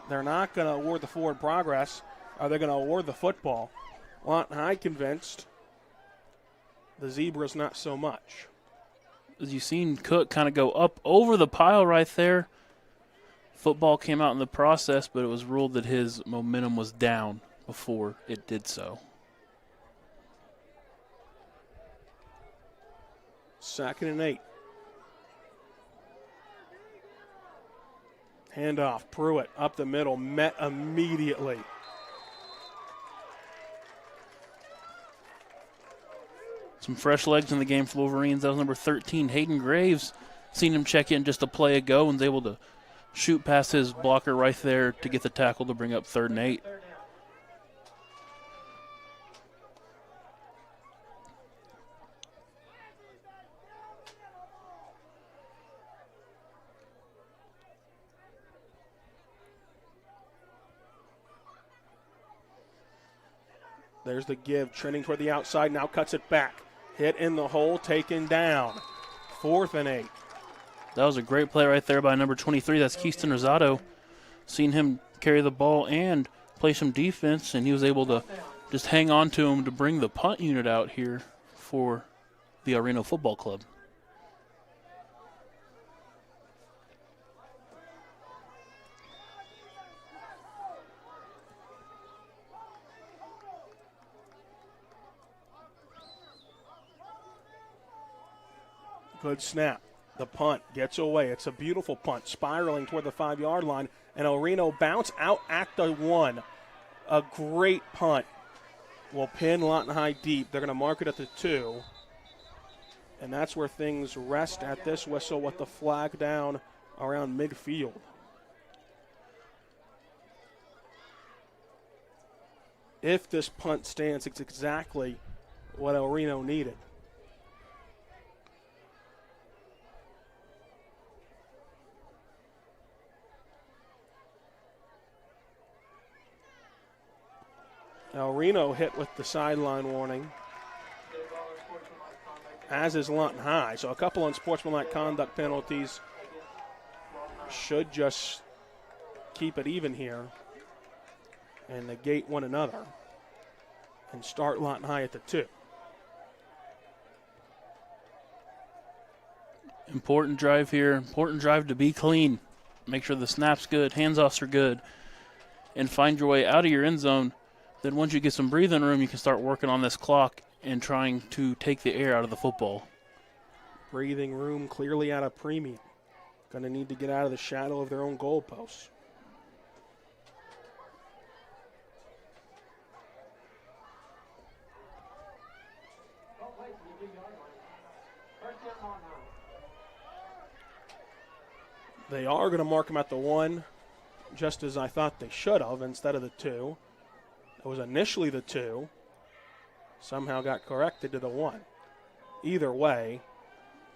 They're not going to award the forward progress. Are they going to award the football? Lawton High convinced. The Zebras not so much. As you've seen Cook kind of go up over the pile right there. Football came out in the process, but it was ruled that his momentum was down before it did so. 2nd and 8. Handoff, Pruitt up the middle, met immediately. Some fresh legs in the game for Wolverines. That was number 13, Hayden Graves. Seen him check in just a play ago and was able to shoot past his blocker right there to get the tackle to bring up 3rd and 8. There's the give, trending toward the outside, now cuts it back. Hit in the hole, taken down. 4th and 8. That was a great play right there by number 23. That's Keyston Rosado. Seen him carry the ball and play some defense, and he was able to just hang on to him to bring the punt unit out here for the Reno Football Club. Good snap. The punt gets away. It's a beautiful punt, spiraling toward the 5-yard line, and Reno bounce out at the 1. A great punt will pin Lawton High deep. They're going to mark it at the 2, and that's where things rest at this whistle with the flag down around midfield. If this punt stands, it's exactly what Reno needed. Now Reno hit with the sideline warning, as is Lawton High. So a couple unsportsmanlike conduct penalties should just keep it even here and negate one another and start Lawton High at the 2. Important drive here. Important drive to be clean. Make sure the snap's good, hands-offs are good, and find your way out of your end zone. Then once you get some breathing room, you can start working on this clock and trying to take the air out of the football. Breathing room clearly at a premium. Going to need to get out of the shadow of their own goalposts. They are going to mark him at the 1, just as I thought they should have, instead of the 2. It was initially the 2. Somehow got corrected to the 1. Either way,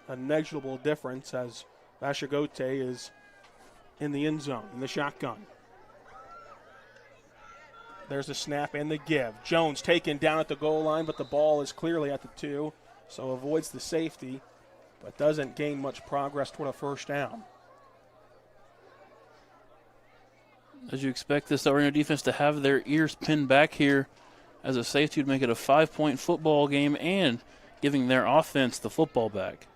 a negligible difference as Vashagote is in the end zone, in the shotgun. There's the snap and the give. Jones taken down at the goal line, but the ball is clearly at the 2, so avoids the safety, but doesn't gain much progress toward a first down. As you expect this Reno defense to have their ears pinned back here as a safety would make it a 5-point football game and giving their offense the football back.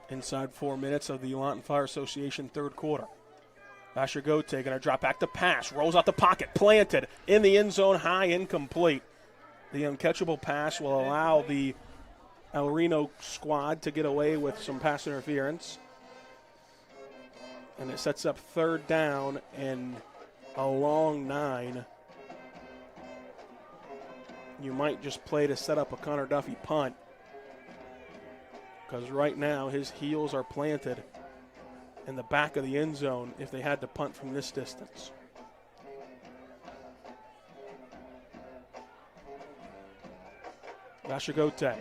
Inside 4 minutes of the Lawton Fire Association third quarter. Vashagote going to drop back to pass, rolls out the pocket, planted in the end zone, high, incomplete. The uncatchable pass will allow the El Reno squad to get away with some pass interference. And it sets up third down and a long 9. You might just play to set up a Connor Duffy punt, because right now his heels are planted in the back of the end zone if they had to punt from this distance. Vashagote,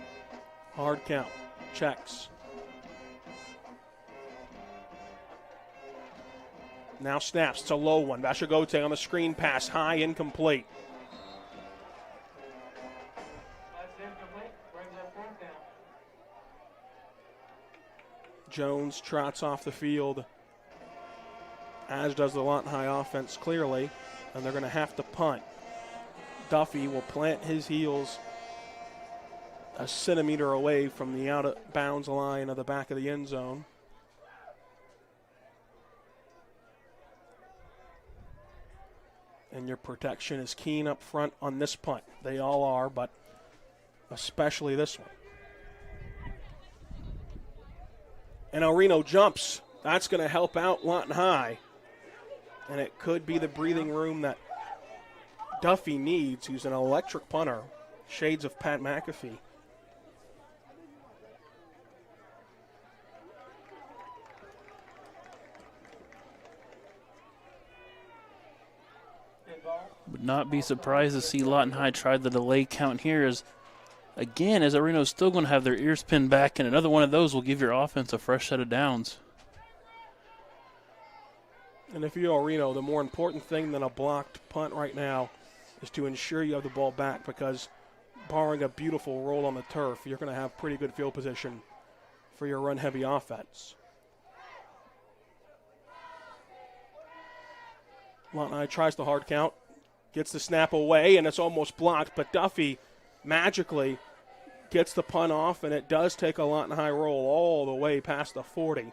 hard count, checks. Now snaps, it's a low one. Vashagote on the screen pass, high, incomplete. Jones trots off the field, as does the Lawton High offense clearly, and they're going to have to punt. Duffy will plant his heels a centimeter away from the out-of-bounds line of the back of the end zone. And your protection is keen up front on this punt. They all are, but especially this one. And El Reno jumps. That's going to help out Lawton High. And it could be the breathing room that Duffy needs, who's an electric punter. Shades of Pat McAfee. Would not be surprised to see Lawton High try the delay count here as El Reno's still going to have their ears pinned back, and another one of those will give your offense a fresh set of downs. And if you're El Reno, the more important thing than a blocked punt right now is to ensure you have the ball back, because barring a beautiful roll on the turf, you're going to have pretty good field position for your run-heavy offense. Lawton High tries the hard count, gets the snap away, and it's almost blocked, but Duffy magically gets the punt off, and it does take a Lawton High roll all the way past the 40.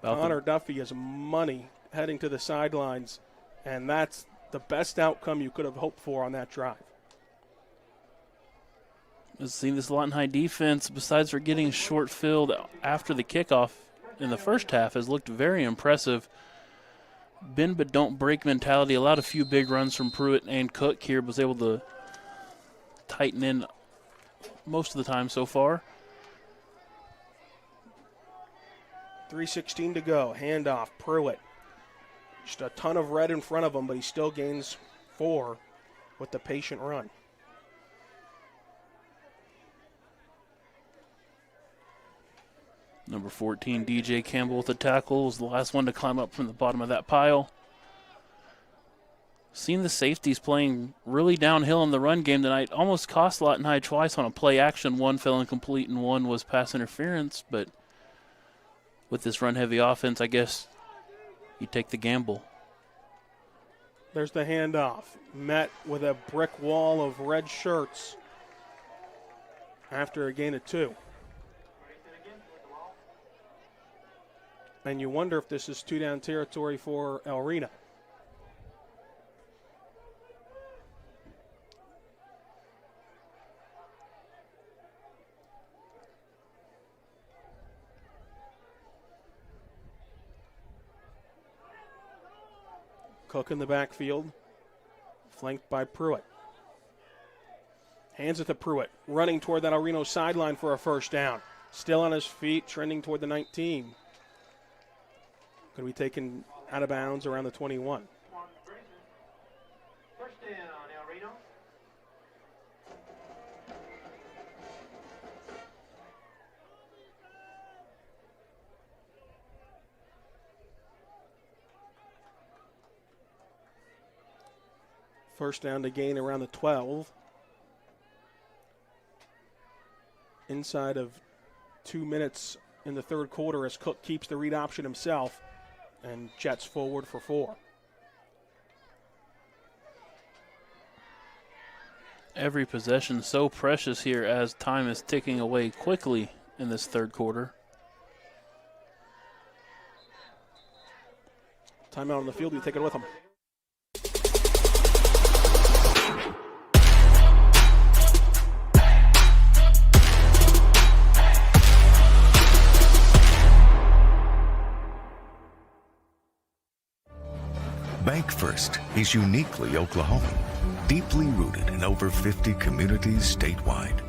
Connor Duffy is money heading to the sidelines, and that's the best outcome you could have hoped for on that drive. Let's see, this Lawton High defense, besides for getting short filled after the kickoff in the first half, has looked very impressive. Bend but don't break mentality. Allowed a few big runs from Pruitt and Cook here, was able to tighten in most of the time so far. 3:16 to go. Handoff, Pruitt. Just a ton of red in front of him, but he still gains 4 with the patient run. Number 14, DJ Campbell with the tackle, was the last one to climb up from the bottom of that pile. Seen the safeties playing really downhill in the run game tonight. Almost cost Lawton High twice on a play action. One fell incomplete and one was pass interference. But with this run-heavy offense, I guess you take the gamble. There's the handoff. Met with a brick wall of red shirts after a gain of 2. And you wonder if this is 2-down territory for El Reno. Cook in the backfield, flanked by Pruitt. Hands it to Pruitt, running toward that El Reno sideline for a first down. Still on his feet, trending toward the 19. Could be taken out of bounds around the 21. First down, El Reno. First down to gain around the 12. Inside of 2 minutes in the third quarter as Cook keeps the read option himself and jets forward for 4. Every possession so precious here as time is ticking away quickly in this third quarter. Timeout on the field, you take it with them. Bank First is uniquely Oklahoman, deeply rooted in over 50 communities statewide.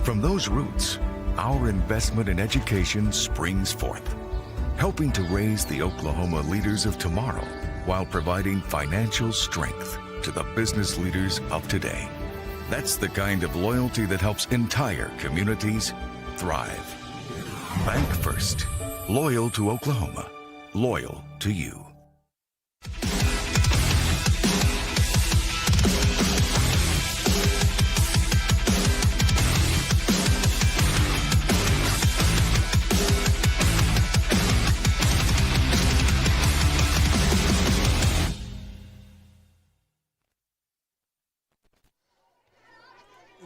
From those roots, our investment in education springs forth, helping to raise the Oklahoma leaders of tomorrow while providing financial strength to the business leaders of today. That's the kind of loyalty that helps entire communities thrive. Bank First, loyal to Oklahoma, loyal to you.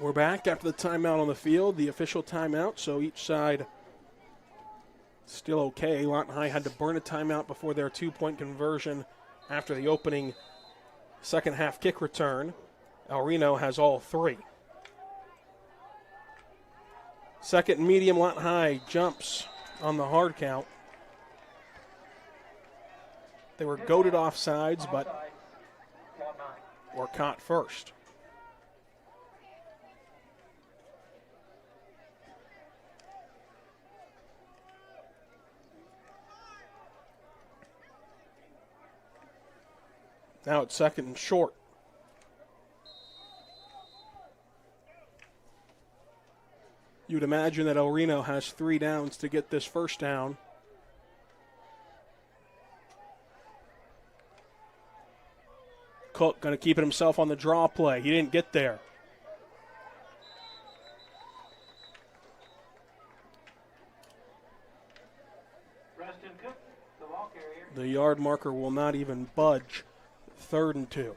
We're back after the timeout on the field, the official timeout, so each side still okay. Lawton High had to burn a timeout before their 2-point conversion after the opening second half kick return. El Reno has all 3. Second and medium, Lawton High jumps on the hard count. They were goaded off sides, but were caught first. Now it's second and short. You'd imagine that El Reno has 3 downs to get this first down. Cook going to keep it himself on the draw play. He didn't get there. The yard marker will not even budge. 3rd and 2.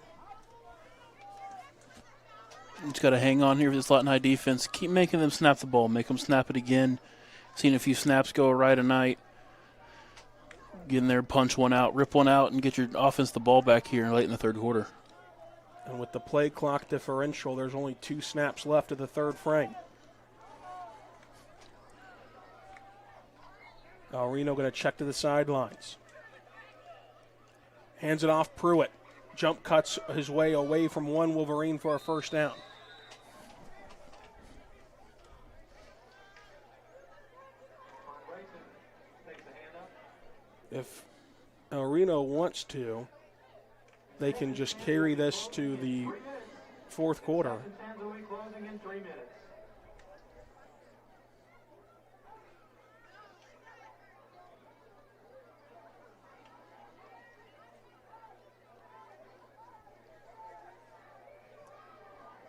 Just got to hang on here for this Lawton High defense. Keep making them snap the ball. Make them snap it again. Seen a few snaps go right tonight. Get in there, punch one out, rip one out, and get your offense the ball back here late in the third quarter. And with the play clock differential, there's only 2 snaps left of the third frame. El Reno going to check to the sidelines. Hands it off Pruitt. Jump cuts his way away from one Wolverine for a first down. If El Reno wants to, they can just carry this to the fourth quarter.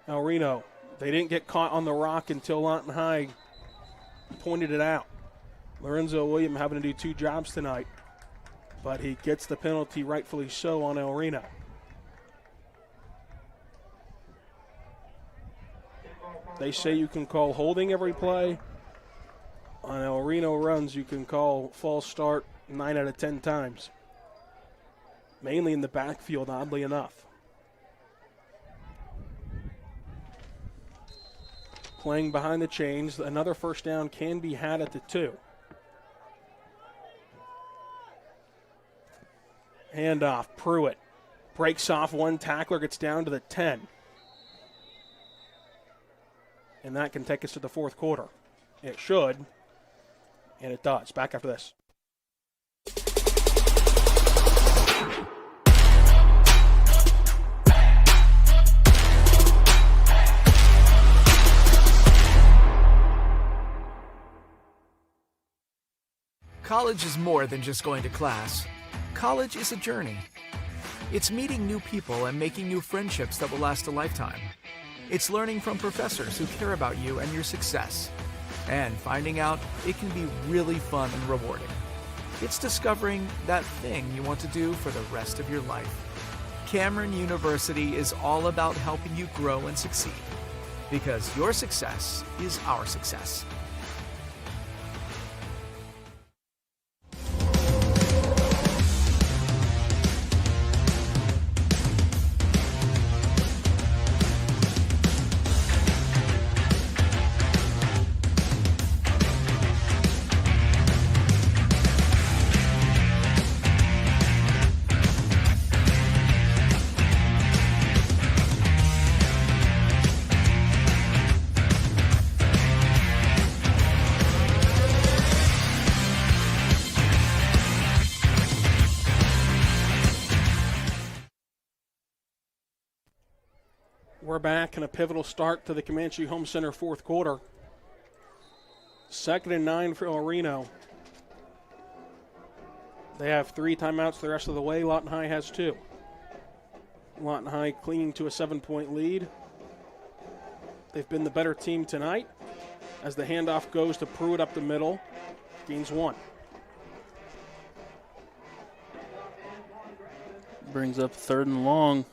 El Reno, they didn't get caught on the rock until Lawton High pointed it out. Lorenzo William having to do 2 jobs tonight, but he gets the penalty, rightfully so, on El Reno. They say you can call holding every play. On El Reno runs, you can call false start 9 out of 10 times. Mainly in the backfield, oddly enough. Playing behind the chains, another first down can be had at the 2. Handoff, Pruitt Breaks off one tackler, gets down to the 10. And that can take us to the fourth quarter. It should, and it does. Back after this. College is more than just going to class. College is a journey. It's meeting new people and making new friendships that will last a lifetime. It's learning from professors who care about you and your success. And finding out it can be really fun and rewarding. It's discovering that thing you want to do for the rest of your life. Cameron University is all about helping you grow and succeed. Because your success is our success. We're back in a pivotal start to the Comanche Home Center fourth quarter. 2nd and 9 for Reno. They have 3 timeouts the rest of the way. Lawton High has 2. Lawton High clinging to a 7-point lead. They've been the better team tonight as the handoff goes to Pruitt up the middle. Gains 1. Brings up 3rd and long.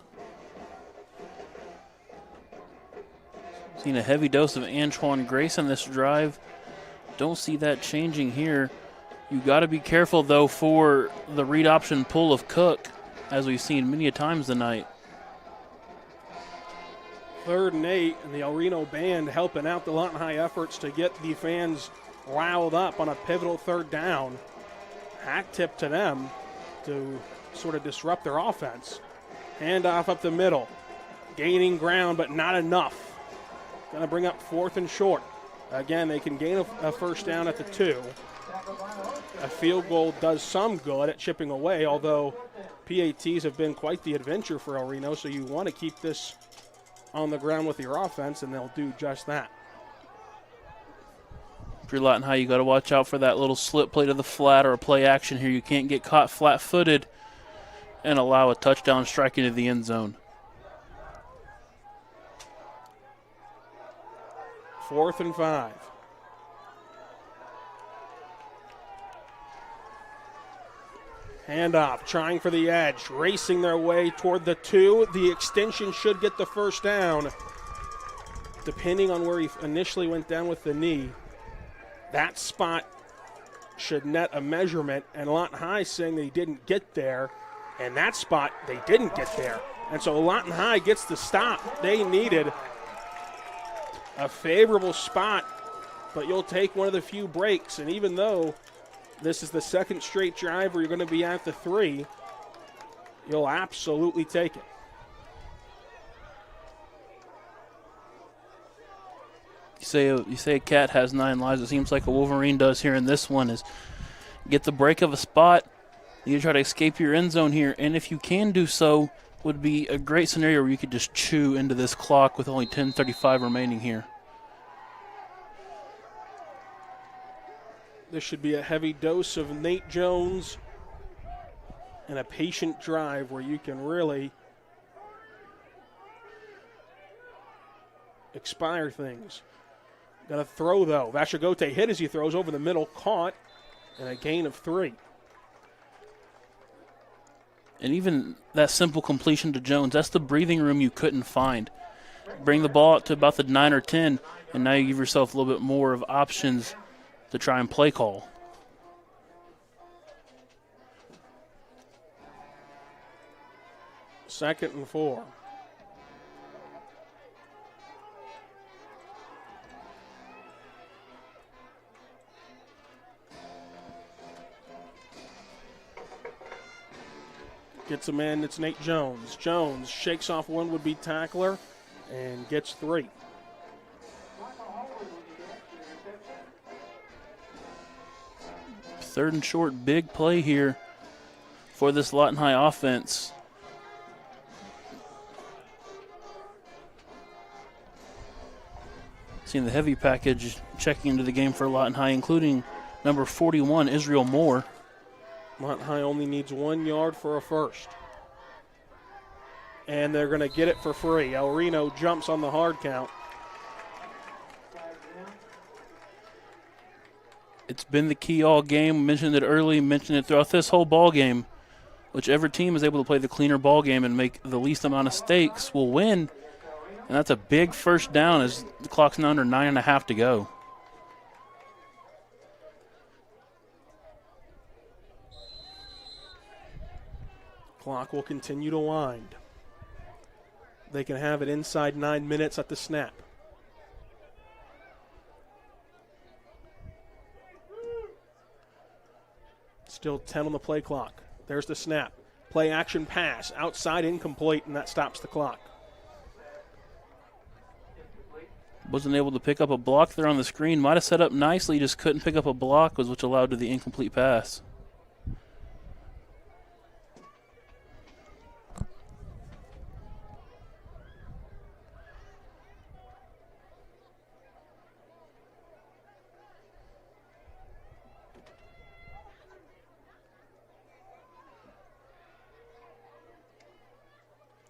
Seen a heavy dose of Antoine Grace on this drive. Don't see that changing here. You got to be careful, though, for the read option pull of Cook, as we've seen many a times tonight. 3rd and 8, and the El Reno band helping out the Lawton High efforts to get the fans riled up on a pivotal 3rd down. Hat tip to them to sort of disrupt their offense. Handoff up the middle. Gaining ground, but not enough. Going to bring up 4th and short. Again, they can gain a first down at the 2. A field goal does some good at chipping away, although PATs have been quite the adventure for El Reno, so you want to keep this on the ground with your offense, and they'll do just that. If you're Lawton High, you got to watch out for that little slip play to the flat or a play action here. You can't get caught flat-footed and allow a touchdown strike into the end zone. 4th and 5. Handoff, trying for the edge, racing their way toward the 2. The extension should get the first down. Depending on where he initially went down with the knee, that spot should net a measurement, and Lawton High saying they didn't get there, and that spot they didn't get there. And so Lawton High gets the stop they needed. A favorable spot, but you'll take one of the few breaks. And even though this is the 2nd straight drive where you're going to be at the 3, you'll absolutely take it. You say a cat has 9 lives. It seems like a Wolverine does here in this one. Is get the break of a spot. You try to escape your end zone here, and if you can do so, would be a great scenario where you could just chew into this clock with only 10:35 remaining here. This should be a heavy dose of Nate Jones and a patient drive where you can really expire things. Got to throw, though. Vashagote hit as he throws over the middle, caught, and a gain of 3. And even that simple completion to Jones, that's the breathing room you couldn't find. Bring the ball up to about the 9 or 10, and now you give yourself a little bit more of options to try and play call. Second and 4. Gets a man, it's Nate Jones. Jones shakes off one would-be tackler and gets 3. Third and short, big play here for this Lawton High offense. Seeing the heavy package checking into the game for Lawton High, including number 41, Israel Moore. Lawton High only needs 1 yard for a first. And they're going to get it for free. El Reno jumps on the hard count. It's been the key all game. Mentioned it early, mentioned it throughout this whole ball game. Whichever team is able to play the cleaner ball game and make the least amount of mistakes will win. And that's a big first down as the clock's now under 9.5 to go. Clock will continue to wind. They can have it inside 9 minutes at the snap. Still 10 on the play clock. There's the snap. Play action pass. Outside incomplete, and that stops the clock. Wasn't able to pick up a block there on the screen. Might have set up nicely, just couldn't pick up a block, which allowed to the incomplete pass.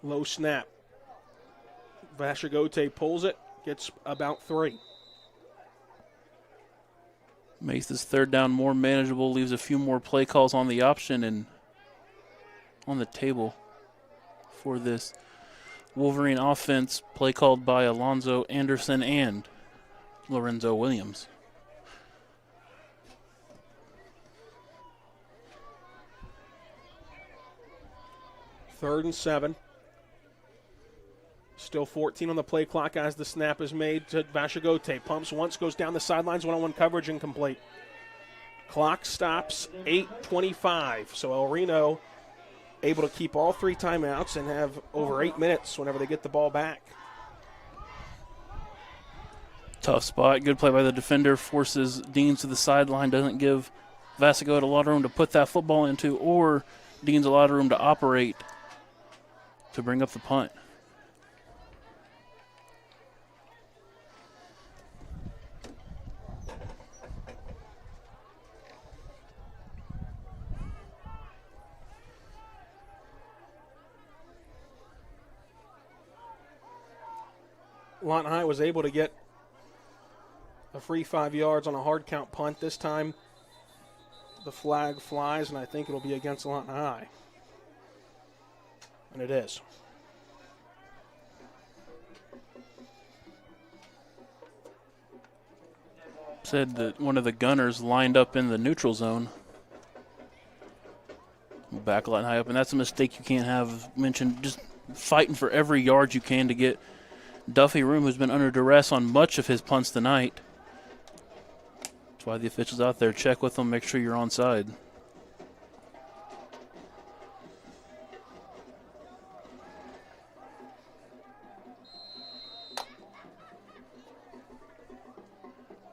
Low snap. Vashagote pulls it, gets about 3. Makes this third down more manageable, leaves a few more play calls on the option and on the table for this Wolverine offense, play called by Alonzo Anderson and Lorenzo Williams. Third and 7. Still 14 on the play clock as the snap is made to Vashagote. Pumps once, goes down the sidelines, one-on-one coverage incomplete. Clock stops, 8:25. So El Reno able to keep all 3 timeouts and have over 8 minutes whenever they get the ball back. Tough spot. Good play by the defender. Forces Deans to the sideline. Doesn't give Vashagote a lot of room to put that football into, or Deans a lot of room to operate to bring up the punt. Lawton High was able to get a free 5 yards on a hard count punt. This time the flag flies, and I think it'll be against Lawton High. And it is. Said that one of the gunners lined up in the neutral zone. Back Lawton High up, and that's a mistake you can't have. Mentioned just fighting for every yard you can to get Duffy room, who's been under duress on much of his punts tonight. That's why the officials out there check with them, make sure you're onside.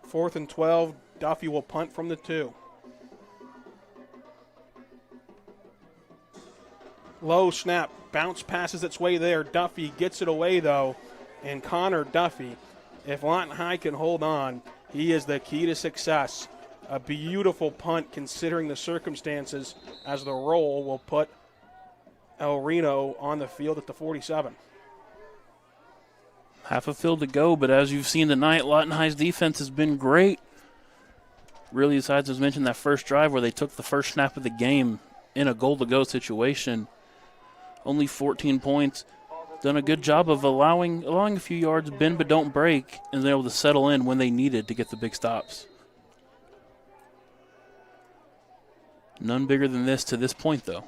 Fourth and 12. Duffy will punt from the 2. Low snap. Bounce passes its way there. Duffy gets it away, though. And Connor Duffy, if Lawton High can hold on, he is the key to success. A beautiful punt considering the circumstances, as the roll will put El Reno on the field at the 47. Half a field to go, but as you've seen tonight, Lawton High's defense has been great. Really, besides as mentioned, that first drive where they took the first snap of the game in a goal-to-go situation. Only 14 points. Done a good job of allowing a few yards, bend but don't break, and they're able to settle in when they needed to get the big stops. None bigger than this to this point, though.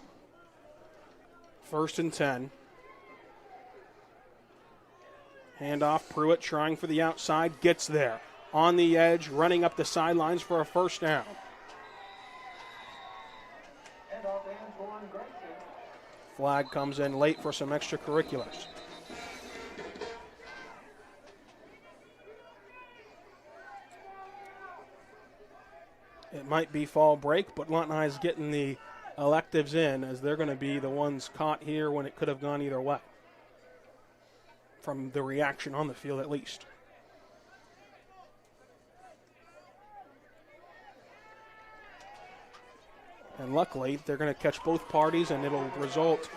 First and 10. Handoff, Pruitt trying for the outside, gets there. On the edge, running up the sidelines for a first down. Flag comes in late for some extracurriculars. It might be fall break, but Lawton High is getting the electives in, as they're going to be the ones caught here when it could have gone either way, from the reaction on the field at least. And luckily, they're going to catch both parties, and it'll result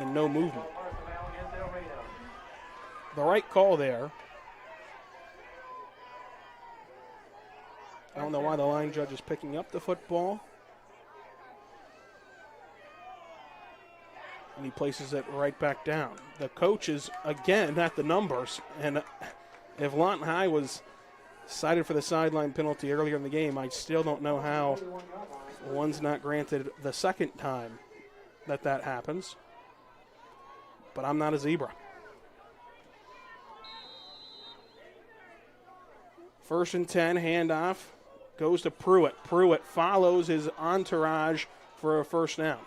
in no movement. The right call there. I don't know why the line judge is picking up the football. And he places it right back down. The coach is, again, at the numbers. And if Lawton High was cited for the sideline penalty earlier in the game, I still don't know how one's not granted the second time that happens. But I'm not a zebra. First and 10, handoff goes to Pruitt. Pruitt follows his entourage for a first down.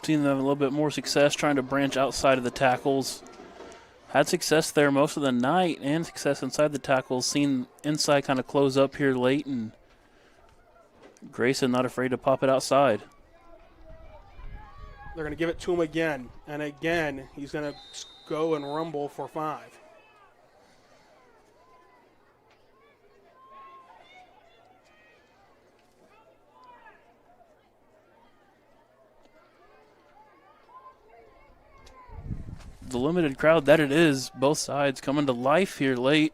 Seen them have a little bit more success trying to branch outside of the tackles. Had success there most of the night and success inside the tackles. Seen inside kind of close up here late, and Grayson not afraid to pop it outside. They're going to give it to him again, and again he's going to go and rumble for 5. The limited crowd that it is, both sides coming to life here late,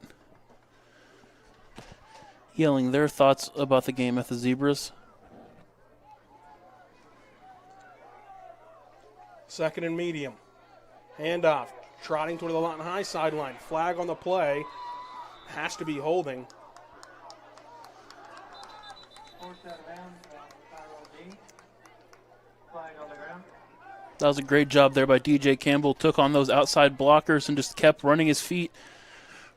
yelling their thoughts about the game at the Zebras. Second and medium. Handoff. Trotting toward the Lawton High sideline. Flag on the play. Has to be holding. That was a great job there by DJ Campbell. Took on those outside blockers and just kept running his feet.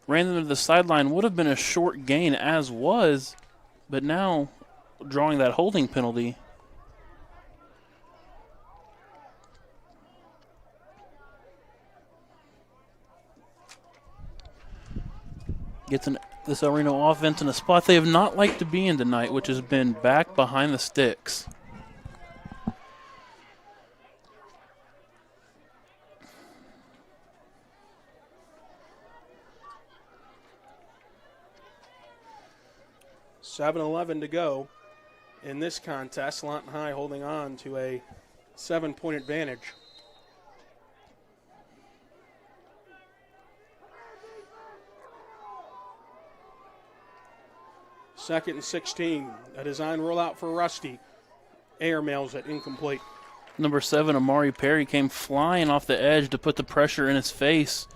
Ran them to the sideline. Would have been a short gain as was, but now drawing that holding penalty. Gets this El Reno offense in a spot they have not liked to be in tonight, which has been back behind the sticks. $7:11 to go in this contest. Lawton High holding on to a 7-point advantage. Second and 16. A design rollout for Rusty. Air mails it incomplete. Number 7, Amari Perry, came flying off the edge to put the pressure in his face.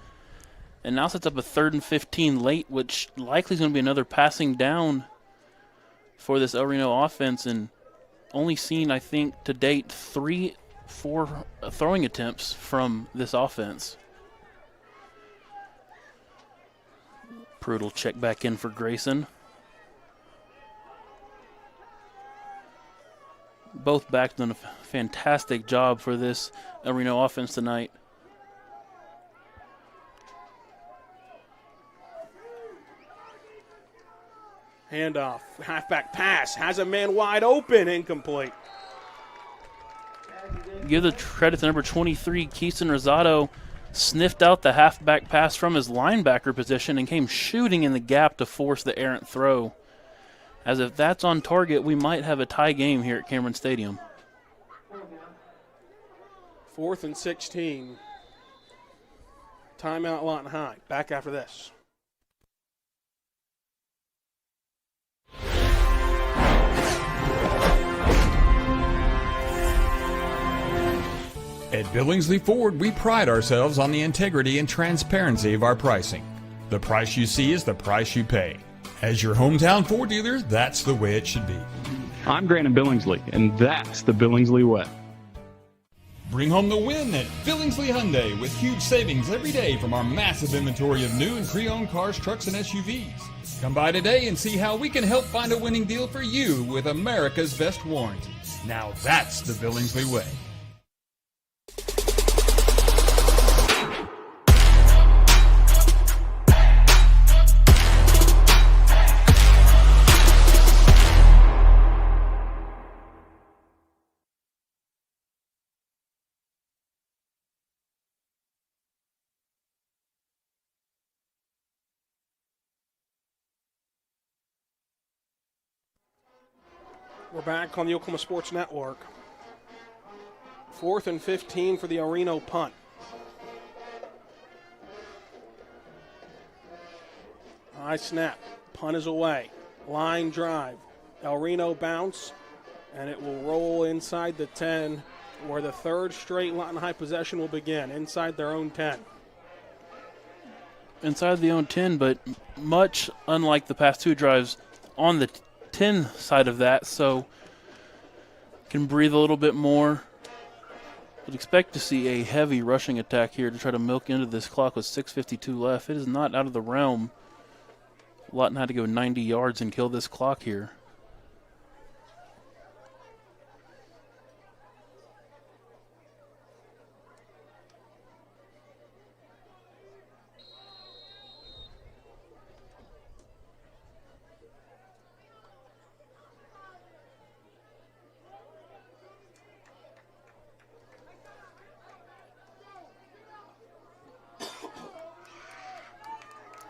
And now sets up a 3rd and 15 late, which likely is going to be another passing down for this El Reno offense. And only seen, I think, to date 3-4 throwing attempts from this offense. Pruitt will check back in for Grayson. Both backs done a fantastic job for this El Reno offense tonight. Handoff, halfback pass, has a man wide open, incomplete. Give the credit to number 23, Keeson Rosado. Sniffed out the halfback pass from his linebacker position and came shooting in the gap to force the errant throw. As if that's on target, we might have a tie game here at Cameron Stadium. 4th and 16. Timeout Lawton High. Back after this. At Billingsley Ford, we pride ourselves on the integrity and transparency of our pricing. The price you see is the price you pay. As your hometown Ford dealer, that's the way it should be. I'm Grant in Billingsley, and that's the Billingsley way. Bring home the win at Billingsley Hyundai with huge savings every day from our massive inventory of new and pre-owned cars, trucks, and SUVs. Come by today and see how we can help find a winning deal for you with America's best warranty. Now that's the Billingsley way. We're back on the Oklahoma Sports Network. 4th and 15 for the El Reno punt. High snap. Punt is away. Line drive. El Reno bounce, and it will roll inside the 10, where the third straight Lawton High possession will begin, inside their own 10. Inside the own 10, but much unlike the past two drives on the 10 side of that, so can breathe a little bit more. Would expect to see a heavy rushing attack here to try to milk into this clock with 6:52 left. It is not out of the realm. Lawton had to go 90 yards and kill this clock here.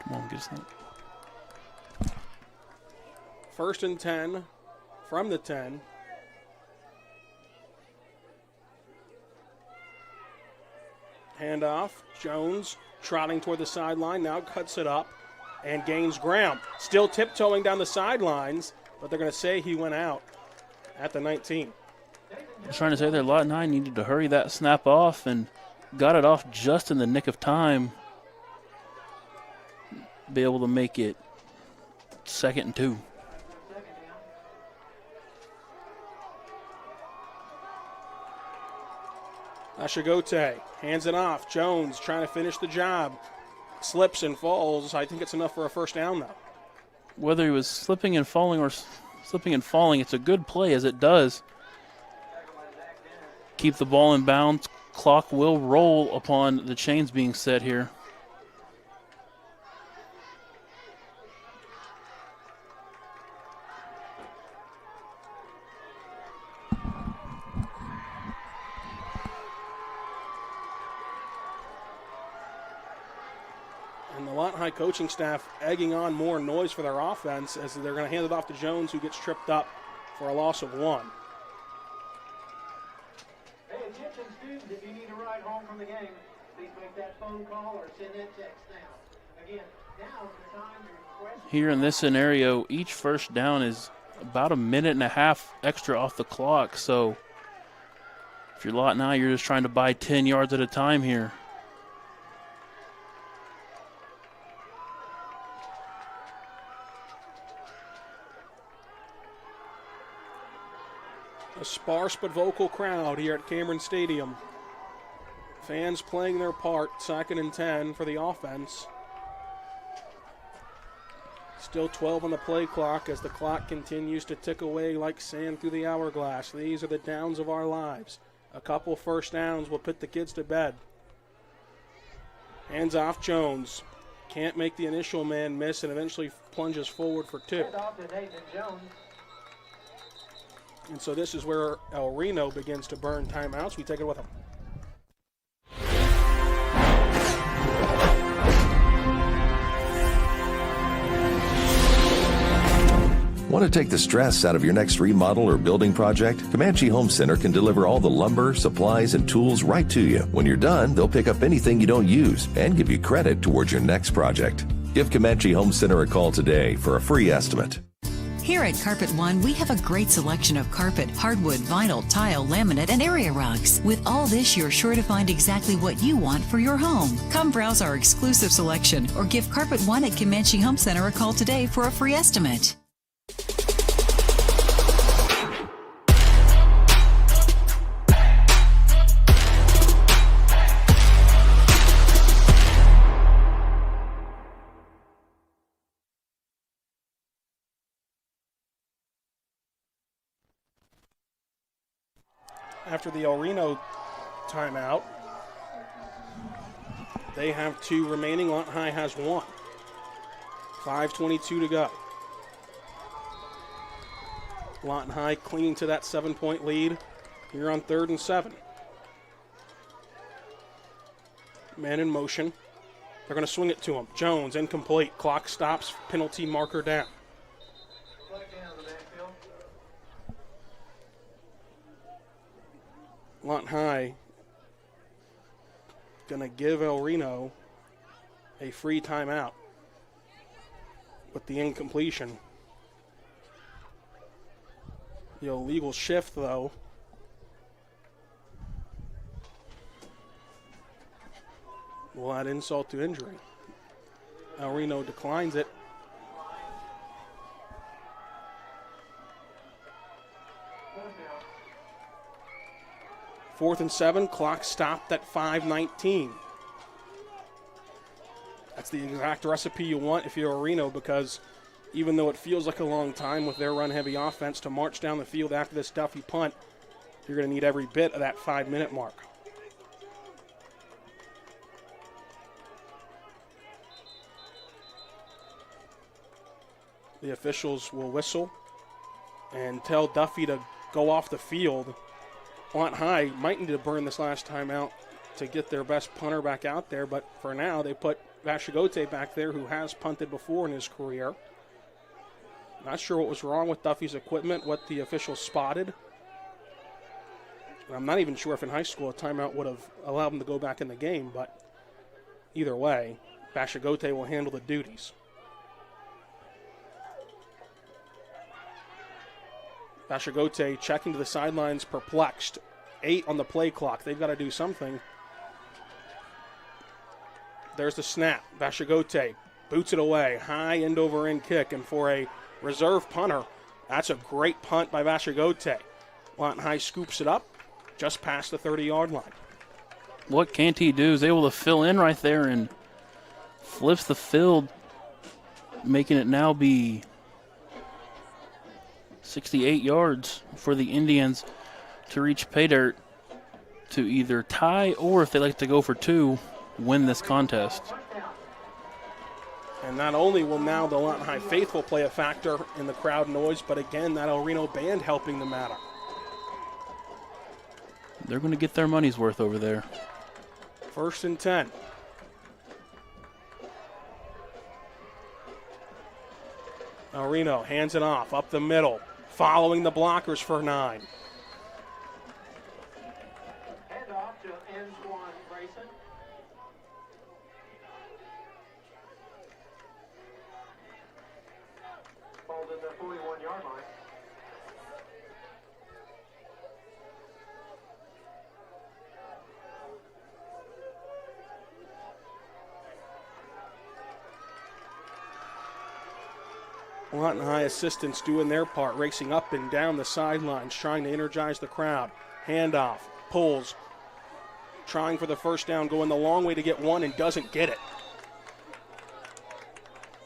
Come on, get us that. 1st and 10 from the 10. Handoff. Jones trotting toward the sideline, now cuts it up and gains ground. Still tiptoeing down the sidelines, but they're going to say he went out at the 19. I was trying to say there, Lawton High needed to hurry that snap off and got it off just in the nick of time. Be able to make it 2nd and 2. Ashigote hands it off. Jones trying to finish the job. Slips and falls. I think it's enough for a first down, though. Whether he was slipping and falling, it's a good play as it does keep the ball in bounds. Clock will roll upon the chains being set here. And the Lawton High coaching staff egging on more noise for their offense as they're going to hand it off to Jones, who gets tripped up for a loss of 1. Hey, attention students, if you need a ride home from the game, please make that phone call or send that text now. Again, now is the time to request. Here in this scenario, each first down is about a minute and a half extra off the clock. So if you're Lawton High, you're just trying to buy 10 yards at a time here. A sparse but vocal crowd here at Cameron Stadium. Fans playing their part, 2nd and 10 for the offense. Still 12 on the play clock as the clock continues to tick away like sand through the hourglass. These are the downs of our lives. A couple first downs will put the kids to bed. Hands off Jones. Can't make the initial man miss and eventually plunges forward for 2. And so this is where El Reno begins to burn timeouts. We take it with them. Want to take the stress out of your next remodel or building project? Comanche Home Center can deliver all the lumber, supplies, and tools right to you. When you're done, they'll pick up anything you don't use and give you credit towards your next project. Give Comanche Home Center a call today for a free estimate. Here at Carpet One, we have a great selection of carpet, hardwood, vinyl, tile, laminate, and area rugs. With all this, you're sure to find exactly what you want for your home. Come browse our exclusive selection or give Carpet One at Comanche Home Center a call today for a free estimate. after the El Reno timeout. They have 2 remaining. Lawton High has 1. 5:22 to go. Lawton High clinging to that 7-point lead here on 3rd and 7. Man in motion. They're going to swing it to him. Jones, incomplete. Clock stops. Penalty marker down. Lawton High going to give El Reno a free timeout with the incompletion. The illegal shift, though, will add insult to injury. El Reno declines it. Fourth and 7, clock stopped at 5:19. That's the exact recipe you want if you're Reno, because even though it feels like a long time with their run-heavy offense to march down the field after this Duffy punt, you're going to need every bit of that 5-minute mark. The officials will whistle and tell Duffy to go off the field. Lawton High might need to burn this last time out to get their best punter back out there, but for now they put Vashigote back there, who has punted before in his career. Not sure what was wrong with Duffy's equipment, what the officials spotted. And I'm not even sure if in high school a timeout would have allowed him to go back in the game, but either way, Vashigote will handle the duties. Vashigote checking to the sidelines, perplexed. 8 on the play clock. They've got to do something. There's the snap. Vashigote boots it away. High end-over-end kick. And for a reserve punter, that's a great punt by Vashigote. Lawton High scoops it up just past the 30-yard line. What can't he do? He's able to fill in right there and flips the field, making it now be 68 yards for the Indians to reach pay dirt to either tie, or if they like to go for 2, win this contest. And not only will now the Lawton High faithful play a factor in the crowd noise, but again, that El Reno band helping the matter. They're going to get their money's worth over there. 1st and 10. El Reno hands it off, up the middle, following the blockers for 9. Hand off to Antoine Grayson. Ball's in the 41-yard line. Lawton High assistants doing their part, racing up and down the sidelines, trying to energize the crowd. Handoff, pulls, trying for the first down, going the long way to get one and doesn't get it.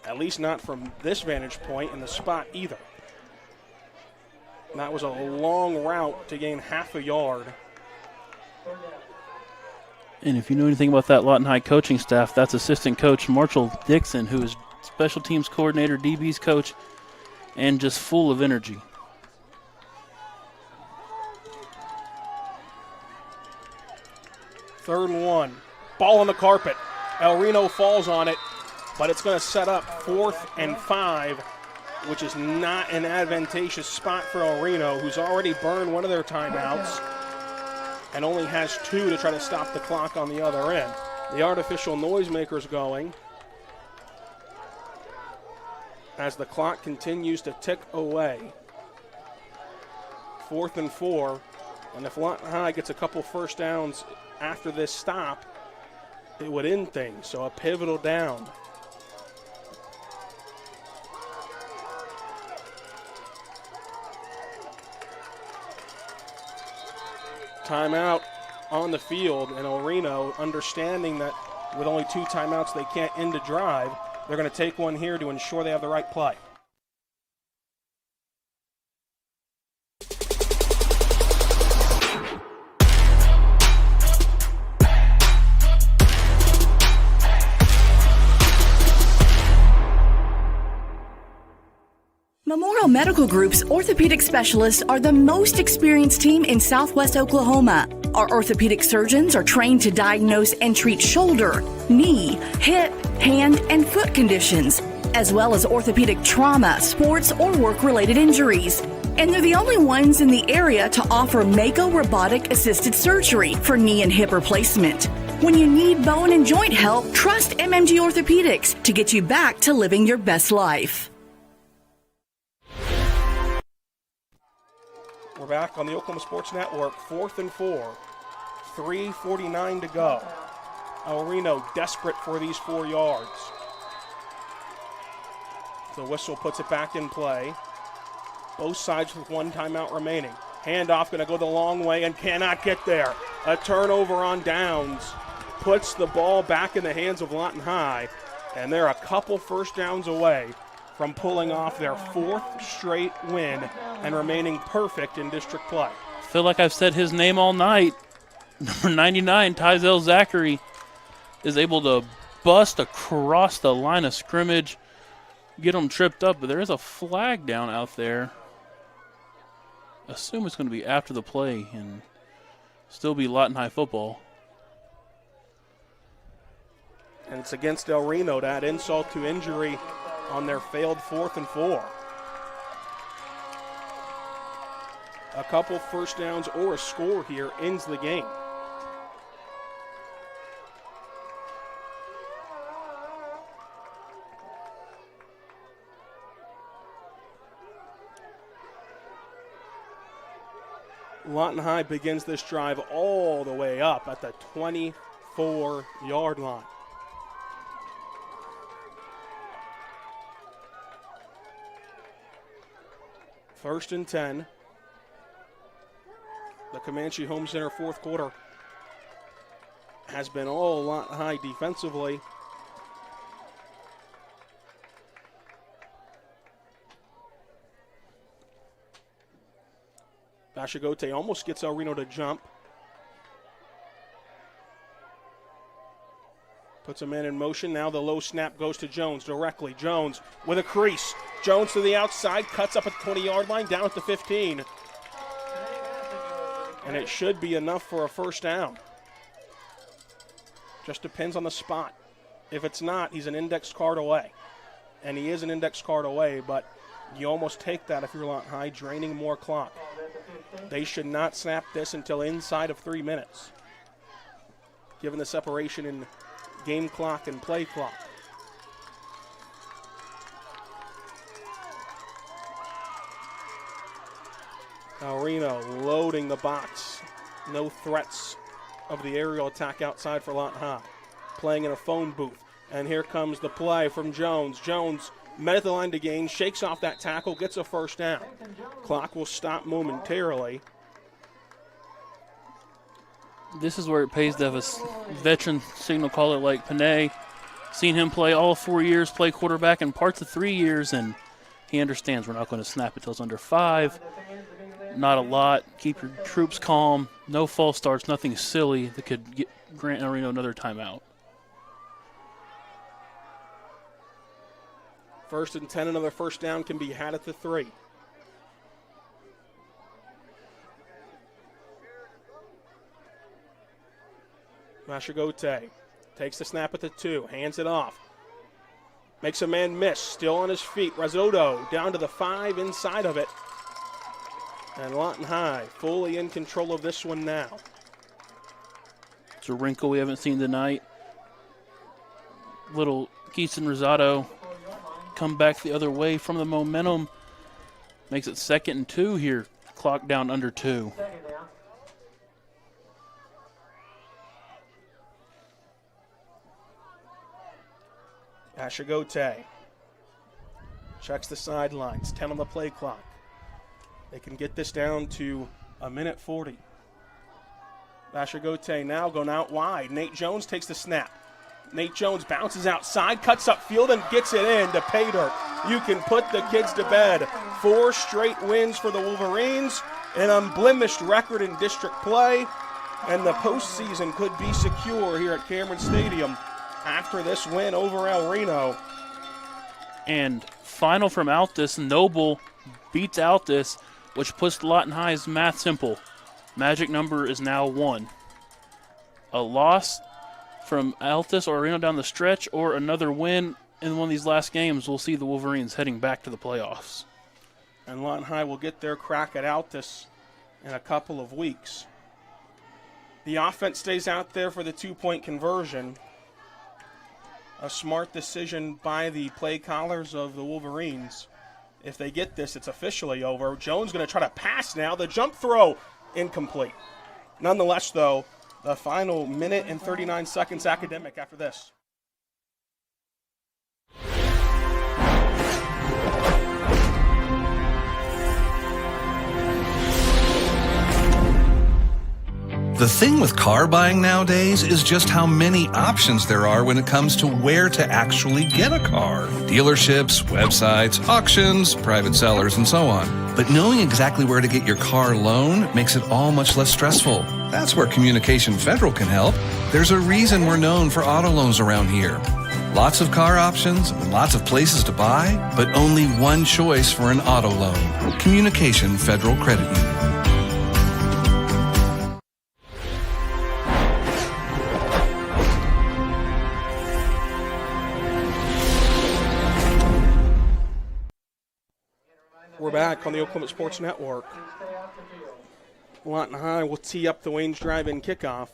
At least not from this vantage point in the spot either. And that was a long route to gain half a yard. And if you know anything about that Lawton High coaching staff, that's assistant coach Marshall Dixon, who is special teams coordinator, DB's coach, and just full of energy. Third and 1. Ball on the carpet. El Reno falls on it, but it's going to set up 4th and 5, which is not an advantageous spot for El Reno, who's already burned one of their timeouts and only has 2 to try to stop the clock on the other end. The artificial noisemaker's going as the clock continues to tick away. 4th and 4, and if Lawton High gets a couple first downs after this stop, it would end things, so a pivotal down. Timeout on the field, and El Reno, understanding that with only 2 timeouts they can't end a drive, they're going to take one here to ensure they have the right play. Memorial Medical Group's orthopedic specialists are the most experienced team in Southwest Oklahoma. Our orthopedic surgeons are trained to diagnose and treat shoulder, knee, hip, hand, and foot conditions, as well as orthopedic trauma, sports, or work-related injuries. And they're the only ones in the area to offer Mako robotic-assisted surgery for knee and hip replacement. When you need bone and joint help, trust MMG Orthopedics to get you back to living your best life. We're back on the Oklahoma Sports Network, 4th and 4, 3:49 to go. El Reno desperate for these 4 yards. The whistle puts it back in play. Both sides with 1 timeout remaining. Handoff going to go the long way and cannot get there. A turnover on downs puts the ball back in the hands of Lawton High, and they're a couple first downs away from pulling off their 4th straight win and remaining perfect in district play. I feel like I've said his name all night. Number 99, Tyzel Zachary, is able to bust across the line of scrimmage, get him tripped up, but there is a flag down out there. Assume it's going to be after the play and still be Lawton High football. And it's against El Reno to add insult to injury on their failed 4th and 4. A couple first downs or a score here ends the game. Lawton High begins this drive all the way up at the 24-yard line. First and 10. The Comanche Home Center 4th quarter has been all Lawton High defensively. Bashagote almost gets El Reno to jump. Puts a man in motion. Now the low snap goes to Jones directly. Jones with a crease. Jones to the outside, cuts up at the 20-yard line, down at the 15. And it should be enough for a first down. Just depends on the spot. If it's not, he's an index card away. And he is an index card away, but you almost take that if you're Lawton High, draining more clock. They should not snap this until inside of 3 minutes, given the separation in game clock and play clock. El Reno loading the box. No threats of the aerial attack outside for Lawton High. Playing in a phone booth. And here comes the play from Jones. Jones met at the line to gain, shakes off that tackle, gets a first down. Clock will stop momentarily. This is where it pays to have a veteran signal caller like Panay. Seen him play all 4 years, play quarterback in parts of 3 years, and he understands we're not going to snap it till it's under 5. Not a lot. Keep your troops calm. No false starts, nothing silly that could grant El Reno another timeout. First and 10, another first down can be had at the 3. Mashagote takes the snap at the 2, hands it off. Makes a man miss, still on his feet. Risotto down to the 5, inside of it. And Lawton High fully in control of this one now. It's a wrinkle we haven't seen tonight. Little Keaton Risotto come back the other way from the momentum. Makes it 2nd and 2 here. Clock down under 2. Ashagote checks the sidelines. 10 on the play clock. They can get this down to a minute 40. Ashagote now going out wide. Nate Jones takes the snap. Nate Jones bounces outside, cuts up field, and gets it in to pay dirt. You can put the kids to bed. 4 straight wins for the Wolverines, an unblemished record in district play, and the postseason could be secure here at Cameron Stadium after this win over El Reno. And final from Altus, Noble beats Altus, which puts Lawton High's math simple. Magic number is now 1. A loss from Altus or Reno down the stretch, or another win in one of these last games, we'll see the Wolverines heading back to the playoffs. And Lawton High will get their crack at Altus in a couple of weeks. The offense stays out there for the 2-point conversion. A smart decision by the play callers of the Wolverines. If they get this, it's officially over. Jones going to try to pass now. The jump throw, incomplete. Nonetheless, though, the final minute and 39 seconds academic after this. The thing with car buying nowadays is just how many options there are when it comes to where to actually get a car. Dealerships, websites, auctions, private sellers, and so on. But knowing exactly where to get your car loan makes it all much less stressful. That's where Communication Federal can help. There's a reason we're known for auto loans around here. Lots of car options and lots of places to buy, but only one choice for an auto loan. Communication Federal Credit Union. We're back on the Oklahoma Sports Network. Lawton High will tee up the Waynes Drive-In kickoff.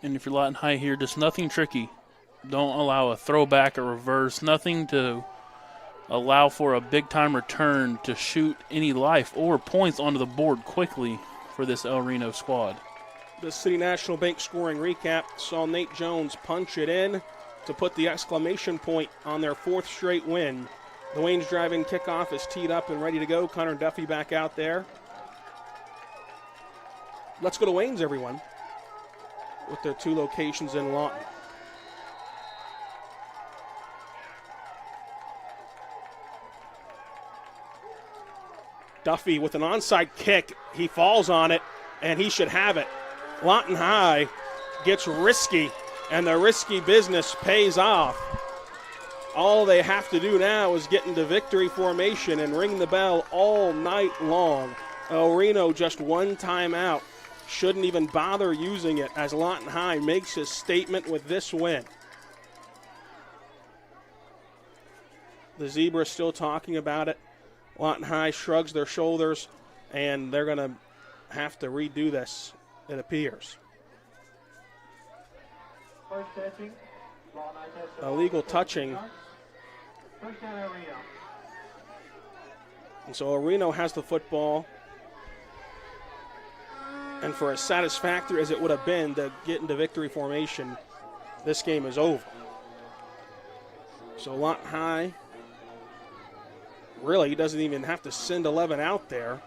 And if you're Lawton High here, just nothing tricky. Don't allow a throwback or reverse. Nothing to allow for a big-time return to shoot any life or points onto the board quickly for this El Reno squad. The City National Bank scoring recap saw Nate Jones punch it in to put the exclamation point on their 4th straight win. The Waynes Drive-In kickoff is teed up and ready to go. Connor Duffy back out there. Let's go to Waynes, everyone, with their 2 locations in Lawton. Duffy with an onside kick. He falls on it, and he should have it. Lawton High gets risky, and the risky business pays off. All they have to do now is get into victory formation and ring the bell all night long. El Reno just 1 timeout. Shouldn't even bother using it as Lawton High makes his statement with this win. The Zebras still talking about it. Lawton High shrugs their shoulders, and they're going to have to redo this, it appears. Illegal touching. And so El Reno has the football. And for as satisfactory as it would have been to get into victory formation, this game is over. So Lawton High, really, he doesn't even have to send 11 out there.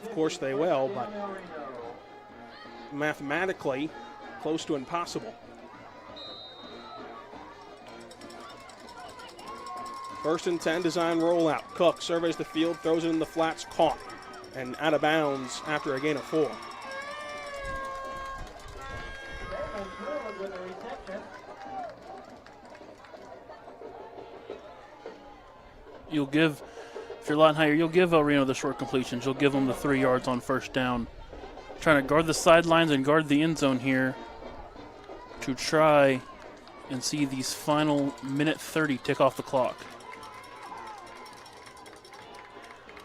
Of course they will, but mathematically close to impossible. First and 10, design rollout. Cook surveys the field, throws it in the flats, caught, and out of bounds after a gain of 4. You'll give, if you're Lawton High, you'll give El Reno the short completions. You'll give them the 3 yards on first down. Trying to guard the sidelines and guard the end zone here to try and see these final minute 30 tick off the clock.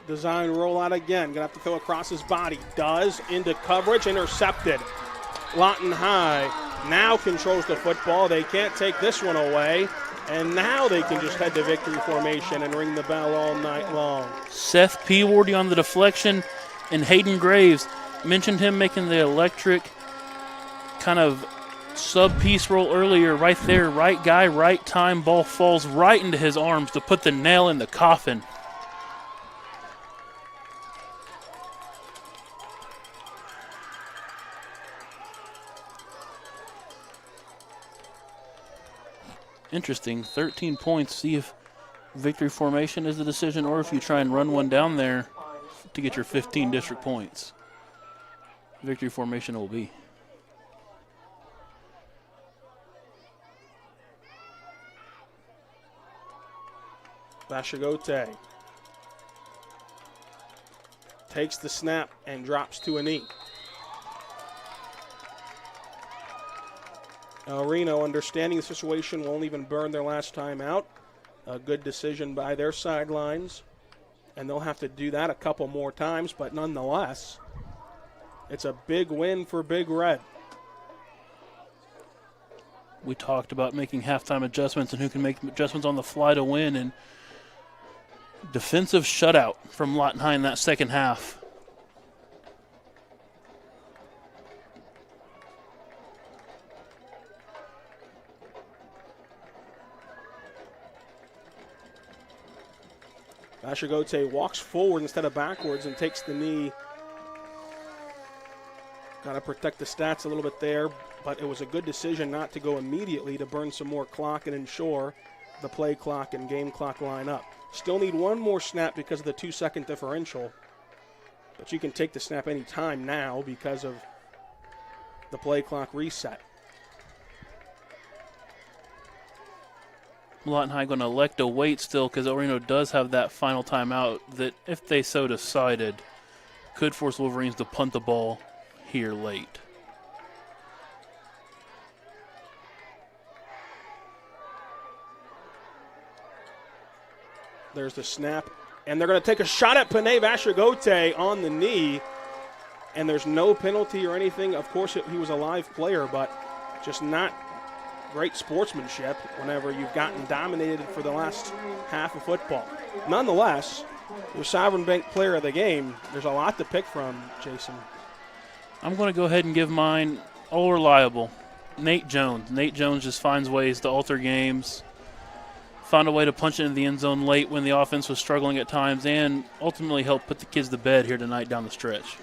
Design rollout again. Gonna have to throw across his body. Does, into coverage, intercepted. Lawton High now controls the football. They can't take this one away. And now they can just head to victory formation and ring the bell all night long. Seth Peawardy on the deflection, and Hayden Graves mentioned him making the electric kind of sub-piece roll earlier. Right there, right guy, right time. Ball falls right into his arms to put the nail in the coffin. Interesting. 13 points. See if victory formation is the decision or if you try and run one down there to get your 15 district points. victory formation will be. Bashagote takes the snap and drops to a knee. Reno, understanding the situation, won't even burn their last time out. A good decision by their sidelines. And they'll have to do that a couple more times, but nonetheless, it's a big win for Big Red. We talked about making halftime adjustments and who can make adjustments on the fly to win, and defensive shutout from Lawton High in that second half. Bashagote walks forward instead of backwards and takes the knee. Got to protect the stats a little bit there, but it was a good decision not to go immediately to burn some more clock and ensure the play clock and game clock line up. Still need one more snap because of the 2-second differential, but you can take the snap any time now because of the play clock reset. Lawton High going to elect to wait still because El Reno does have that final timeout that, if they so decided, could force Wolverines to punt the ball here late. There's the snap, and they're going to take a shot at Panay Bashagote on the knee, and there's no penalty or anything. Of course, he was a live player, but just not great sportsmanship whenever you've gotten dominated for the last half of football. Nonetheless, your Sovereign Bank player of the game, there's a lot to pick from, Jason. I'm going to go ahead and give mine all reliable. Nate Jones. Nate Jones just finds ways to alter games, found a way to punch it into the end zone late when the offense was struggling at times, and ultimately helped put the kids to bed here tonight down the stretch.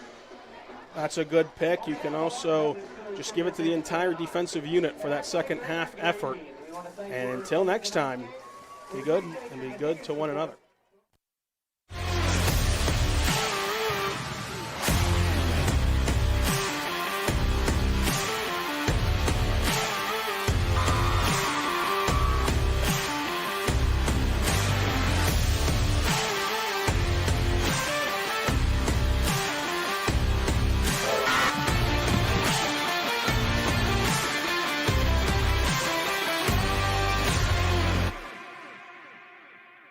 That's a good pick. You can also just give it to the entire defensive unit for that second half effort. And until next time, be good and be good to one another.